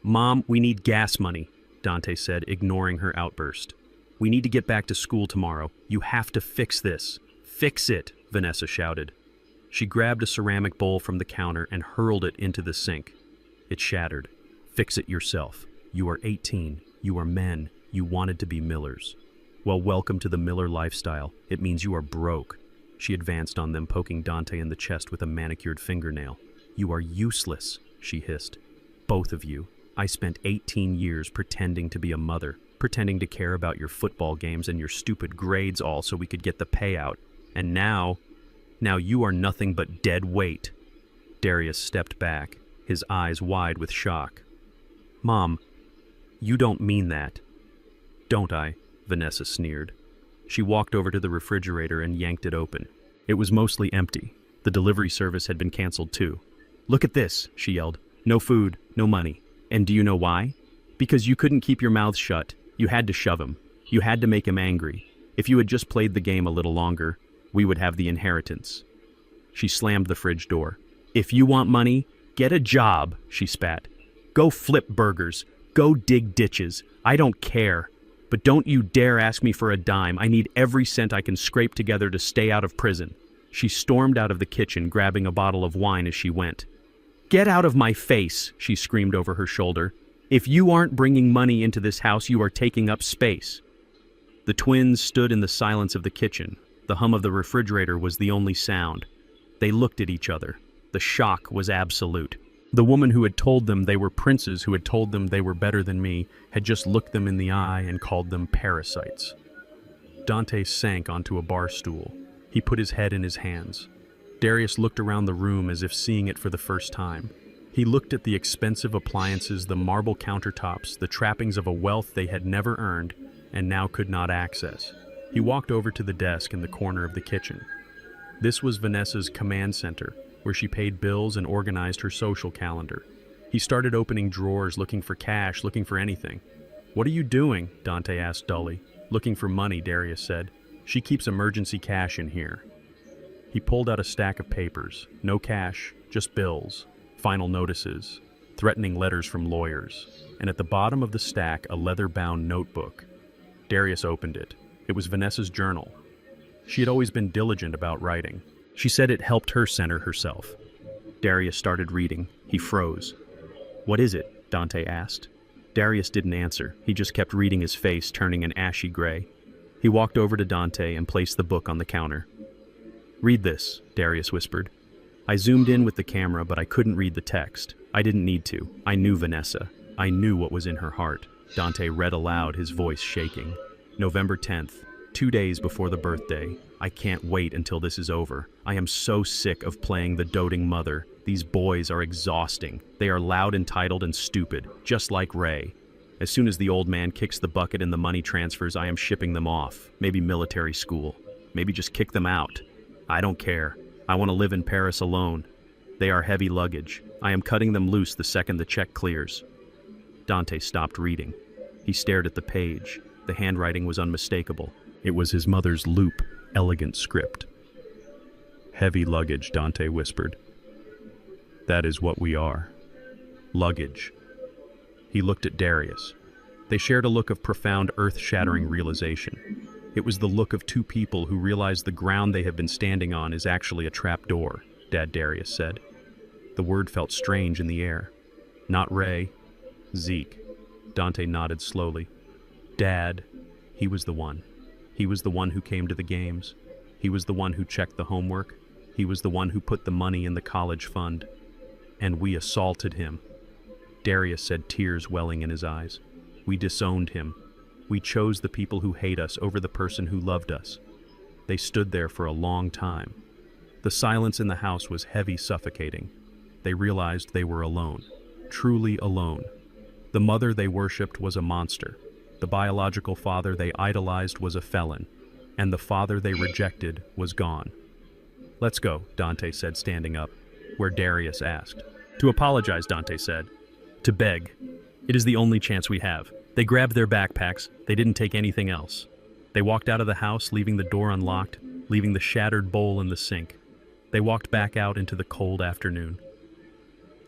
S1: "Mom, we need gas money," Dante said, ignoring her outburst. "We need to get back to school tomorrow. You have to fix this." "Fix it," Vanessa shouted. She grabbed a ceramic bowl from the counter and hurled it into the sink. It shattered. "Fix it yourself. You are 18. You are men. You wanted to be Millers. Well, welcome to the Miller lifestyle. It means you are broke." She advanced on them, poking Dante in the chest with a manicured fingernail. "You are useless," she hissed. "Both of you. I spent 18 years pretending to be a mother, pretending to care about your football games and your stupid grades, all so we could get the payout. And now you are nothing but dead weight." Darius stepped back, his eyes wide with shock. "Mom, you don't mean that." "Don't I?" Vanessa sneered. She walked over to the refrigerator and yanked it open. It was mostly empty. The delivery service had been canceled too. "Look at this," she yelled. "No food, no money. And do you know why? Because you couldn't keep your mouth shut. You had to shove him. You had to make him angry. If you had just played the game a little longer, we would have the inheritance." She slammed the fridge door. "If you want money, get a job," she spat. "Go flip burgers. Go dig ditches. I don't care. But don't you dare ask me for a dime. I need every cent I can scrape together to stay out of prison." She stormed out of the kitchen, grabbing a bottle of wine as she went. "Get out of my face," she screamed over her shoulder. "If you aren't bringing money into this house, you are taking up space." The twins stood in the silence of the kitchen. The hum of the refrigerator was the only sound. They looked at each other. The shock was absolute. The woman who had told them they were princes, who had told them they were better than me, had just looked them in the eye and called them parasites. Dante sank onto a bar stool. He put his head in his hands. Darius looked around the room as if seeing it for the first time. He looked at the expensive appliances, the marble countertops, the trappings of a wealth they had never earned and now could not access. He walked over to the desk in the corner of the kitchen. This was Vanessa's command center, where she paid bills and organized her social calendar. He started opening drawers, looking for cash, looking for anything. "What are you doing?" Dante asked dully. "Looking for money," Darius said. "She keeps emergency cash in here." He pulled out a stack of papers. No cash, just bills, final notices, threatening letters from lawyers, and at the bottom of the stack a leather-bound notebook. Darius opened it. It was Vanessa's journal. She had always been diligent about writing. She said it helped her center herself. Darius started reading. He froze. "What is it?" Dante asked. Darius didn't answer. He just kept reading, his face turning an ashy gray. He walked over to Dante and placed the book on the counter. "Read this," Darius whispered. I zoomed in with the camera, but I couldn't read the text. I didn't need to. I knew Vanessa. I knew what was in her heart. Dante read aloud, his voice shaking. "November 10th, 2 days before the birthday. I can't wait until this is over. I am so sick of playing the doting mother. These boys are exhausting. They are loud, entitled, and stupid, just like Ray. As soon as the old man kicks the bucket in the money transfers, I am shipping them off. Maybe military school. Maybe just kick them out. I don't care. I want to live in Paris alone. They are heavy luggage. I am cutting them loose the second the check clears." Dante stopped reading. He stared at the page. The handwriting was unmistakable. It was his mother's loop, elegant script. "Heavy luggage," Dante whispered. "That is what we are. Luggage." He looked at Darius. They shared a look of profound, earth-shattering realization. It was the look of two people who realize the ground they have been standing on is actually a trapdoor, Dad Darius said. The word felt strange in the air. "Not Ray. Zeke." Dante nodded slowly. "Dad, he was the one. He was the one who came to the games. He was the one who checked the homework. He was the one who put the money in the college fund. And we assaulted him." Darius said, tears welling in his eyes. "We disowned him. We chose the people who hate us over the person who loved us." They stood there for a long time. The silence in the house was heavy, suffocating. They realized they were alone, truly alone. The mother they worshipped was a monster. The biological father they idolized was a felon. And the father they rejected was gone. "Let's go," Dante said, standing up, where Darius asked. "To apologize," Dante said. "To beg. It is the only chance we have." They grabbed their backpacks. They didn't take anything else. They walked out of the house, leaving the door unlocked, leaving the shattered bowl in the sink. They walked back out into the cold afternoon.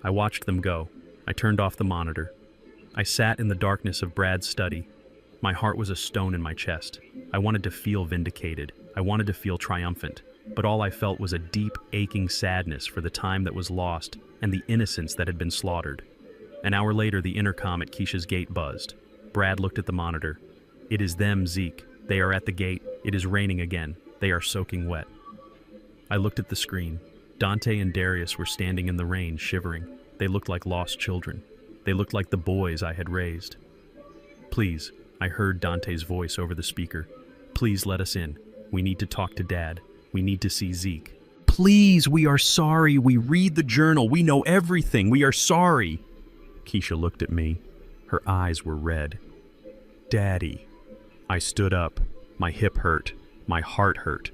S1: I watched them go. I turned off the monitor. I sat in the darkness of Brad's study. My heart was a stone in my chest. I wanted to feel vindicated. I wanted to feel triumphant. But all I felt was a deep, aching sadness for the time that was lost and the innocence that had been slaughtered. An hour later, the intercom at Keisha's gate buzzed. Brad looked at the monitor. "It is them, Zeke. They are at the gate. It is raining again. They are soaking wet." I looked at the screen. Dante and Darius were standing in the rain, shivering. They looked like lost children. They looked like the boys I had raised. "Please," I heard Dante's voice over the speaker. "Please let us in. We need to talk to Dad. We need to see Zeke." "Please, we are sorry. We read the journal. We know everything. We are sorry." Keisha looked at me. Her eyes were red. "Daddy." I stood up. My hip hurt. My heart hurt.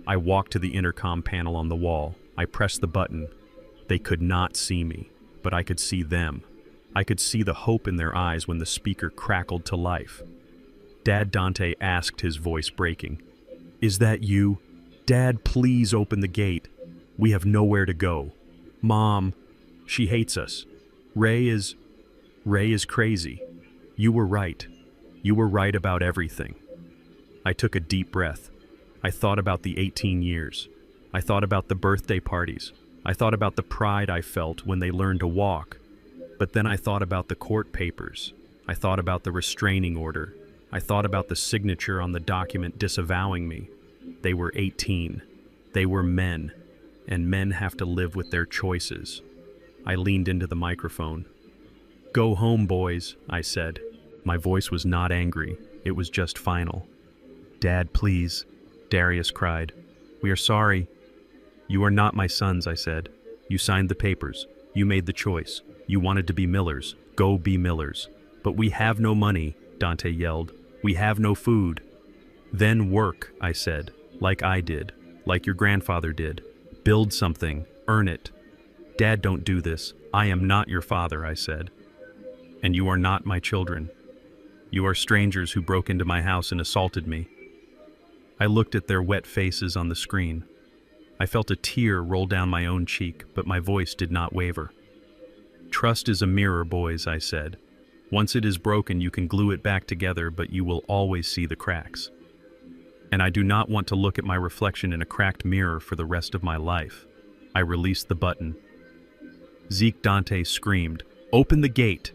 S1: I walked to the intercom panel on the wall. I pressed the button. They could not see me, but I could see them. I could see the hope in their eyes when the speaker crackled to life. "Dad," Dante asked, his voice breaking. "Is that you? Dad, please open the gate." We have nowhere to go. Mom, she hates us. Ray is crazy. You were right. You were right about everything. I took a deep breath. I thought about the 18 years. I thought about the birthday parties. I thought about the pride I felt when they learned to walk. But then I thought about the court papers. I thought about the restraining order. I thought about the signature on the document disavowing me. They were 18. They were men, and men have to live with their choices. I leaned into the microphone. "Go home, boys," I said. My voice was not angry. It was just final. "Dad, please," Darius cried. "We are sorry." "You are not my sons," I said. "You signed the papers. You made the choice. You wanted to be Millers. Go be Millers." "But we have no money," Dante yelled. "We have no food." "Then work," I said, "like I did, like your grandfather did. Build something, earn it." "Dad, don't do this. I am not your father," I said. "And you are not my children. You are strangers who broke into my house and assaulted me." I looked at their wet faces on the screen. I felt a tear roll down my own cheek, but my voice did not waver. "Trust is a mirror, boys," I said. "Once it is broken, you can glue it back together, but you will always see the cracks. And I do not want to look at my reflection in a cracked mirror for the rest of my life." I released the button. Zeke Dante screamed, "Open the gate!"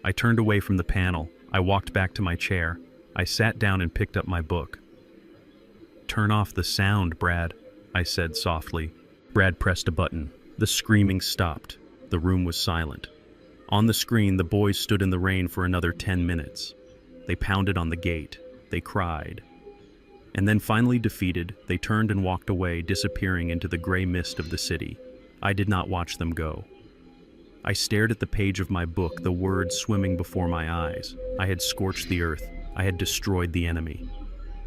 S1: I turned away from the panel. I walked back to my chair. I sat down and picked up my book. "Turn off the sound, Brad," I said softly. Brad pressed a button. The screaming stopped. The room was silent. On the screen, the boys stood in the rain for another 10 minutes. They pounded on the gate. They cried. And then, finally defeated, they turned and walked away, disappearing into the gray mist of the city. I did not watch them go. I stared at the page of my book, the words swimming before my eyes. I had scorched the earth. I had destroyed the enemy.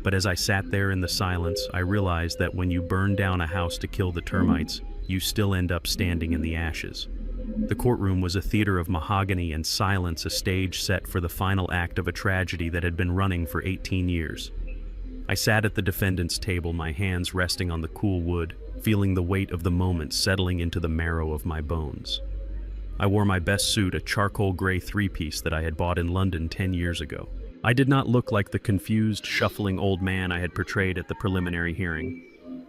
S1: But as I sat there in the silence, I realized that when you burn down a house to kill the termites, you still end up standing in the ashes. The courtroom was a theater of mahogany and silence, a stage set for the final act of a tragedy that had been running for 18 years. I sat at the defendant's table, my hands resting on the cool wood, feeling the weight of the moment settling into the marrow of my bones. I wore my best suit, a charcoal gray three-piece that I had bought in London 10 years ago. I did not look like the confused, shuffling old man I had portrayed at the preliminary hearing.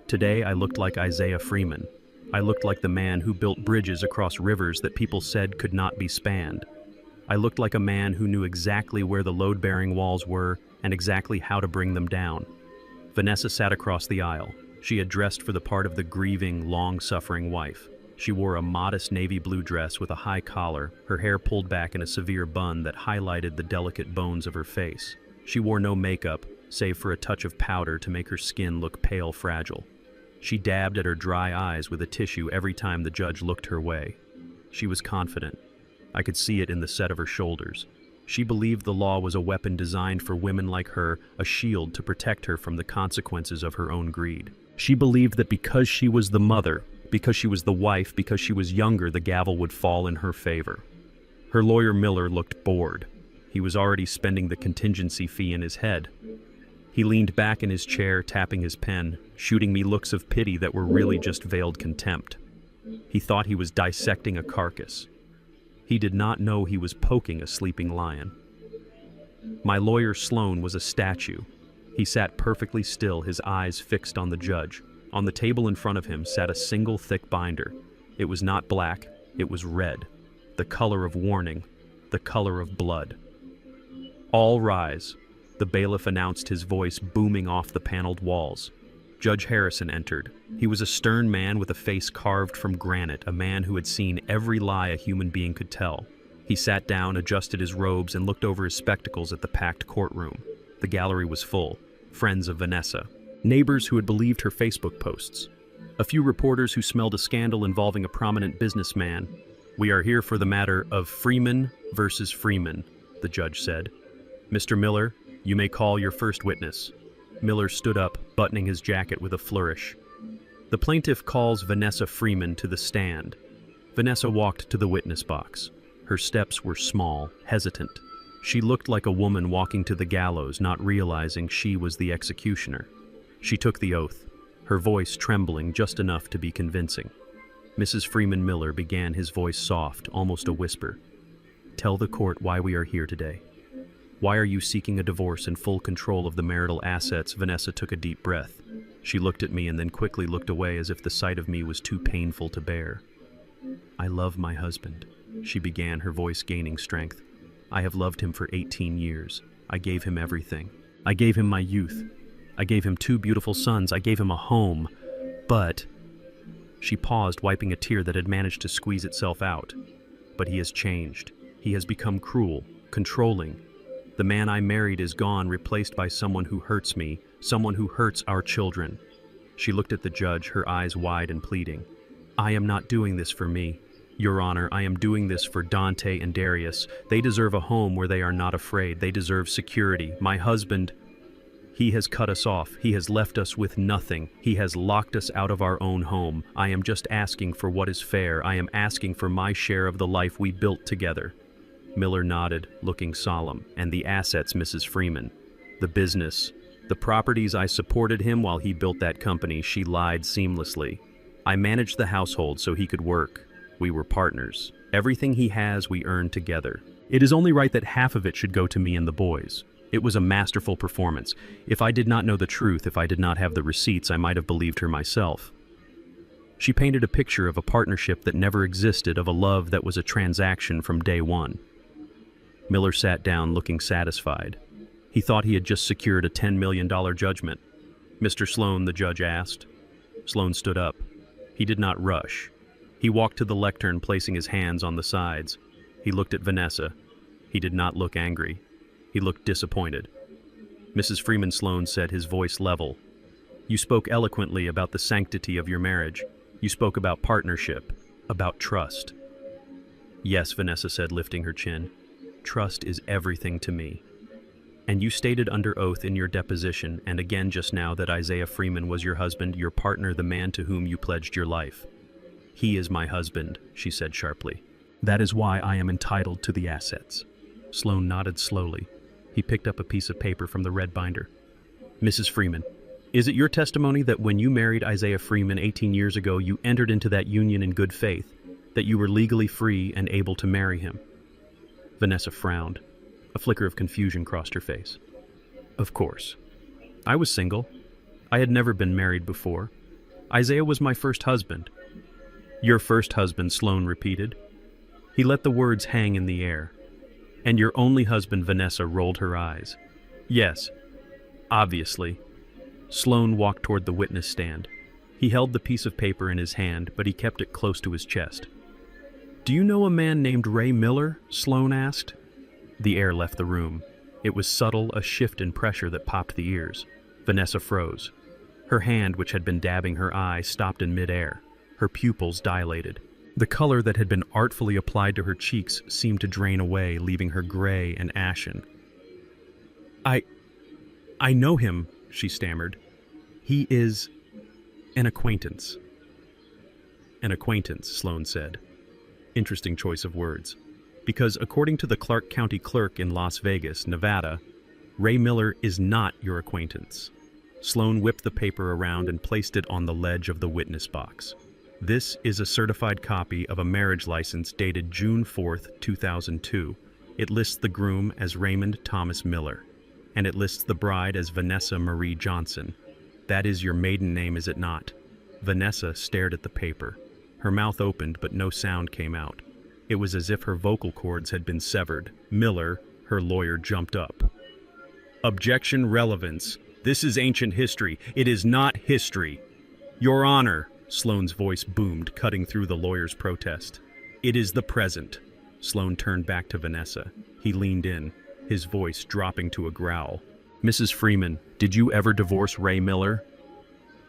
S1: Today I looked like Isaiah Freeman. I looked like the man who built bridges across rivers that people said could not be spanned. I looked like a man who knew exactly where the load-bearing walls were and exactly how to bring them down. Vanessa sat across the aisle. She had dressed for the part of the grieving, long-suffering wife. She wore a modest navy blue dress with a high collar, her hair pulled back in a severe bun that highlighted the delicate bones of her face. She wore no makeup, save for a touch of powder to make her skin look pale fragile. She dabbed at her dry eyes with a tissue every time the judge looked her way. She was confident. I could see it in the set of her shoulders. She believed the law was a weapon designed for women like her, a shield to protect her from the consequences of her own greed. She believed that because she was the mother, because she was the wife, because she was younger, the gavel would fall in her favor. Her lawyer Miller looked bored. He was already spending the contingency fee in his head. He leaned back in his chair, tapping his pen, shooting me looks of pity that were really just veiled contempt. He thought he was dissecting a carcass. He did not know he was poking a sleeping lion. My lawyer Sloan was a statue. He sat perfectly still, his eyes fixed on the judge. On the table in front of him sat a single thick binder. It was not black, it was red. The color of warning, the color of blood. "All rise," the bailiff announced, his voice booming off the paneled walls. Judge Harrison entered. He was a stern man with a face carved from granite, a man who had seen every lie a human being could tell. He sat down, adjusted his robes, and looked over his spectacles at the packed courtroom. The gallery was full. Friends of Vanessa. Neighbors who had believed her Facebook posts. A few reporters who smelled a scandal involving a prominent businessman. "We are here for the matter of Freeman versus Freeman," the judge said. "Mr. Miller, you may call your first witness." Miller stood up, buttoning his jacket with a flourish. "The plaintiff calls Vanessa Freeman to the stand." Vanessa walked to the witness box. Her steps were small, hesitant. She looked like a woman walking to the gallows, not realizing she was the executioner. She took the oath. her voice trembling just enough to be convincing. Mrs. Freeman Miller began, his voice soft, almost a whisper. "Tell the court why we are here today. Why are you seeking a divorce and full control of the marital assets?" Vanessa took a deep breath. She looked at me and then quickly looked away as if the sight of me was too painful to bear. "I love my husband," she began, her voice gaining strength. "I have loved him for 18 years. I gave him everything. I gave him my youth. I gave him 2 beautiful sons. I gave him a home. But..." She paused, wiping a tear that had managed to squeeze itself out. "But he has changed. He has become cruel, controlling. The man I married is gone, replaced by someone who hurts me, someone who hurts our children." She looked at the judge, her eyes wide and pleading. "I am not doing this for me. Your Honor, I am doing this for Dante and Darius. They deserve a home where they are not afraid. They deserve security. My husband, he has cut us off. He has left us with nothing. He has locked us out of our own home. I am just asking for what is fair. I am asking for my share of the life we built together." Miller nodded, looking solemn. "And the assets, Mrs. Freeman. The business. The properties. I supported him while he built that company." She lied seamlessly. "I managed the household so he could work. We were partners. Everything he has, we earned together. It is only right that half of it should go to me and the boys. It was a masterful performance. If I did not know the truth, if I did not have the receipts, I might have believed her myself." She painted a picture of a partnership that never existed, of a love that was a transaction from day one. Miller sat down, looking satisfied. He thought he had just secured a $10 million judgment. "Mr. Sloan," the judge asked. Sloan stood up. He did not rush. He walked to the lectern, placing his hands on the sides. He looked at Vanessa. He did not look angry. He looked disappointed. "Mrs. Freeman," Sloan said, his voice level. "You spoke eloquently about the sanctity of your marriage. You spoke about partnership, about trust." "Yes," Vanessa said, lifting her chin. "Trust is everything to me. And you stated under oath in your deposition, and again just now, that Isaiah Freeman was your husband, your partner, the man to whom you pledged your life." "He is my husband," she said sharply. "That is why I am entitled to the assets." Sloan nodded slowly. He picked up a piece of paper from the red binder. "Mrs. Freeman, is it your testimony that when you married Isaiah Freeman 18 years ago, you entered into that union in good faith, that you were legally free and able to marry him?" Vanessa frowned. A flicker of confusion crossed her face. "Of course. I was single. I had never been married before. Isaiah was my first husband." "Your first husband," Sloan repeated. He let the words hang in the air. "And your only husband," Vanessa rolled her eyes. "Yes, obviously." Sloan walked toward the witness stand. He held the piece of paper in his hand, but he kept it close to his chest. "Do you know a man named Ray Miller?" Sloan asked. The air left the room. It was subtle, a shift in pressure that popped the ears. Vanessa froze. Her hand, which had been dabbing her eye, stopped in midair. Her pupils dilated. The color that had been artfully applied to her cheeks seemed to drain away, leaving her gray and ashen. I know him," she stammered. "He is an acquaintance." "An acquaintance," Sloan said. Interesting choice of words. Because according to the Clark County Clerk in Las Vegas, Nevada, Ray Miller is not your acquaintance. Sloan whipped the paper around and placed it on the ledge of the witness box. "This is a certified copy of a marriage license dated June 4th, 2002. It lists the groom as Raymond Thomas Miller, and it lists the bride as Vanessa Marie Johnson. That is your maiden name, is it not?" Vanessa stared at the paper. Her mouth opened, but no sound came out. It was as if her vocal cords had been severed. Miller, her lawyer, jumped up. "Objection, relevance. This is ancient history. It is not history." "Your Honor," Sloan's voice boomed, cutting through the lawyer's protest. "It is the present." Sloan turned back to Vanessa. He leaned in, his voice dropping to a growl. "Mrs. Freeman, did you ever divorce Ray Miller?"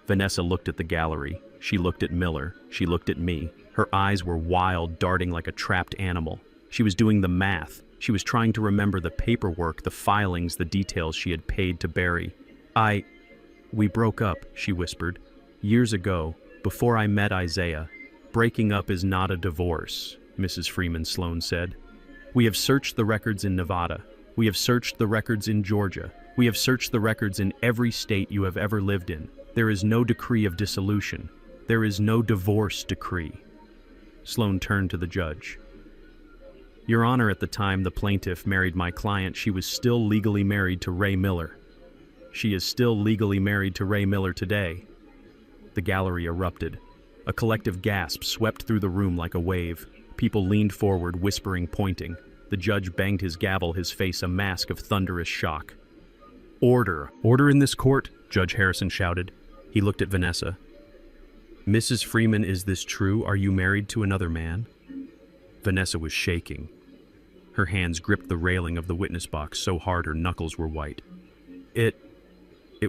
S1: Vanessa looked at the gallery. She looked at Miller. She looked at me. Her eyes were wild, darting like a trapped animal. She was doing the math. She was trying to remember the paperwork, the filings, the details she had paid to Barry. We broke up," she whispered. "Years ago, before I met Isaiah." "Breaking up is not a divorce," Mrs. Freeman, Sloan said. "We have searched the records in Nevada. We have searched the records in Georgia. We have searched the records in every state you have ever lived in. There is no decree of dissolution. There is no divorce decree. Sloan turned to the judge. Your Honor, at the time the plaintiff married my client, she was still legally married to Ray Miller. She is still legally married to Ray Miller today. The gallery erupted. A collective gasp swept through the room like a wave. People leaned forward, whispering, pointing. The judge banged his gavel, his face a mask of thunderous shock. Order! Order in this court, Judge Harrison shouted. He looked at Vanessa. Mrs. Freeman, is this true? Are you married to another man? Vanessa was shaking. Her hands gripped the railing of the witness box so hard her knuckles were white. It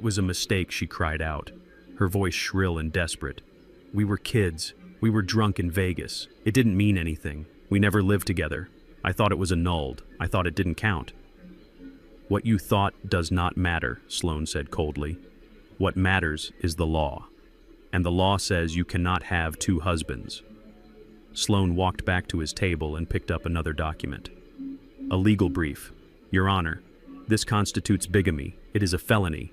S1: was a mistake, she cried out, her voice shrill and desperate. We were kids. We were drunk in Vegas. It didn't mean anything. We never lived together. I thought it was annulled. I thought it didn't count. What you thought does not matter, Sloan said coldly. What matters is the law. And the law says you cannot have two husbands. Sloan walked back to his table and picked up another document. A legal brief. Your Honor, this constitutes bigamy. It is a felony.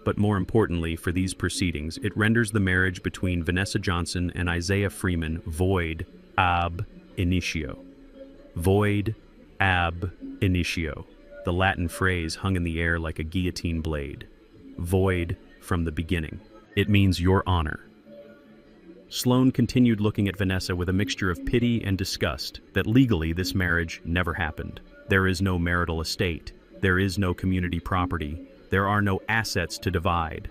S1: But more importantly for these proceedings, it renders the marriage between Vanessa Johnson and Isaiah Freeman void ab initio. Void ab initio. The Latin phrase hung in the air like a guillotine blade. Void from the beginning. It means Your Honor. Sloan continued looking at Vanessa with a mixture of pity and disgust that legally this marriage never happened. There is no marital estate. There is no community property. There are no assets to divide.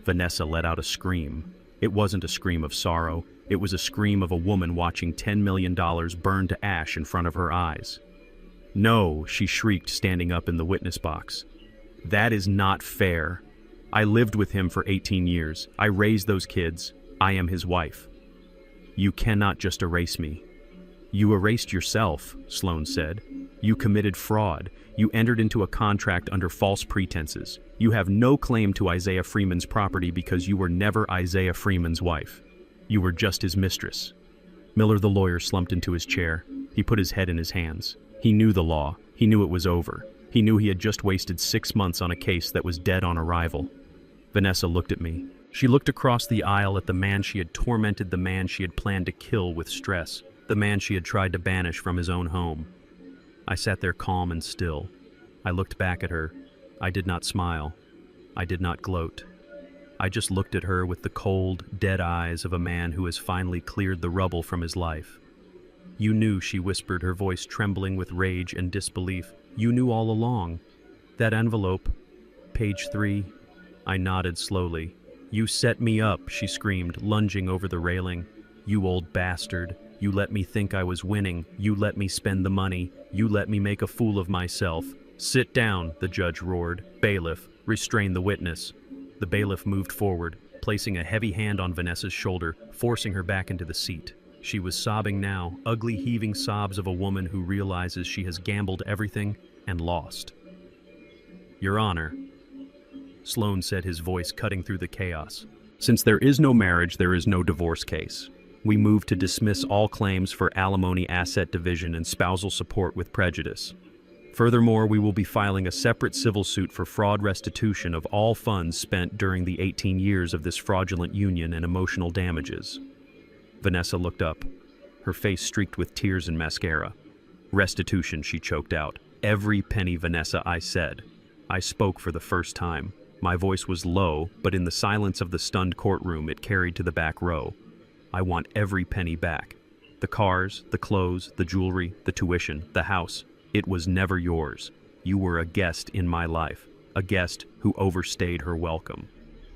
S1: Vanessa let out a scream. It wasn't a scream of sorrow. It was a scream of a woman watching $10 million burn to ash in front of her eyes. No, she shrieked, standing up in the witness box. That is not fair. I lived with him for 18 years. I raised those kids. I am his wife. You cannot just erase me. You erased yourself, Sloan said. You committed fraud. You entered into a contract under false pretenses. You have no claim to Isaiah Freeman's property because you were never Isaiah Freeman's wife. You were just his mistress. Miller, the lawyer, slumped into his chair. He put his head in his hands. He knew the law. He knew it was over. He knew he had just wasted 6 months on a case that was dead on arrival. Vanessa looked at me. She looked across the aisle at the man she had tormented, the man she had planned to kill with stress, the man she had tried to banish from his own home. I sat there calm and still. I looked back at her. I did not smile. I did not gloat. I just looked at her with the cold, dead eyes of a man who has finally cleared the rubble from his life. You knew, she whispered, her voice trembling with rage and disbelief. You knew all along. That envelope, page 3. I nodded slowly. You set me up, she screamed, lunging over the railing. You old bastard. You let me think I was winning. You let me spend the money. You let me make a fool of myself. Sit down, the judge roared. Bailiff, restrain the witness. The bailiff moved forward, placing a heavy hand on Vanessa's shoulder, forcing her back into the seat. She was sobbing now, ugly heaving sobs of a woman who realizes she has gambled everything and lost. Your Honor, Sloan said, his voice cutting through the chaos. Since there is no marriage, there is no divorce case. We move to dismiss all claims for alimony, asset division, and spousal support with prejudice. Furthermore, we will be filing a separate civil suit for fraud restitution of all funds spent during the 18 years of this fraudulent union and emotional damages. Vanessa looked up, her face streaked with tears and mascara. Restitution, she choked out. Every penny, Vanessa, I said. I spoke for the first time. My voice was low, but in the silence of the stunned courtroom, it carried to the back row. I want every penny back. The cars, the clothes, the jewelry, the tuition, the house. It was never yours. You were a guest in my life, a guest who overstayed her welcome.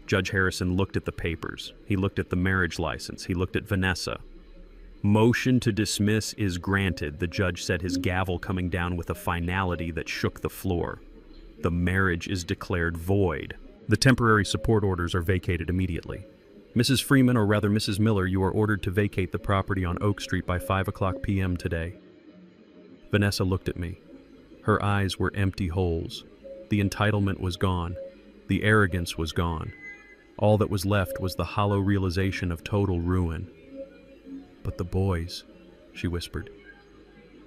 S1: Judge Harrison looked at the papers. He looked at the marriage license. He looked at Vanessa. Motion to dismiss is granted, the judge said, his gavel coming down with a finality that shook the floor. The marriage is declared void. The temporary support orders are vacated immediately. Mrs. Freeman, or rather Mrs. Miller, you are ordered to vacate the property on Oak Street by 5:00 p.m. today. Vanessa looked at me. Her eyes were empty holes. The entitlement was gone. The arrogance was gone. All that was left was the hollow realization of total ruin. But the boys, she whispered.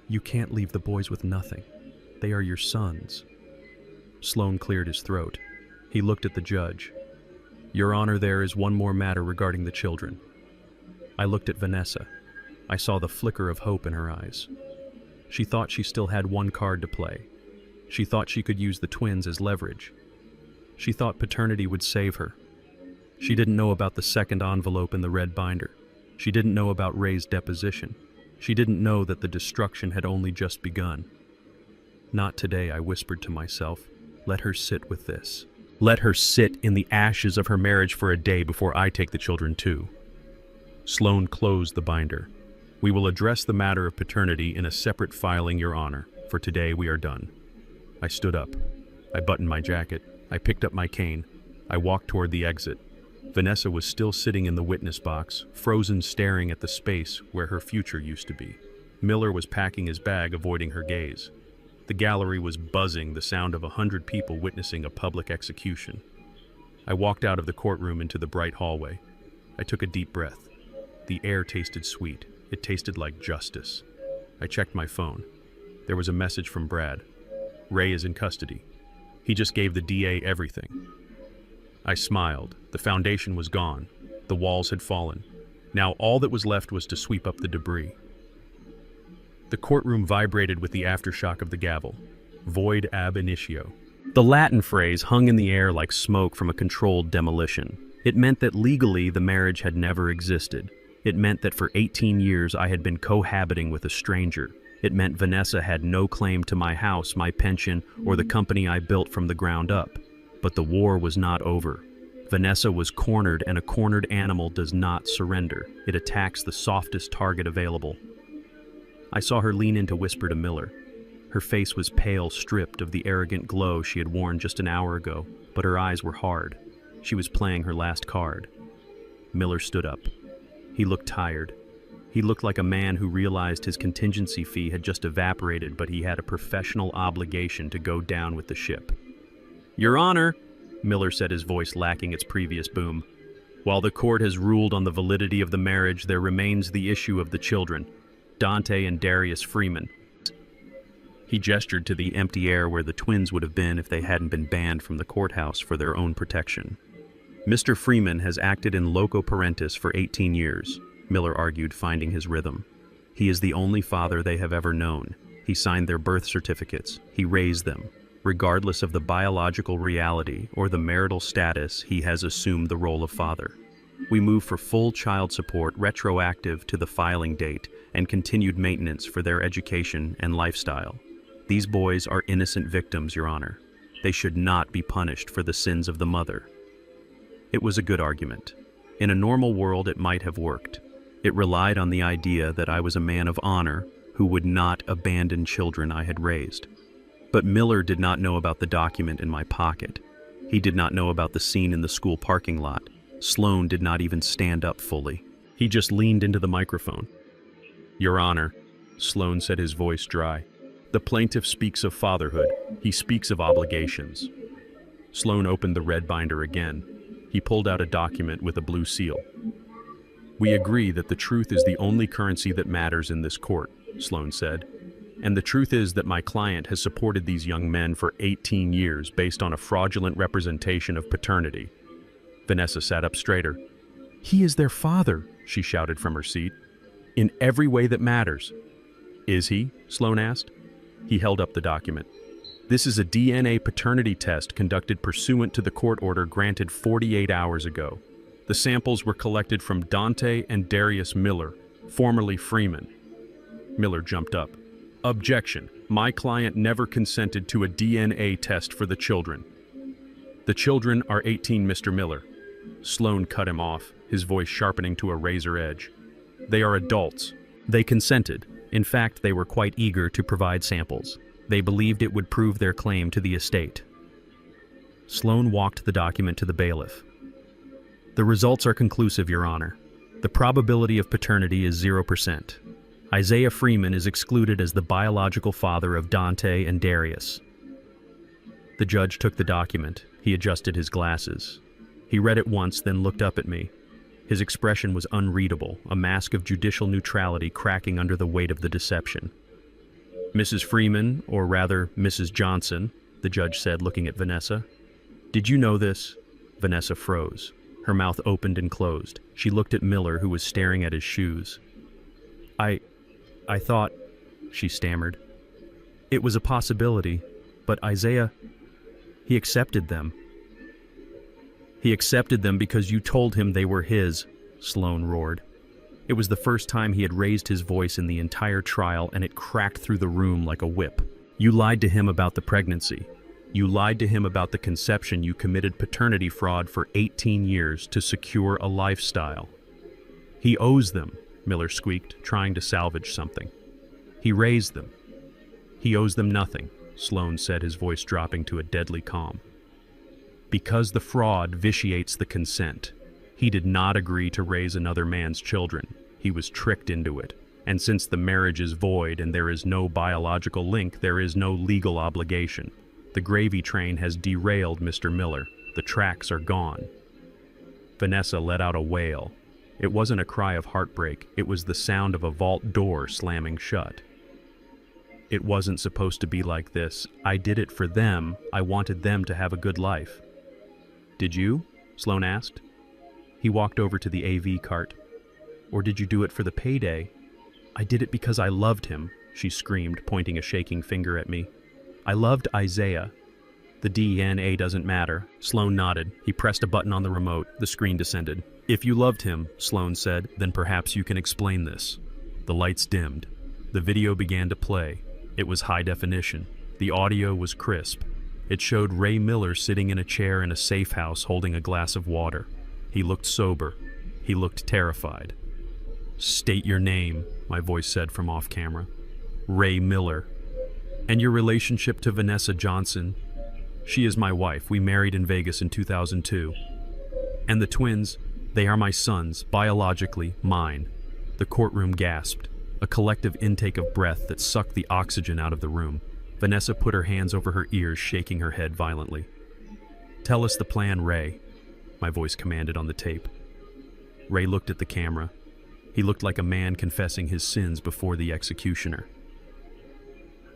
S1: You can't leave the boys with nothing. They are your sons. Sloan cleared his throat. He looked at the judge. Your Honor, there is one more matter regarding the children. I looked at Vanessa. I saw the flicker of hope in her eyes. She thought she still had one card to play. She thought she could use the twins as leverage. She thought paternity would save her. She didn't know about the second envelope in the red binder. She didn't know about Ray's deposition. She didn't know that the destruction had only just begun. Not today, I whispered to myself. Let her sit with this. Let her sit in the ashes of her marriage for a day before I take the children too. Sloan closed the binder. We will address the matter of paternity in a separate filing, Your Honor. For today, we are done. I stood up. I buttoned my jacket. I picked up my cane. I walked toward the exit. Vanessa was still sitting in the witness box, frozen, staring at the space where her future used to be. Miller was packing his bag, avoiding her gaze. The gallery was buzzing, the sound of 100 people witnessing a public execution. I walked out of the courtroom into the bright hallway. I took a deep breath. The air tasted sweet. It tasted like justice. I checked my phone. There was a message from Brad. Ray is in custody. He just gave the DA everything. I smiled. The foundation was gone. The walls had fallen. Now all that was left was to sweep up the debris. The courtroom vibrated with the aftershock of the gavel. Void ab initio. The Latin phrase hung in the air like smoke from a controlled demolition. It meant that legally the marriage had never existed. It meant that for 18 years I had been cohabiting with a stranger. It meant Vanessa had no claim to my house, my pension, or the company I built from the ground up. But the war was not over. Vanessa was cornered, and a cornered animal does not surrender. It attacks the softest target available. I saw her lean in to whisper to Miller. Her face was pale, stripped of the arrogant glow she had worn just an hour ago, but her eyes were hard. She was playing her last card. Miller stood up. He looked tired. He looked like a man who realized his contingency fee had just evaporated, but he had a professional obligation to go down with the ship. Your Honor, Miller said, his voice lacking its previous boom. While the court has ruled on the validity of the marriage, there remains the issue of the children, Dante and Darius Freeman. He gestured to the empty air where the twins would have been if they hadn't been banned from the courthouse for their own protection. Mr. Freeman has acted in loco parentis for 18 years, Miller argued, finding his rhythm. He is the only father they have ever known. He signed their birth certificates. He raised them. Regardless of the biological reality or the marital status, he has assumed the role of father. We move for full child support retroactive to the filing date and continued maintenance for their education and lifestyle. These boys are innocent victims, Your Honor. They should not be punished for the sins of the mother. It was a good argument. In a normal world, it might have worked. It relied on the idea that I was a man of honor who would not abandon children I had raised. But Miller did not know about the document in my pocket. He did not know about the scene in the school parking lot. Sloan did not even stand up fully. He just leaned into the microphone. Your Honor, Sloan said, his voice dry. The plaintiff speaks of fatherhood. He speaks of obligations. Sloan opened the red binder again. He pulled out a document with a blue seal. We agree that the truth is the only currency that matters in this court, Sloan said. And the truth is that my client has supported these young men for 18 years based on a fraudulent representation of paternity. Vanessa sat up straighter. He is their father, she shouted from her seat. In every way that matters. Is he? Sloan asked. He held up the document. This is a DNA paternity test conducted pursuant to the court order granted 48 hours ago. The samples were collected from Dante and Darius Miller, formerly Freeman. Miller jumped up. Objection. My client never consented to a DNA test for the children. The children are 18, Mr. Miller. Sloan cut him off, his voice sharpening to a razor edge. They are adults. They consented. In fact, they were quite eager to provide samples. They believed it would prove their claim to the estate. Sloan walked the document to the bailiff. The results are conclusive, Your Honor. The probability of paternity is 0%. Isaiah Freeman is excluded as the biological father of Dante and Darius. The judge took the document. He adjusted his glasses. He read it once, then looked up at me. His expression was unreadable, a mask of judicial neutrality cracking under the weight of the deception. Mrs. Freeman, or rather Mrs. Johnson, the judge said, looking at Vanessa. Did you know this? Vanessa froze. Her mouth opened and closed. She looked at Miller, who was staring at his shoes. I thought, she stammered. It was a possibility, but Isaiah, he accepted them. He accepted them because you told him they were his, Sloan roared. It was the first time he had raised his voice in the entire trial, and it cracked through the room like a whip. You lied to him about the pregnancy. You lied to him about the conception. You committed paternity fraud for 18 years to secure a lifestyle. He owes them, Miller squeaked, trying to salvage something. He raised them. He owes them nothing, Sloan said, his voice dropping to a deadly calm. Because the fraud vitiates the consent. He did not agree to raise another man's children. He was tricked into it. And since the marriage is void and there is no biological link, there is no legal obligation. The gravy train has derailed, Mr. Miller. The tracks are gone. Vanessa let out a wail. It wasn't a cry of heartbreak. It was the sound of a vault door slamming shut. It wasn't supposed to be like this. I did it for them. I wanted them to have a good life. Did you? Sloan asked. He walked over to the AV cart. Or did you do it for the payday? I did it because I loved him, she screamed, pointing a shaking finger at me. I loved Isaiah. The DNA doesn't matter. Sloan nodded. He pressed a button on the remote. The screen descended. If you loved him, Sloan said, then perhaps you can explain this. The lights dimmed. The video began to play. It was high definition. The audio was crisp. It showed Ray Miller sitting in a chair in a safe house holding a glass of water. He looked sober. He looked terrified. State your name, my voice said from off camera. Ray Miller. And your relationship to Vanessa Johnson. She is my wife. We married in Vegas in 2002. And the twins, they are my sons, biologically mine. The courtroom gasped, a collective intake of breath that sucked the oxygen out of the room. Vanessa put her hands over her ears, shaking her head violently. Tell us the plan, Ray, my voice commanded on the tape. Ray looked at the camera. He looked like a man confessing his sins before the executioner.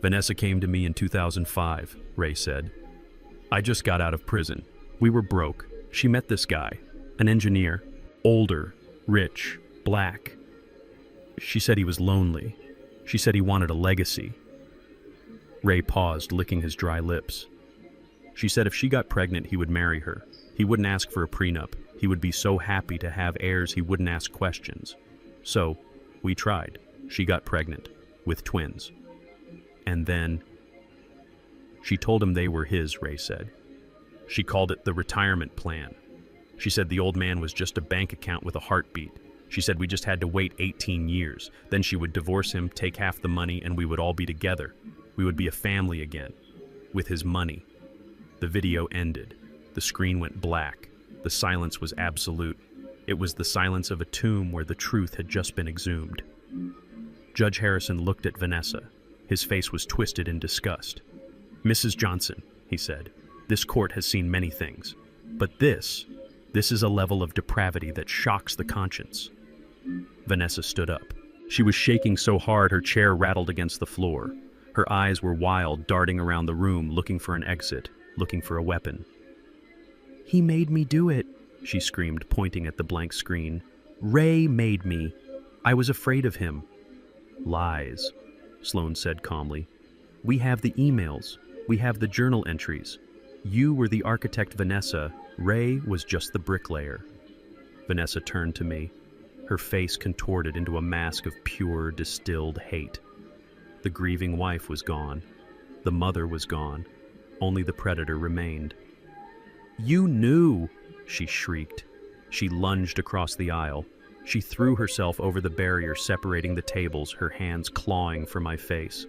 S1: Vanessa came to me in 2005, Ray said. I just got out of prison. We were broke. She met this guy, an engineer, older, rich, black. She said he was lonely. She said he wanted a legacy. Ray paused, licking his dry lips. She said if she got pregnant, he would marry her. He wouldn't ask for a prenup. He would be so happy to have heirs he wouldn't ask questions. So, we tried. She got pregnant, with twins. And then... She told him they were his, Ray said. She called it the retirement plan. She said the old man was just a bank account with a heartbeat. She said we just had to wait 18 years. Then she would divorce him, take half the money, and we would all be together. We would be a family again, with his money. The video ended. The screen went black. The silence was absolute. It was the silence of a tomb where the truth had just been exhumed. Judge Harrison looked at Vanessa. His face was twisted in disgust. Mrs. Johnson, he said, this court has seen many things. But this is a level of depravity that shocks the conscience. Vanessa stood up. She was shaking so hard her chair rattled against the floor. Her eyes were wild, darting around the room, looking for an exit, looking for a weapon. He made me do it, she screamed, pointing at the blank screen. Ray made me. I was afraid of him. Lies, Sloan said calmly. We have the emails. We have the journal entries. You were the architect, Vanessa. Ray was just the bricklayer. Vanessa turned to me, her face contorted into a mask of pure, distilled hate. The grieving wife was gone. The mother was gone. Only the predator remained. You knew, she shrieked. She lunged across the aisle. She threw herself over the barrier separating the tables, her hands clawing for my face.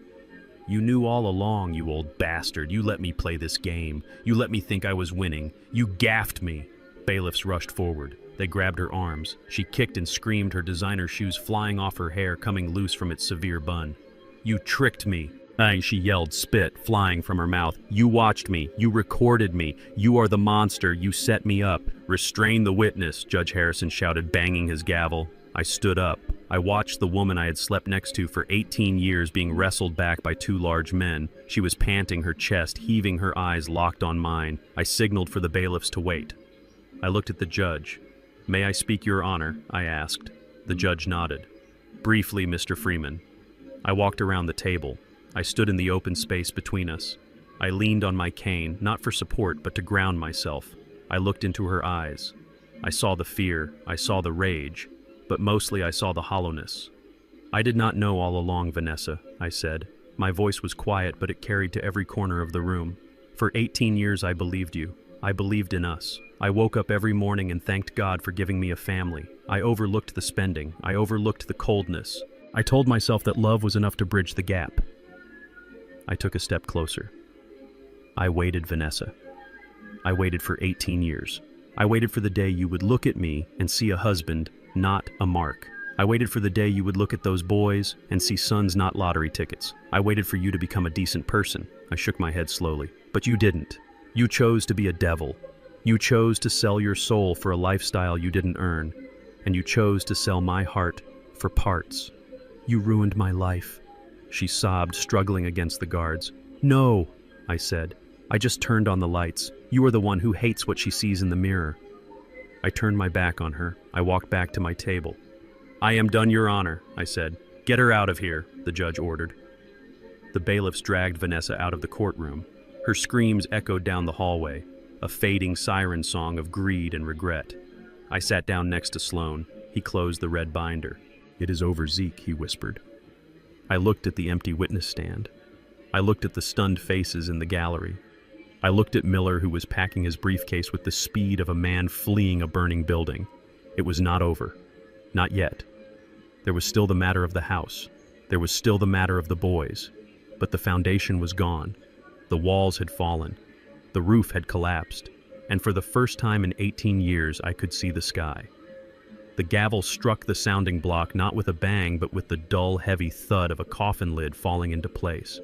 S1: You knew all along, you old bastard. You let me play this game. You let me think I was winning. You gaffed me. Bailiffs rushed forward. They grabbed her arms. She kicked and screamed, her designer shoes flying off her hair, coming loose from its severe bun. You tricked me. She yelled, spit flying from her mouth. You watched me. You recorded me. You are the monster. You set me up. Restrain the witness, Judge Harrison shouted, banging his gavel. I stood up. I watched the woman I had slept next to for 18 years being wrestled back by two large men. She was panting, her chest heaving, her eyes locked on mine. I signaled for the bailiffs to wait. I looked at the judge. "May I speak your honor?" I asked. The judge nodded. "Briefly, Mr. Freeman." I walked around the table. I stood in the open space between us. I leaned on my cane, not for support, but to ground myself. I looked into her eyes. I saw the fear, I saw the rage, but mostly I saw the hollowness. "I did not know all along, Vanessa," I said. My voice was quiet, but it carried to every corner of the room. "For 18 years I believed you. I believed in us. I woke up every morning and thanked God for giving me a family. I overlooked the spending. I overlooked the coldness. I told myself that love was enough to bridge the gap." I took a step closer. "I waited, Vanessa. I waited for 18 years. I waited for the day you would look at me and see a husband, not a mark. I waited for the day you would look at those boys and see sons, not lottery tickets. I waited for you to become a decent person." I shook my head slowly. "But you didn't. You chose to be a devil. You chose to sell your soul for a lifestyle you didn't earn. And you chose to sell my heart for parts. You ruined my life." She sobbed, struggling against the guards. "No," I said. "I just turned on the lights. You are the one who hates what she sees in the mirror." I turned my back on her. I walked back to my table. "I am done, Your Honor," I said. "Get her out of here," the judge ordered. The bailiffs dragged Vanessa out of the courtroom. Her screams echoed down the hallway, a fading siren song of greed and regret. I sat down next to Sloan. He closed the red binder. "It is over, Zeke," he whispered. I looked at the empty witness stand. I looked at the stunned faces in the gallery. I looked at Miller, who was packing his briefcase with the speed of a man fleeing a burning building. It was not over. Not yet. There was still the matter of the house. There was still the matter of the boys. But the foundation was gone. The walls had fallen. The roof had collapsed. And for the first time in 18 years, I could see the sky. The gavel struck the sounding block not with a bang, but with the dull, heavy thud of a coffin lid falling into place.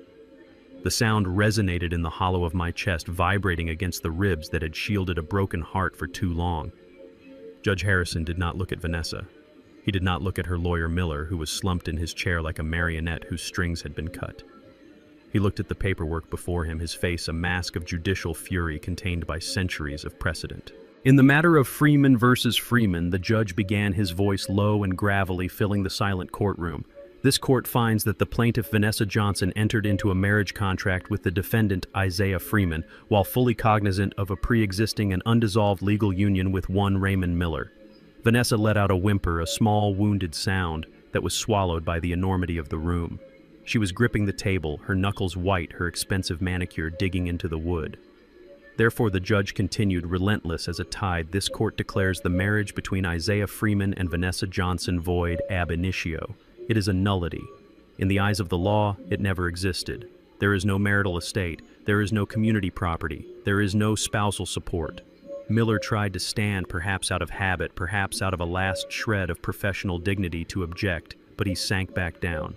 S1: The sound resonated in the hollow of my chest, vibrating against the ribs that had shielded a broken heart for too long. Judge Harrison did not look at Vanessa. He did not look at her lawyer Miller, who was slumped in his chair like a marionette whose strings had been cut. He looked at the paperwork before him, his face a mask of judicial fury contained by centuries of precedent. In the matter of Freeman versus Freeman, the judge began, his voice low and gravelly, filling the silent courtroom. "This court finds that the plaintiff Vanessa Johnson entered into a marriage contract with the defendant Isaiah Freeman while fully cognizant of a pre-existing and undissolved legal union with one Raymond Miller." Vanessa let out a whimper, a small, wounded sound that was swallowed by the enormity of the room. She was gripping the table, her knuckles white, her expensive manicure digging into the wood. Therefore, the judge continued, relentless as a tide, "This court declares the marriage between Isaiah Freeman and Vanessa Johnson void ab initio. It is a nullity. In the eyes of the law, it never existed. There is no marital estate. There is no community property. There is no spousal support." Miller tried to stand, perhaps out of habit, perhaps out of a last shred of professional dignity, to object, but he sank back down.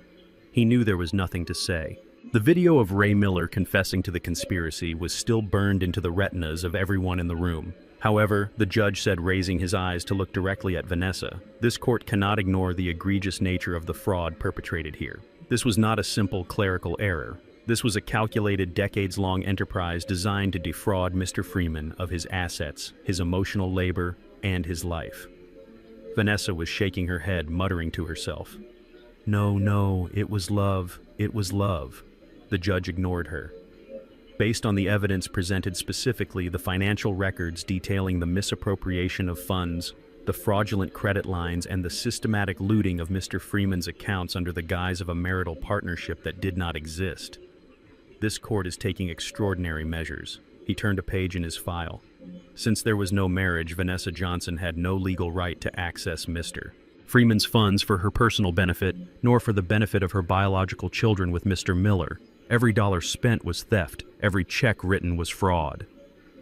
S1: He knew there was nothing to say. The video of Ray Miller confessing to the conspiracy was still burned into the retinas of everyone in the room. However, the judge said, raising his eyes to look directly at Vanessa, "This court cannot ignore the egregious nature of the fraud perpetrated here. This was not a simple clerical error. This was a calculated, decades-long enterprise designed to defraud Mr. Freeman of his assets, his emotional labor, and his life." Vanessa was shaking her head, muttering to herself. "No, no, it was love. It was love." The judge ignored her. Based on the evidence presented, specifically the financial records detailing the misappropriation of funds, the fraudulent credit lines, and the systematic looting of Mr. Freeman's accounts under the guise of a marital partnership that did not exist, this court is taking extraordinary measures. He turned a page in his file. Since there was no marriage, Vanessa Johnson had no legal right to access Mr. Freeman's funds for her personal benefit, nor for the benefit of her biological children with Mr. Miller. Every dollar spent was theft. Every check written was fraud.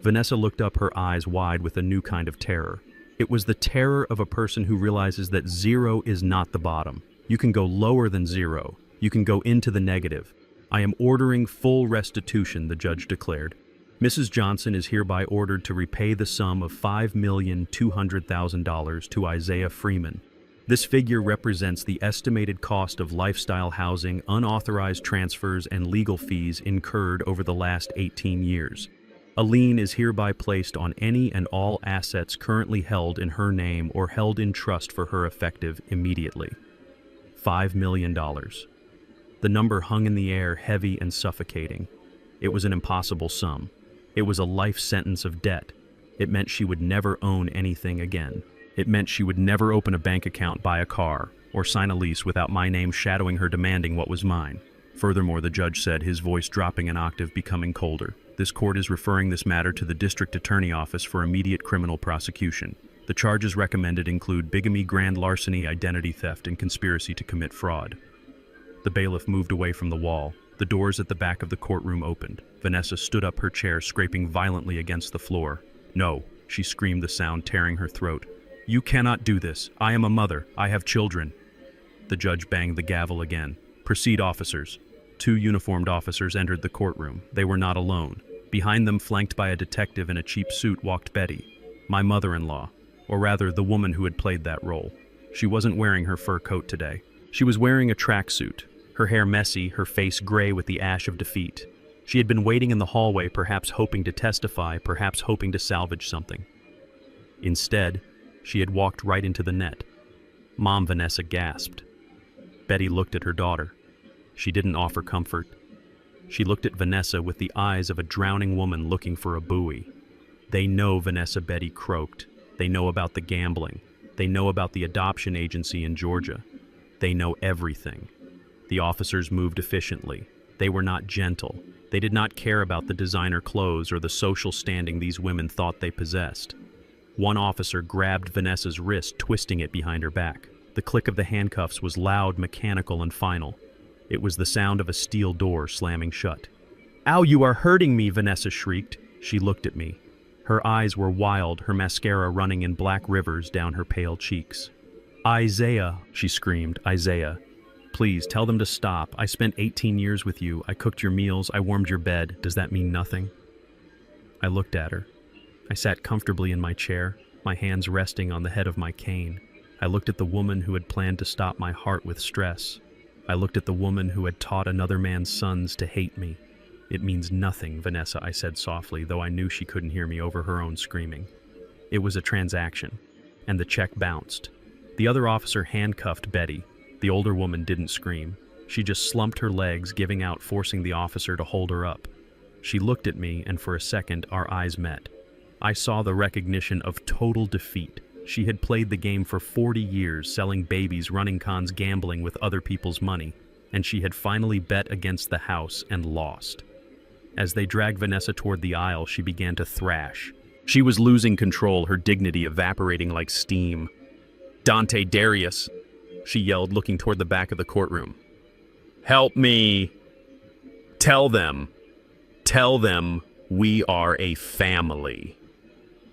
S1: Vanessa looked up, her eyes wide with a new kind of terror. It was the terror of a person who realizes that zero is not the bottom. You can go lower than zero. You can go into the negative. "I am ordering full restitution," the judge declared. "Mrs. Johnson is hereby ordered to repay the sum of $5,200,000 to Isaiah Freeman. This figure represents the estimated cost of lifestyle housing, unauthorized transfers, and legal fees incurred over the last 18 years. A lien is hereby placed on any and all assets currently held in her name or held in trust for her effective immediately. $5 million. The number hung in the air, heavy and suffocating. It was an impossible sum. It was a life sentence of debt. It meant she would never own anything again. It meant she would never open a bank account, buy a car, or sign a lease without my name shadowing her demanding what was mine. Furthermore, the judge said, his voice dropping an octave, becoming colder, this court is referring this matter to the district attorney office for immediate criminal prosecution. The charges recommended include bigamy, grand larceny, identity theft, and conspiracy to commit fraud. The bailiff moved away from the wall. The doors at the back of the courtroom opened. Vanessa stood up, her chair scraping violently against the floor. "No," she screamed, the sound tearing her throat. "You cannot do this. I am a mother. I have children." The judge banged the gavel again. "Proceed, officers." 2 uniformed officers entered the courtroom. They were not alone. Behind them, flanked by a detective in a cheap suit, walked Betty, my mother-in-law, or rather, the woman who had played that role. She wasn't wearing her fur coat today. She was wearing a tracksuit, her hair messy, her face gray with the ash of defeat. She had been waiting in the hallway, perhaps hoping to testify, perhaps hoping to salvage something. Instead, she had walked right into the net. Mom Vanessa gasped. Betty looked at her daughter. She didn't offer comfort. She looked at Vanessa with the eyes of a drowning woman looking for a buoy. "They know, Vanessa," Betty croaked. "They know about the gambling. They know about the adoption agency in Georgia. They know everything." The officers moved efficiently. They were not gentle. They did not care about the designer clothes or the social standing these women thought they possessed. One officer grabbed Vanessa's wrist, twisting it behind her back. The click of the handcuffs was loud, mechanical, and final. It was the sound of a steel door slamming shut. "Ow, you are hurting me," Vanessa shrieked. She looked at me. Her eyes were wild, her mascara running in black rivers down her pale cheeks. "Isaiah," she screamed, "Isaiah. Please, tell them to stop. I spent 18 years with you. I cooked your meals. I warmed your bed. Does that mean nothing?" I looked at her. I sat comfortably in my chair, my hands resting on the head of my cane. I looked at the woman who had planned to stop my heart with stress. I looked at the woman who had taught another man's sons to hate me. "It means nothing, Vanessa," I said softly, though I knew she couldn't hear me over her own screaming. It was a transaction, and the check bounced. The other officer handcuffed Betty. The older woman didn't scream. She just slumped her legs, giving out, forcing the officer to hold her up. She looked at me, and for a second, our eyes met. I saw the recognition of total defeat. She had played the game for 40 years, selling babies, running cons, gambling with other people's money, and she had finally bet against the house and lost. As they dragged Vanessa toward the aisle, she began to thrash. She was losing control, her dignity evaporating like steam. "Dante Darius," she yelled, looking toward the back of the courtroom. "Help me! Tell them we are a family."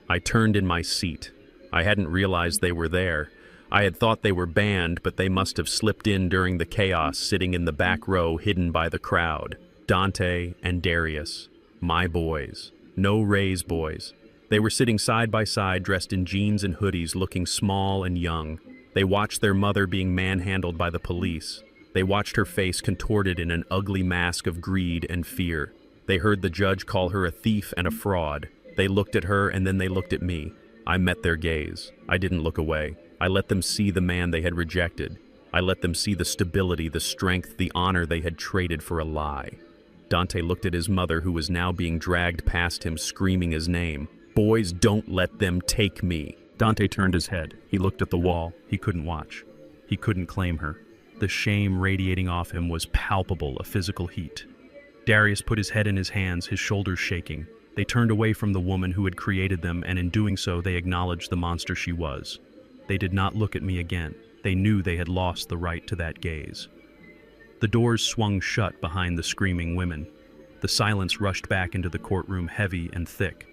S1: I turned in my seat. I hadn't realized they were there. I had thought they were banned, but they must have slipped in during the chaos, sitting in the back row, hidden by the crowd. Dante and Darius, my boys. No Ray's boys. They were sitting side by side, dressed in jeans and hoodies, looking small and young. They watched their mother being manhandled by the police. They watched her face contorted in an ugly mask of greed and fear. They heard the judge call her a thief and a fraud. They looked at her, and then they looked at me. I met their gaze. I didn't look away. I let them see the man they had rejected. I let them see the stability, the strength, the honor they had traded for a lie. Dante looked at his mother, who was now being dragged past him, screaming his name. "Boys, don't let them take me." Dante turned his head. He looked at the wall. He couldn't watch. He couldn't claim her. The shame radiating off him was palpable, a physical heat. Darius put his head in his hands, his shoulders shaking. They turned away from the woman who had created them, and in doing so, they acknowledged the monster she was. They did not look at me again. They knew they had lost the right to that gaze. The doors swung shut behind the screaming women. The silence rushed back into the courtroom, heavy and thick.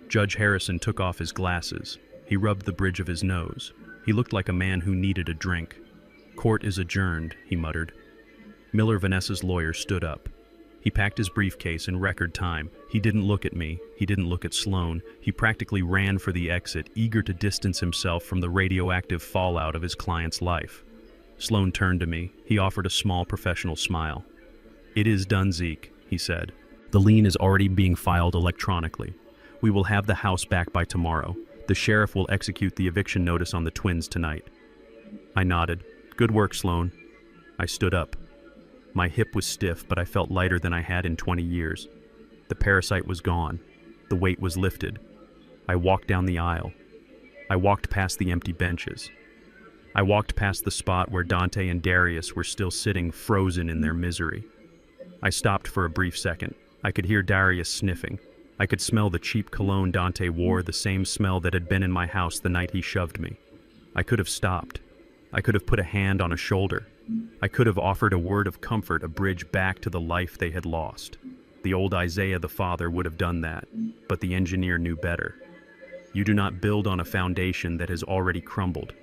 S1: Judge Harrison took off his glasses. He rubbed the bridge of his nose. He looked like a man who needed a drink. "Court is adjourned," he muttered. Miller, Vanessa's lawyer, stood up. He packed his briefcase in record time. He didn't look at me. He didn't look at Sloan. He practically ran for the exit, eager to distance himself from the radioactive fallout of his client's life. Sloan turned to me. He offered a small professional smile. "It is done, Zeke," he said. The lien is already being filed electronically. We will have the house back by tomorrow. The sheriff will execute the eviction notice on the twins tonight. I nodded. Good work, Sloan. I stood up. My hip was stiff, but I felt lighter than I had in 20 years. The parasite was gone. The weight was lifted. I walked down the aisle. I walked past the empty benches. I walked past the spot where Dante and Darius were still sitting, frozen in their misery. I stopped for a brief second. I could hear Darius sniffing. I could smell the cheap cologne Dante wore, the same smell that had been in my house the night he shoved me. I could have stopped. I could have put a hand on a shoulder. I could have offered a word of comfort, a bridge back to the life they had lost. The old Isaiah the father would have done that, but the engineer knew better. You do not build on a foundation that has already crumbled.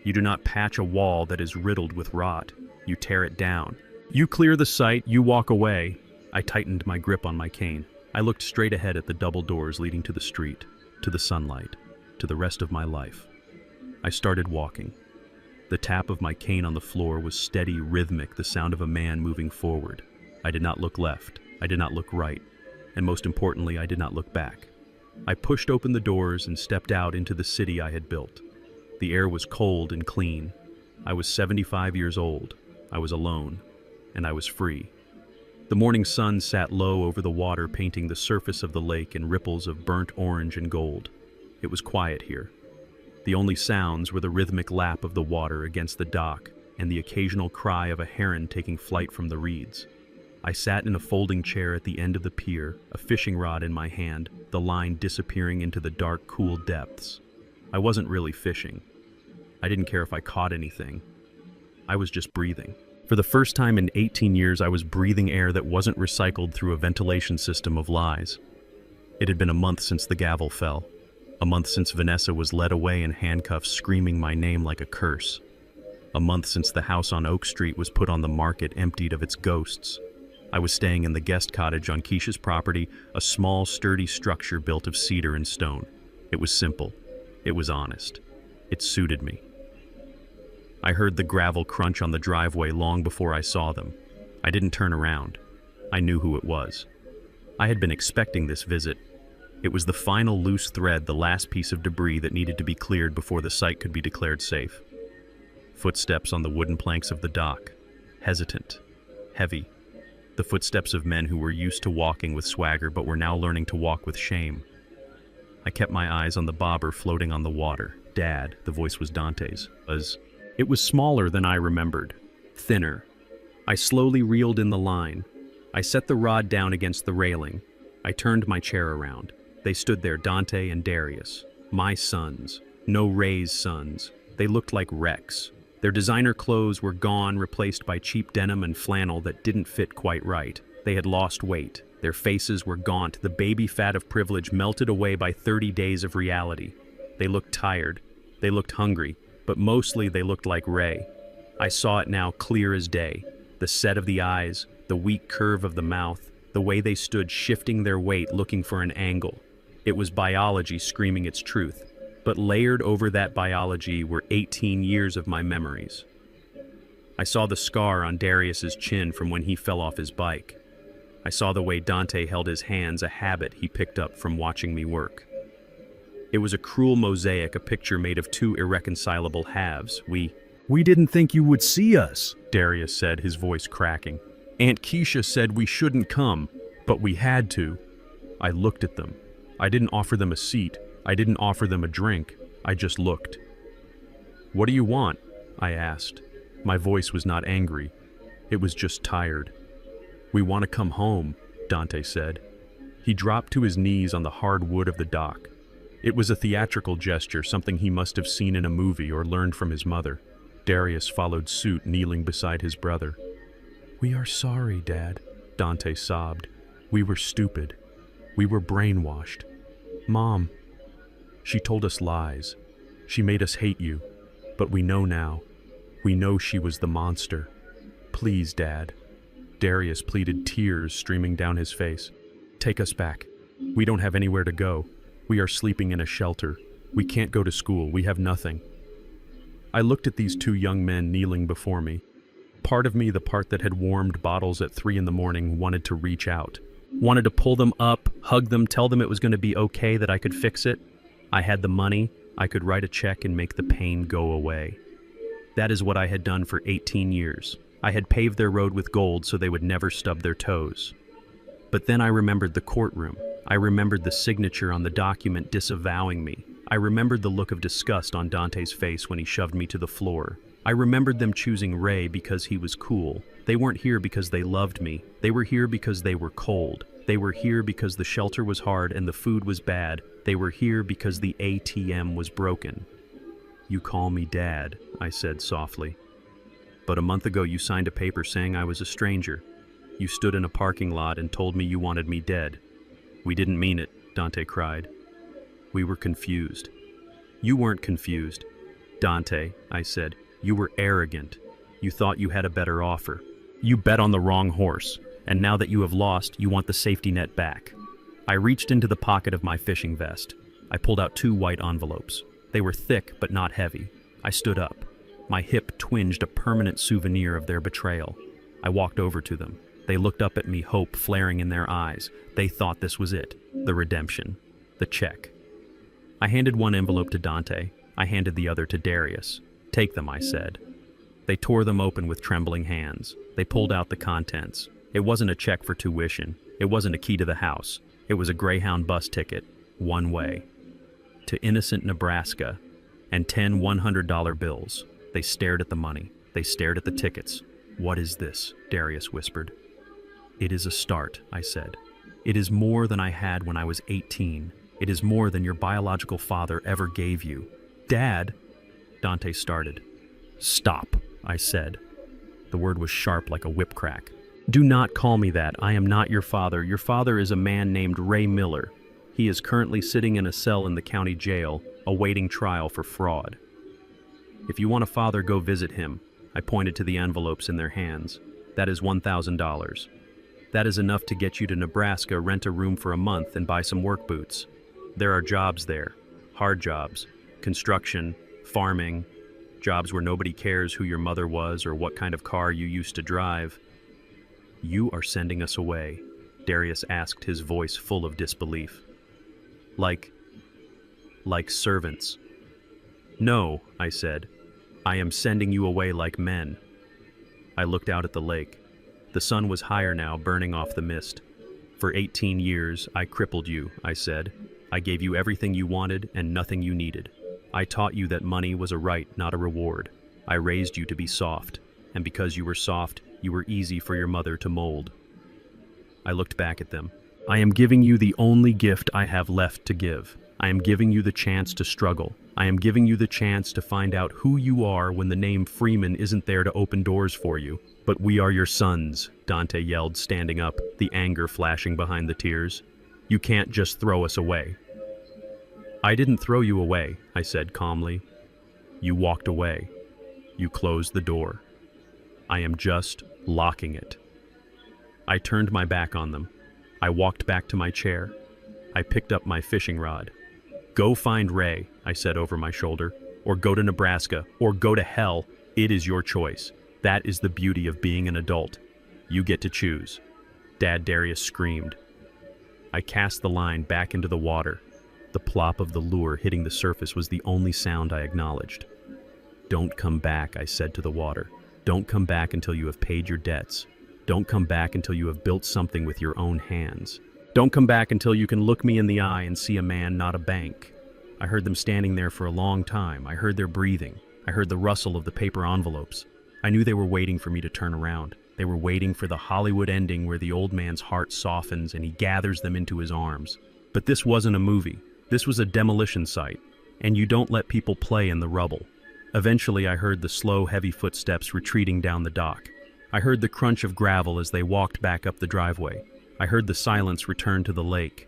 S1: You do not patch a wall that is riddled with rot. You tear it down. You clear the site, you walk away. I tightened my grip on my cane. I looked straight ahead at the double doors leading to the street, to the sunlight, to the rest of my life. I started walking. The tap of my cane on the floor was steady, rhythmic, the sound of a man moving forward. I did not look left. I did not look right. And most importantly, I did not look back. I pushed open the doors and stepped out into the city I had built. The air was cold and clean. I was 75 years old. I was alone. And I was free. The morning sun sat low over the water, painting the surface of the lake in ripples of burnt orange and gold. It was quiet here. The only sounds were the rhythmic lap of the water against the dock and the occasional cry of a heron taking flight from the reeds. I sat in a folding chair at the end of the pier, a fishing rod in my hand, the line disappearing into the dark, cool depths. I wasn't really fishing. I didn't care if I caught anything. I was just breathing. For the first time in 18 years, I was breathing air that wasn't recycled through a ventilation system of lies. It had been a month since the gavel fell. A month since Vanessa was led away in handcuffs, screaming my name like a curse. A month since the house on Oak Street was put on the market, emptied of its ghosts. I was staying in the guest cottage on Keisha's property, a small, sturdy structure built of cedar and stone. It was simple. It was honest. It suited me. I heard the gravel crunch on the driveway long before I saw them. I didn't turn around. I knew who it was. I had been expecting this visit. It was the final loose thread, the last piece of debris that needed to be cleared before the site could be declared safe. Footsteps on the wooden planks of the dock. Hesitant. Heavy. The footsteps of men who were used to walking with swagger but were now learning to walk with shame. I kept my eyes on the bobber floating on the water. Dad, the voice was Dante's, It was smaller than I remembered. Thinner. I slowly reeled in the line. I set the rod down against the railing. I turned my chair around. They stood there, Dante and Darius. My sons. No Ray's sons. They looked like wrecks. Their designer clothes were gone, replaced by cheap denim and flannel that didn't fit quite right. They had lost weight. Their faces were gaunt, the baby fat of privilege melted away by 30 days of reality. They looked tired. They looked hungry, but mostly they looked like Ray. I saw it now clear as day. The set of the eyes, the weak curve of the mouth, the way they stood shifting their weight looking for an angle. It was biology screaming its truth. But layered over that biology were 18 years of my memories. I saw the scar on Darius's chin from when he fell off his bike. I saw the way Dante held his hands, a habit he picked up from watching me work. It was a cruel mosaic, a picture made of two irreconcilable halves. We didn't think you would see us, Darius said, his voice cracking. Aunt Keisha said we shouldn't come, but we had to. I looked at them. I didn't offer them a seat. I didn't offer them a drink. I just looked. What do you want? I asked. My voice was not angry. It was just tired. We want to come home, Dante said. He dropped to his knees on the hard wood of the dock. It was a theatrical gesture, something he must have seen in a movie or learned from his mother. Darius followed suit, kneeling beside his brother. We are sorry, Dad, Dante sobbed. We were stupid. We were brainwashed. Mom, she told us lies. She made us hate you. But we know now. We know she was the monster. Please, Dad. Darius pleaded, tears streaming down his face. Take us back. We don't have anywhere to go. We are sleeping in a shelter. We can't go to school. We have nothing. I looked at these two young men kneeling before me. Part of me, the part that had warmed bottles at 3 in the morning, wanted to reach out. Wanted to pull them up, hug them, tell them it was going to be okay, that I could fix it. I had the money, I could write a check and make the pain go away. That is what I had done for 18 years. I had paved their road with gold so they would never stub their toes. But then I remembered the courtroom. I remembered the signature on the document disavowing me. I remembered the look of disgust on Dante's face when he shoved me to the floor. I remembered them choosing Ray because he was cool. They weren't here because they loved me. They were here because they were cold. They were here because the shelter was hard and the food was bad. They were here because the ATM was broken. "You call me Dad," I said softly. "But a month ago you signed a paper saying I was a stranger. You stood in a parking lot and told me you wanted me dead." "We didn't mean it," Dante cried. "We were confused." "You weren't confused, Dante," I said. "You were arrogant. You thought you had a better offer. You bet on the wrong horse, and now that you have lost, you want the safety net back." I reached into the pocket of my fishing vest. I pulled out 2 white envelopes. They were thick but not heavy. I stood up. My hip twinged, a permanent souvenir of their betrayal. I walked over to them. They looked up at me, hope flaring in their eyes. They thought this was it, the redemption, the check. I handed one envelope to Dante. I handed the other to Darius. "Take them," I said. They tore them open with trembling hands. They pulled out the contents. It wasn't a check for tuition. It wasn't a key to the house. It was a Greyhound bus ticket, one way, to Innocent, Nebraska, and 10 $100 bills. They stared at the money. They stared at the tickets. "What is this?" Darius whispered. "It is a start," I said. "It is more than I had when I was 18. It is more than your biological father ever gave you." "Dad," Dante started. "Stop," I said. The word was sharp like a whip crack. "Do not call me that. I am not your father. Your father is a man named Ray Miller. He is currently sitting in a cell in the county jail, awaiting trial for fraud. If you want a father, go visit him." I pointed to the envelopes in their hands. "That is $1,000. That is enough to get you to Nebraska, rent a room for a month, and buy some work boots. There are jobs there. Hard jobs. Construction, farming, jobs where nobody cares who your mother was or what kind of car you used to drive." "You are sending us away?" Darius asked, his voice full of disbelief. Like servants." "No," I said. "I am sending you away like men." I looked out at the lake. The sun was higher now, burning off the mist. "For 18 years, I crippled you," I said. "I gave you everything you wanted and nothing you needed. I taught you that money was a right, not a reward. I raised you to be soft, and because you were soft, you were easy for your mother to mold." I looked back at them. "I am giving you the only gift I have left to give. I am giving you the chance to struggle. I am giving you the chance to find out who you are when the name Freeman isn't there to open doors for you. But we are your sons," Dante yelled, standing up, the anger flashing behind the tears. "You can't just throw us away." "I didn't throw you away," I said calmly. "You walked away. You closed the door. I am just locking it." I turned my back on them. I walked back to my chair. I picked up my fishing rod. "Go find Ray," I said over my shoulder, "or go to Nebraska, or go to hell. It is your choice. That is the beauty of being an adult. You get to choose." Dad, Darius screamed. I cast the line back into the water. The plop of the lure hitting the surface was the only sound I acknowledged. "Don't come back," I said to the water. "Don't come back until you have paid your debts. Don't come back until you have built something with your own hands. Don't come back until you can look me in the eye and see a man, not a bank." I heard them standing there for a long time. I heard their breathing. I heard the rustle of the paper envelopes. I knew they were waiting for me to turn around. They were waiting for the Hollywood ending where the old man's heart softens and he gathers them into his arms. But this wasn't a movie. This was a demolition site, and you don't let people play in the rubble. Eventually, I heard the slow, heavy footsteps retreating down the dock. I heard the crunch of gravel as they walked back up the driveway. I heard the silence return to the lake.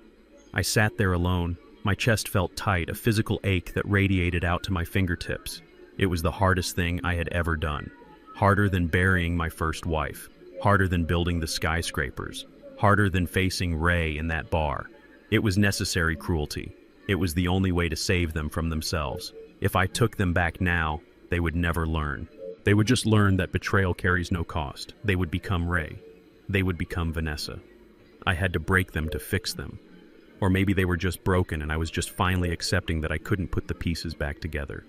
S1: I sat there alone. My chest felt tight, a physical ache that radiated out to my fingertips. It was the hardest thing I had ever done. Harder than burying my first wife. Harder than building the skyscrapers. Harder than facing Ray in that bar. It was necessary cruelty. It was the only way to save them from themselves. If I took them back now, they would never learn. They would just learn that betrayal carries no cost. They would become Ray. They would become Vanessa. I had to break them to fix them. Or maybe they were just broken and I was just finally accepting that I couldn't put the pieces back together.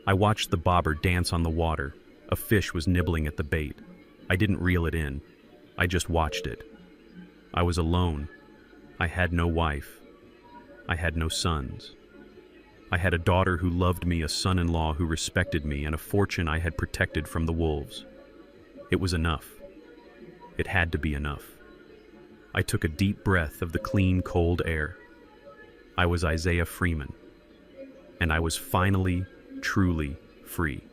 S1: I watched the bobber dance on the water. A fish was nibbling at the bait. I didn't reel it in. I just watched it. I was alone. I had no wife. I had no sons. I had a daughter who loved me, a son-in-law who respected me, and a fortune I had protected from the wolves. It was enough. It had to be enough. I took a deep breath of the clean, cold air. I was Isaiah Freeman. And I was finally, truly free.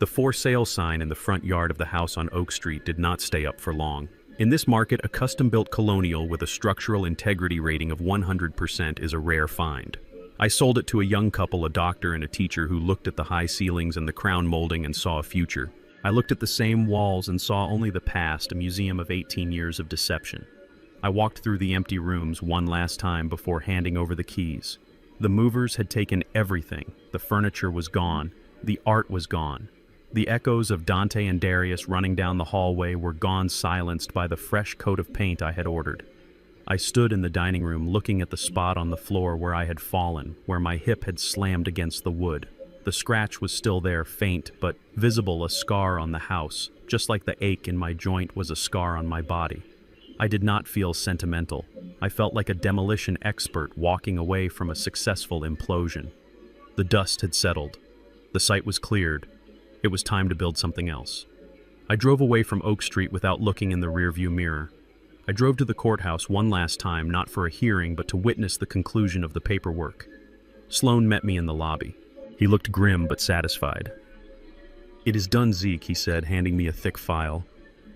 S1: The for sale sign in the front yard of the house on Oak Street did not stay up for long. In this market, a custom-built colonial with a structural integrity rating of 100% is a rare find. I sold it to a young couple, a doctor and a teacher, who looked at the high ceilings and the crown molding and saw a future. I looked at the same walls and saw only the past, a museum of 18 years of deception. I walked through the empty rooms one last time before handing over the keys. The movers had taken everything. The furniture was gone. The art was gone. The echoes of Dante and Darius running down the hallway were gone, silenced by the fresh coat of paint I had ordered. I stood in the dining room looking at the spot on the floor where I had fallen, where my hip had slammed against the wood. The scratch was still there, faint but visible, a scar on the house, just like the ache in my joint was a scar on my body. I did not feel sentimental. I felt like a demolition expert walking away from a successful implosion. The dust had settled. The site was cleared. It was time to build something else. I drove away from Oak Street without looking in the rearview mirror. I drove to the courthouse one last time, not for a hearing, but to witness the conclusion of the paperwork. Sloan met me in the lobby. He looked grim but satisfied. "It is done, Zeke," he said, handing me a thick file.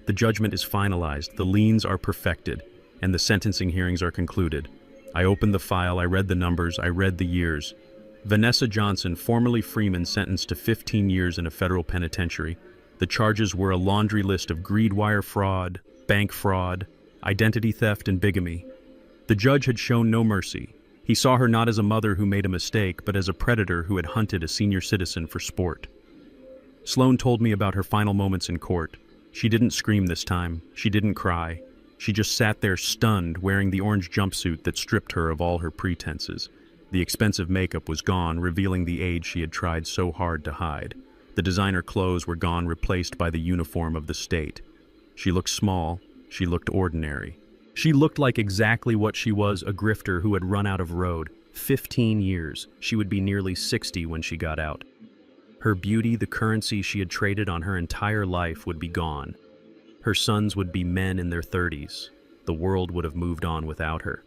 S1: "The judgment is finalized, the liens are perfected, and the sentencing hearings are concluded." I opened the file, I read the numbers, I read the years. Vanessa Johnson, formerly Freeman, sentenced to 15 years in a federal penitentiary. The charges were a laundry list of greed wire fraud, bank fraud, identity theft, and bigamy. The judge had shown no mercy. He saw her not as a mother who made a mistake, but as a predator who had hunted a senior citizen for sport. Sloan told me about her final moments in court. She didn't scream this time. She didn't cry. She just sat there stunned, wearing the orange jumpsuit that stripped her of all her pretenses. The expensive makeup was gone, revealing the age she had tried so hard to hide. The designer clothes were gone, replaced by the uniform of the state. She looked small. She looked ordinary. She looked like exactly what she was, a grifter who had run out of road. 15 years. She would be nearly 60 when she got out. Her beauty, the currency she had traded on her entire life, would be gone. Her sons would be men in their 30s. The world would have moved on without her.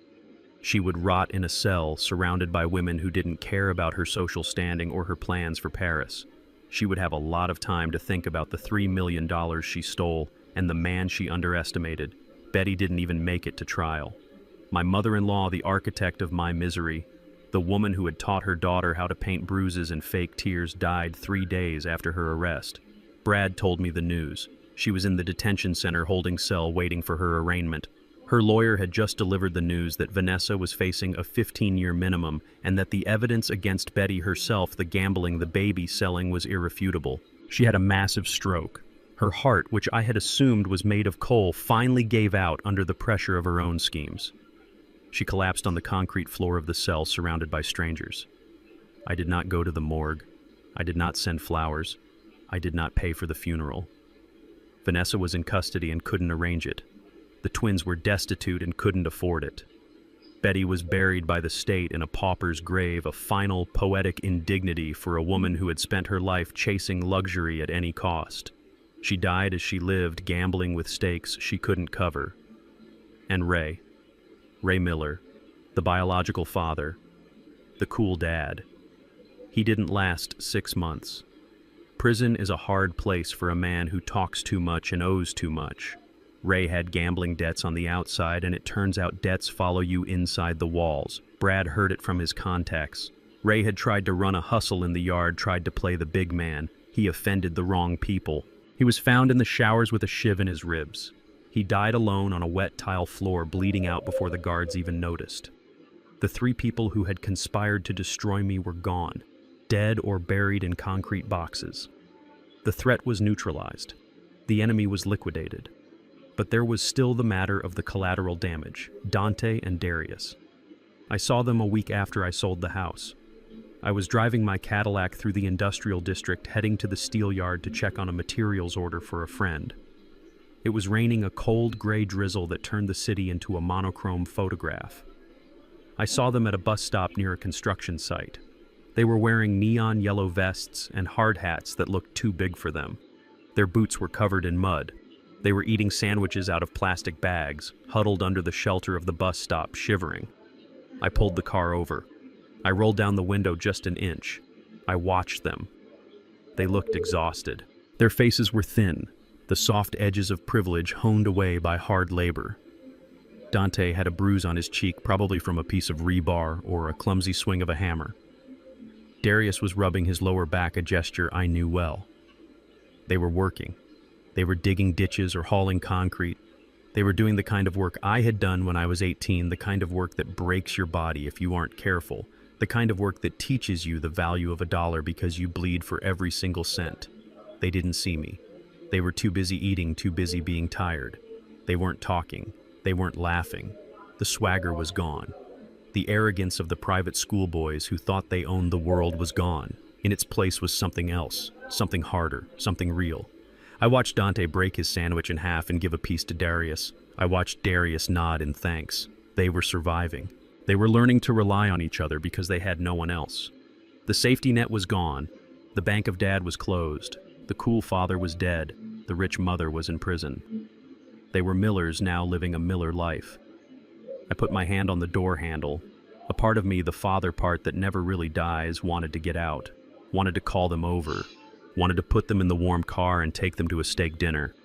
S1: She would rot in a cell, surrounded by women who didn't care about her social standing or her plans for Paris. She would have a lot of time to think about the $3 million she stole and the man she underestimated. Betty didn't even make it to trial. My mother-in-law, the architect of my misery, the woman who had taught her daughter how to paint bruises and fake tears, died 3 days after her arrest. Brad told me the news. She was in the detention center holding cell, waiting for her arraignment. Her lawyer had just delivered the news that Vanessa was facing a 15-year minimum and that the evidence against Betty herself, the gambling, the baby selling, was irrefutable. She had a massive stroke. Her heart, which I had assumed was made of coal, finally gave out under the pressure of her own schemes. She collapsed on the concrete floor of the cell, surrounded by strangers. I did not go to the morgue. I did not send flowers. I did not pay for the funeral. Vanessa was in custody and couldn't arrange it. The twins were destitute and couldn't afford it. Betty was buried by the state in a pauper's grave, a final poetic indignity for a woman who had spent her life chasing luxury at any cost. She died as she lived, gambling with stakes she couldn't cover. And Ray Miller, the biological father, the cool dad. He didn't last 6 months. Prison is a hard place for a man who talks too much and owes too much. Ray had gambling debts on the outside, and it turns out debts follow you inside the walls. Brad heard it from his contacts. Ray had tried to run a hustle in the yard, tried to play the big man. He offended the wrong people. He was found in the showers with a shiv in his ribs. He died alone on a wet tile floor, bleeding out before the guards even noticed. The 3 people who had conspired to destroy me were gone, dead or buried in concrete boxes. The threat was neutralized. The enemy was liquidated. But there was still the matter of the collateral damage, Dante and Darius. I saw them a week after I sold the house. I was driving my Cadillac through the industrial district, heading to the steel yard to check on a materials order for a friend. It was raining a cold gray drizzle that turned the city into a monochrome photograph. I saw them at a bus stop near a construction site. They were wearing neon yellow vests and hard hats that looked too big for them. Their boots were covered in mud. They were eating sandwiches out of plastic bags, huddled under the shelter of the bus stop, shivering. I pulled the car over. I rolled down the window just an inch. I watched them. They looked exhausted. Their faces were thin, the soft edges of privilege honed away by hard labor. Dante had a bruise on his cheek, probably from a piece of rebar or a clumsy swing of a hammer. Darius was rubbing his lower back, a gesture I knew well. They were working. They were digging ditches or hauling concrete. They were doing the kind of work I had done when I was 18, the kind of work that breaks your body if you aren't careful, the kind of work that teaches you the value of $1 because you bleed for every single cent. They didn't see me. They were too busy eating, too busy being tired. They weren't talking. They weren't laughing. The swagger was gone. The arrogance of the private schoolboys who thought they owned the world was gone. In its place was something else, something harder, something real. I watched Dante break his sandwich in half and give a piece to Darius. I watched Darius nod in thanks. They were surviving. They were learning to rely on each other because they had no one else. The safety net was gone. The bank of dad was closed. The cool father was dead. The rich mother was in prison. They were Millers now living a Miller life. I put my hand on the door handle. A part of me, the father part that never really dies, wanted to get out, wanted to call them over, wanted to put them in the warm car and take them to a steak dinner,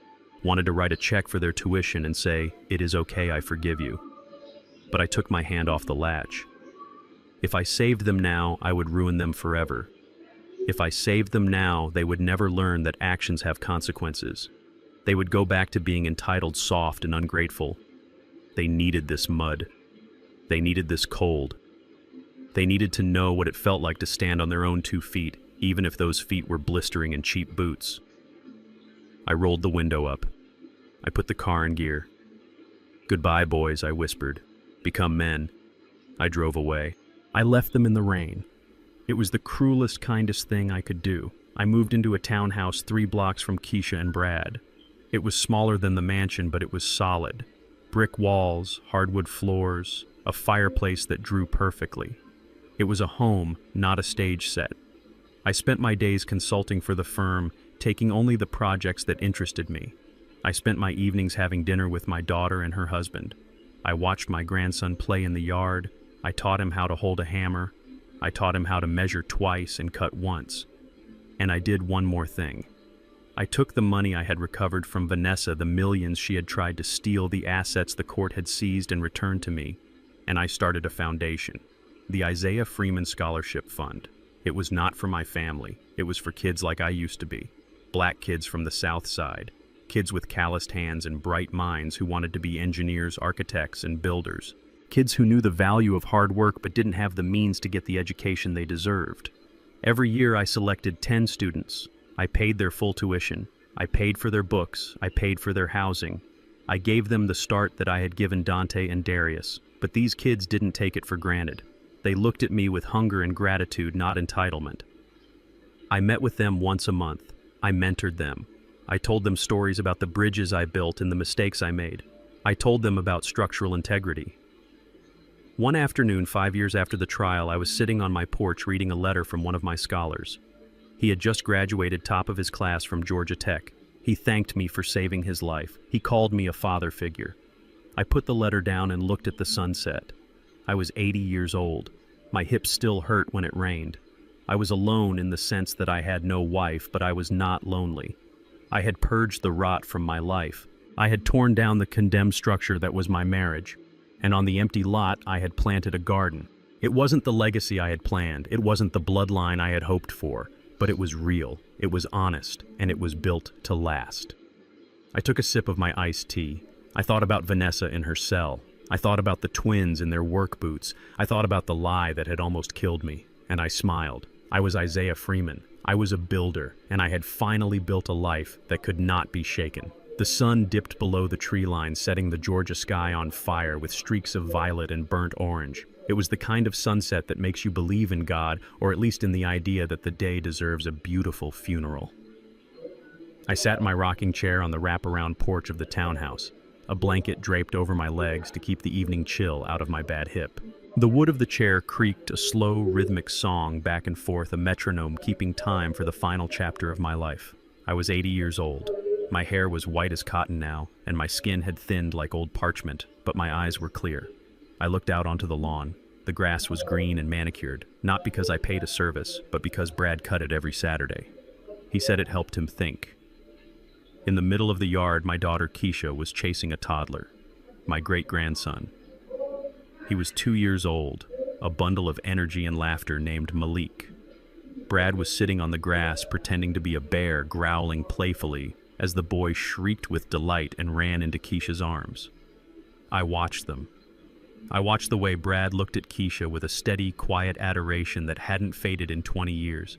S1: wanted to write a check for their tuition and say, "It is okay, I forgive you." But I took my hand off the latch. If I saved them now, I would ruin them forever. If I saved them now, they would never learn that actions have consequences. They would go back to being entitled, soft, and ungrateful. They needed this mud. They needed this cold. They needed to know what it felt like to stand on their own 2 feet, even if those feet were blistering in cheap boots. I rolled the window up. I put the car in gear. "Goodbye, boys," I whispered. "Become men." I drove away. I left them in the rain. It was the cruelest, kindest thing I could do. I moved into a townhouse 3 blocks from Keisha and Brad. It was smaller than the mansion, but it was solid. Brick walls, hardwood floors, a fireplace that drew perfectly. It was a home, not a stage set. I spent my days consulting for the firm, taking only the projects that interested me. I spent my evenings having dinner with my daughter and her husband. I watched my grandson play in the yard. I taught him how to hold a hammer. I taught him how to measure twice and cut once. And I did one more thing. I took the money I had recovered from Vanessa, the millions she had tried to steal, the assets the court had seized and returned to me, and I started a foundation, the Isaiah Freeman Scholarship Fund. It was not for my family. It was for kids like I used to be. Black kids from the South Side. Kids with calloused hands and bright minds who wanted to be engineers, architects, and builders. Kids who knew the value of hard work but didn't have the means to get the education they deserved. Every year I selected 10 students. I paid their full tuition. I paid for their books. I paid for their housing. I gave them the start that I had given Dante and Darius. But these kids didn't take it for granted. They looked at me with hunger and gratitude, not entitlement. I met with them once a month. I mentored them. I told them stories about the bridges I built and the mistakes I made. I told them about structural integrity. One afternoon, 5 years after the trial, I was sitting on my porch reading a letter from one of my scholars. He had just graduated top of his class from Georgia Tech. He thanked me for saving his life. He called me a father figure. I put the letter down and looked at the sunset. I was 80 years old. My hips still hurt when it rained. I was alone in the sense that I had no wife, but I was not lonely. I had purged the rot from my life. I had torn down the condemned structure that was my marriage. And on the empty lot, I had planted a garden. It wasn't the legacy I had planned. It wasn't the bloodline I had hoped for. But it was real. It was honest. And it was built to last. I took a sip of my iced tea. I thought about Vanessa in her cell. I thought about the twins in their work boots. I thought about the lie that had almost killed me. And I smiled. I was Isaiah Freeman. I was a builder. And I had finally built a life that could not be shaken. The sun dipped below the tree line, setting the Georgia sky on fire with streaks of violet and burnt orange. It was the kind of sunset that makes you believe in God, or at least in the idea that the day deserves a beautiful funeral. I sat in my rocking chair on the wraparound porch of the townhouse, a blanket draped over my legs to keep the evening chill out of my bad hip. The wood of the chair creaked a slow, rhythmic song back and forth, a metronome keeping time for the final chapter of my life. I was 80 years old. My hair was white as cotton now, and my skin had thinned like old parchment, but my eyes were clear. I looked out onto the lawn. The grass was green and manicured, not because I paid a service, but because Brad cut it every Saturday. He said it helped him think. In the middle of the yard, my daughter Keisha was chasing a toddler, my great-grandson. He was 2 years old, a bundle of energy and laughter named Malik. Brad was sitting on the grass pretending to be a bear, growling playfully as the boy shrieked with delight and ran into Keisha's arms. I watched them. I watched the way Brad looked at Keisha with a steady, quiet adoration that hadn't faded in 20 years.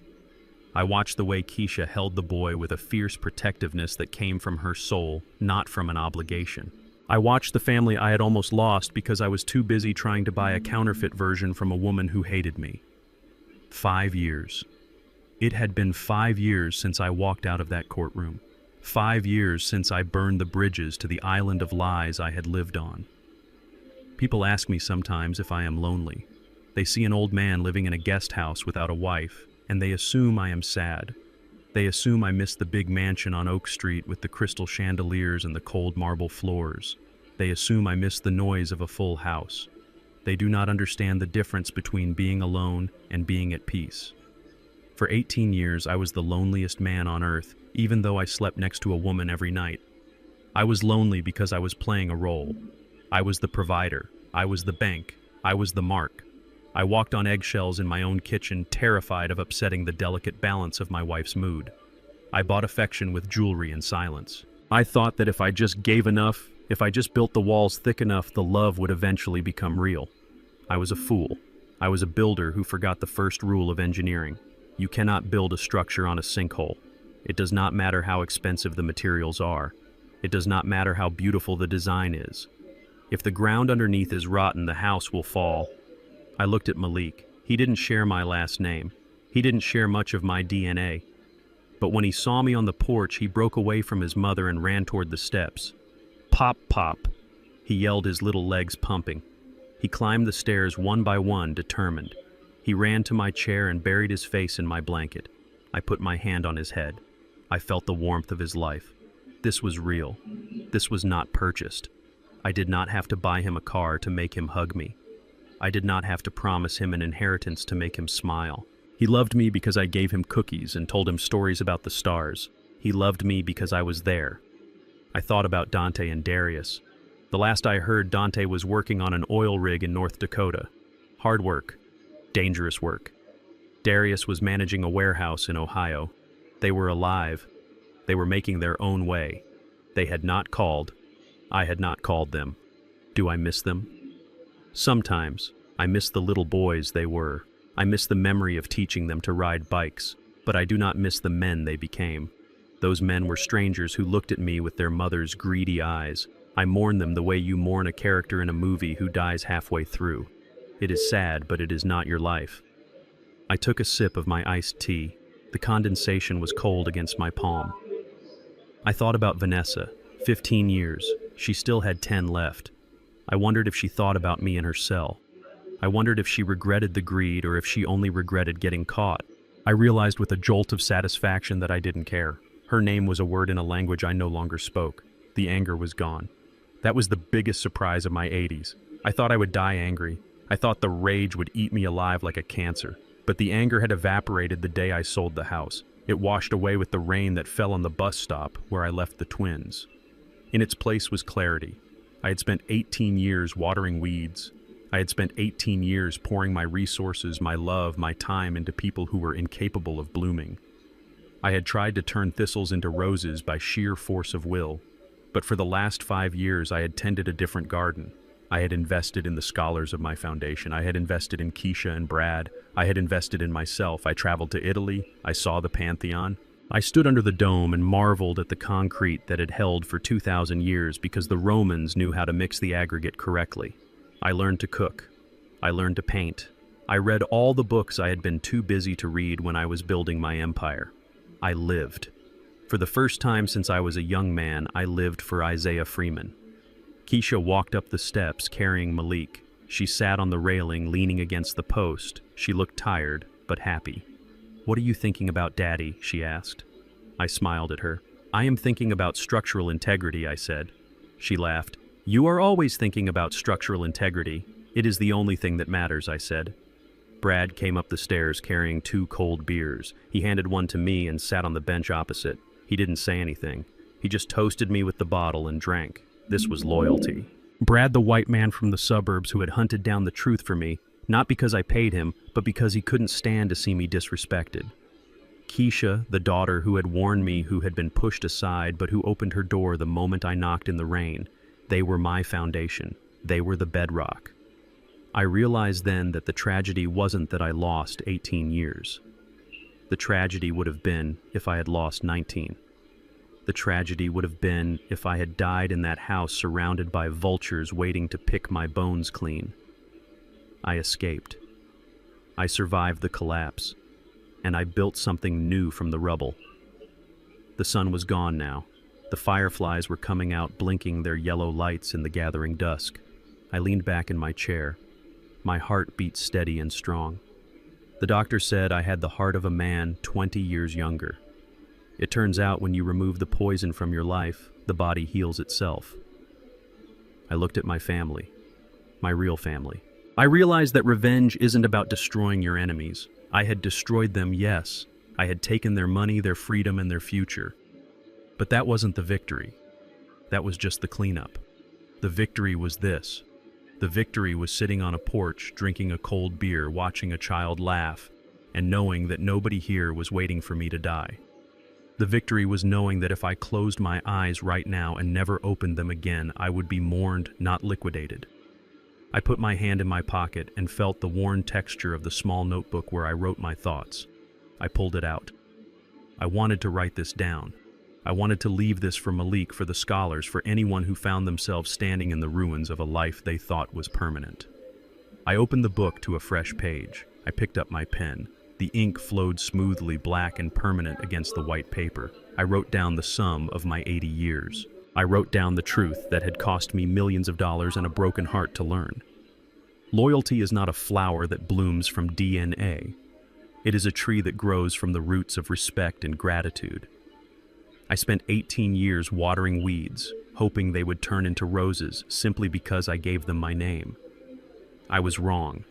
S1: I watched the way Keisha held the boy with a fierce protectiveness that came from her soul, not from an obligation. I watched the family I had almost lost because I was too busy trying to buy a counterfeit version from a woman who hated me. 5 years. It had been 5 years since I walked out of that courtroom. 5 years since I burned the bridges to the island of lies I had lived on. People ask me sometimes if I am lonely. They see an old man living in a guest house without a wife, and they assume I am sad. They assume I miss the big mansion on Oak Street with the crystal chandeliers and the cold marble floors. They assume I miss the noise of a full house. They do not understand the difference between being alone and being at peace. For 18 years, I was the loneliest man on earth, even though I slept next to a woman every night. I was lonely because I was playing a role. I was the provider. I was the bank. I was the mark. I walked on eggshells in my own kitchen, terrified of upsetting the delicate balance of my wife's mood. I bought affection with jewelry and silence. I thought that if I just gave enough, if I just built the walls thick enough, the love would eventually become real. I was a fool. I was a builder who forgot the first rule of engineering. You cannot build a structure on a sinkhole. It does not matter how expensive the materials are. It does not matter how beautiful the design is. If the ground underneath is rotten, the house will fall. I looked at Malik. He didn't share my last name. He didn't share much of my DNA. But when he saw me on the porch, he broke away from his mother and ran toward the steps. Pop, pop. He yelled, his little legs pumping. He climbed the stairs one by one, determined. He ran to my chair and buried his face in my blanket. I put my hand on his head. I felt the warmth of his life. This was real. This was not purchased. I did not have to buy him a car to make him hug me. I did not have to promise him an inheritance to make him smile. He loved me because I gave him cookies and told him stories about the stars. He loved me because I was there. I thought about Dante and Darius. The last I heard, Dante was working on an oil rig in North Dakota. Hard work. Dangerous work. Darius was managing a warehouse in Ohio. They were alive. They were making their own way. They had not called. I had not called them. Do I miss them? Sometimes. I miss the little boys they were. I miss the memory of teaching them to ride bikes, but I do not miss the men they became. Those men were strangers who looked at me with their mother's greedy eyes. I mourn them the way you mourn a character in a movie who dies halfway through. It is sad, but it is not your life. I took a sip of my iced tea. The condensation was cold against my palm. I thought about Vanessa. 15 years. She still had 10 left. I wondered if she thought about me in her cell. I wondered if she regretted the greed or if she only regretted getting caught. I realized with a jolt of satisfaction that I didn't care. Her name was a word in a language I no longer spoke. The anger was gone. That was the biggest surprise of my 80s. I thought I would die angry. I thought the rage would eat me alive like a cancer. But the anger had evaporated the day I sold the house. It washed away with the rain that fell on the bus stop where I left the twins. In its place was clarity. I had spent 18 years watering weeds. I had spent 18 years pouring my resources, my love, my time into people who were incapable of blooming. I had tried to turn thistles into roses by sheer force of will. But for the last 5 years, I had tended a different garden. I had invested in the scholars of my foundation. I had invested in Keisha and Brad. I had invested in myself. I traveled to Italy. I saw the Pantheon. I stood under the dome and marveled at the concrete that had held for 2,000 years because the Romans knew how to mix the aggregate correctly. I learned to cook. I learned to paint. I read all the books I had been too busy to read when I was building my empire. I lived. For the first time since I was a young man, I lived for Isaiah Freeman. Keisha walked up the steps carrying Malik. She sat on the railing, leaning against the post. She looked tired, but happy. "What are you thinking about, Daddy?" she asked. I smiled at her. "I am thinking about structural integrity," I said. She laughed. "You are always thinking about structural integrity. It is the only thing that matters," I said. Brad came up the stairs carrying 2 cold beers. He handed one to me and sat on the bench opposite. He didn't say anything. He just toasted me with the bottle and drank. This was loyalty. Brad, the white man from the suburbs who had hunted down the truth for me, not because I paid him, but because he couldn't stand to see me disrespected. Keisha, the daughter who had warned me, who had been pushed aside, but who opened her door the moment I knocked in the rain. They were my foundation. They were the bedrock. I realized then that the tragedy wasn't that I lost 18 years. The tragedy would have been if I had lost 19. The tragedy would have been if I had died in that house surrounded by vultures waiting to pick my bones clean. I escaped. I survived the collapse, and I built something new from the rubble. The sun was gone now. The fireflies were coming out, blinking their yellow lights in the gathering dusk. I leaned back in my chair. My heart beat steady and strong. The doctor said I had the heart of a man 20 years younger. It turns out when you remove the poison from your life, the body heals itself. I looked at my family, my real family. I realized that revenge isn't about destroying your enemies. I had destroyed them, yes. I had taken their money, their freedom, and their future. But that wasn't the victory. That was just the cleanup. The victory was this. The victory was sitting on a porch, drinking a cold beer, watching a child laugh, and knowing that nobody here was waiting for me to die. The victory was knowing that if I closed my eyes right now and never opened them again, I would be mourned, not liquidated. I put my hand in my pocket and felt the worn texture of the small notebook where I wrote my thoughts. I pulled it out. I wanted to write this down. I wanted to leave this for Malik, for the scholars, for anyone who found themselves standing in the ruins of a life they thought was permanent. I opened the book to a fresh page. I picked up my pen. The ink flowed smoothly, black and permanent against the white paper. I wrote down the sum of my 80 years. I wrote down the truth that had cost me millions of dollars and a broken heart to learn. Loyalty is not a flower that blooms from DNA. It is a tree that grows from the roots of respect and gratitude. I spent 18 years watering weeds, hoping they would turn into roses simply because I gave them my name. I was wrong.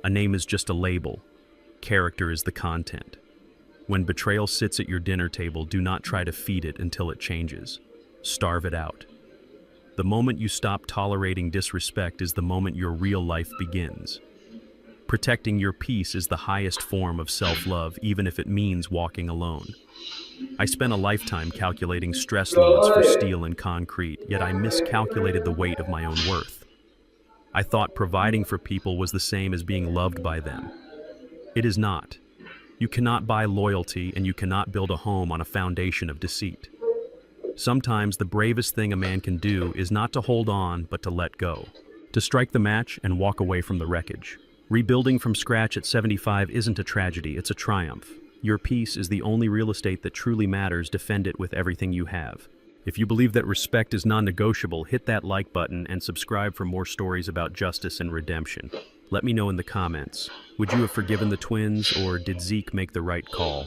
S1: A name is just a label. Character is the content. When betrayal sits at your dinner table, do not try to feed it until it changes. Starve it out. The moment you stop tolerating disrespect is the moment your real life begins. Protecting your peace is the highest form of self-love, even if it means walking alone. I spent a lifetime calculating stress loads for steel and concrete, yet I miscalculated the weight of my own worth. I thought providing for people was the same as being loved by them. It is not. You cannot buy loyalty, and you cannot build a home on a foundation of deceit. Sometimes the bravest thing a man can do is not to hold on, but to let go. To strike the match and walk away from the wreckage. Rebuilding from scratch at 75 isn't a tragedy, it's a triumph. Your peace is the only real estate that truly matters. Defend it with everything you have. If you believe that respect is non-negotiable, hit that like button and subscribe for more stories about justice and redemption. Let me know in the comments. Would you have forgiven the twins, or did Zeke make the right call?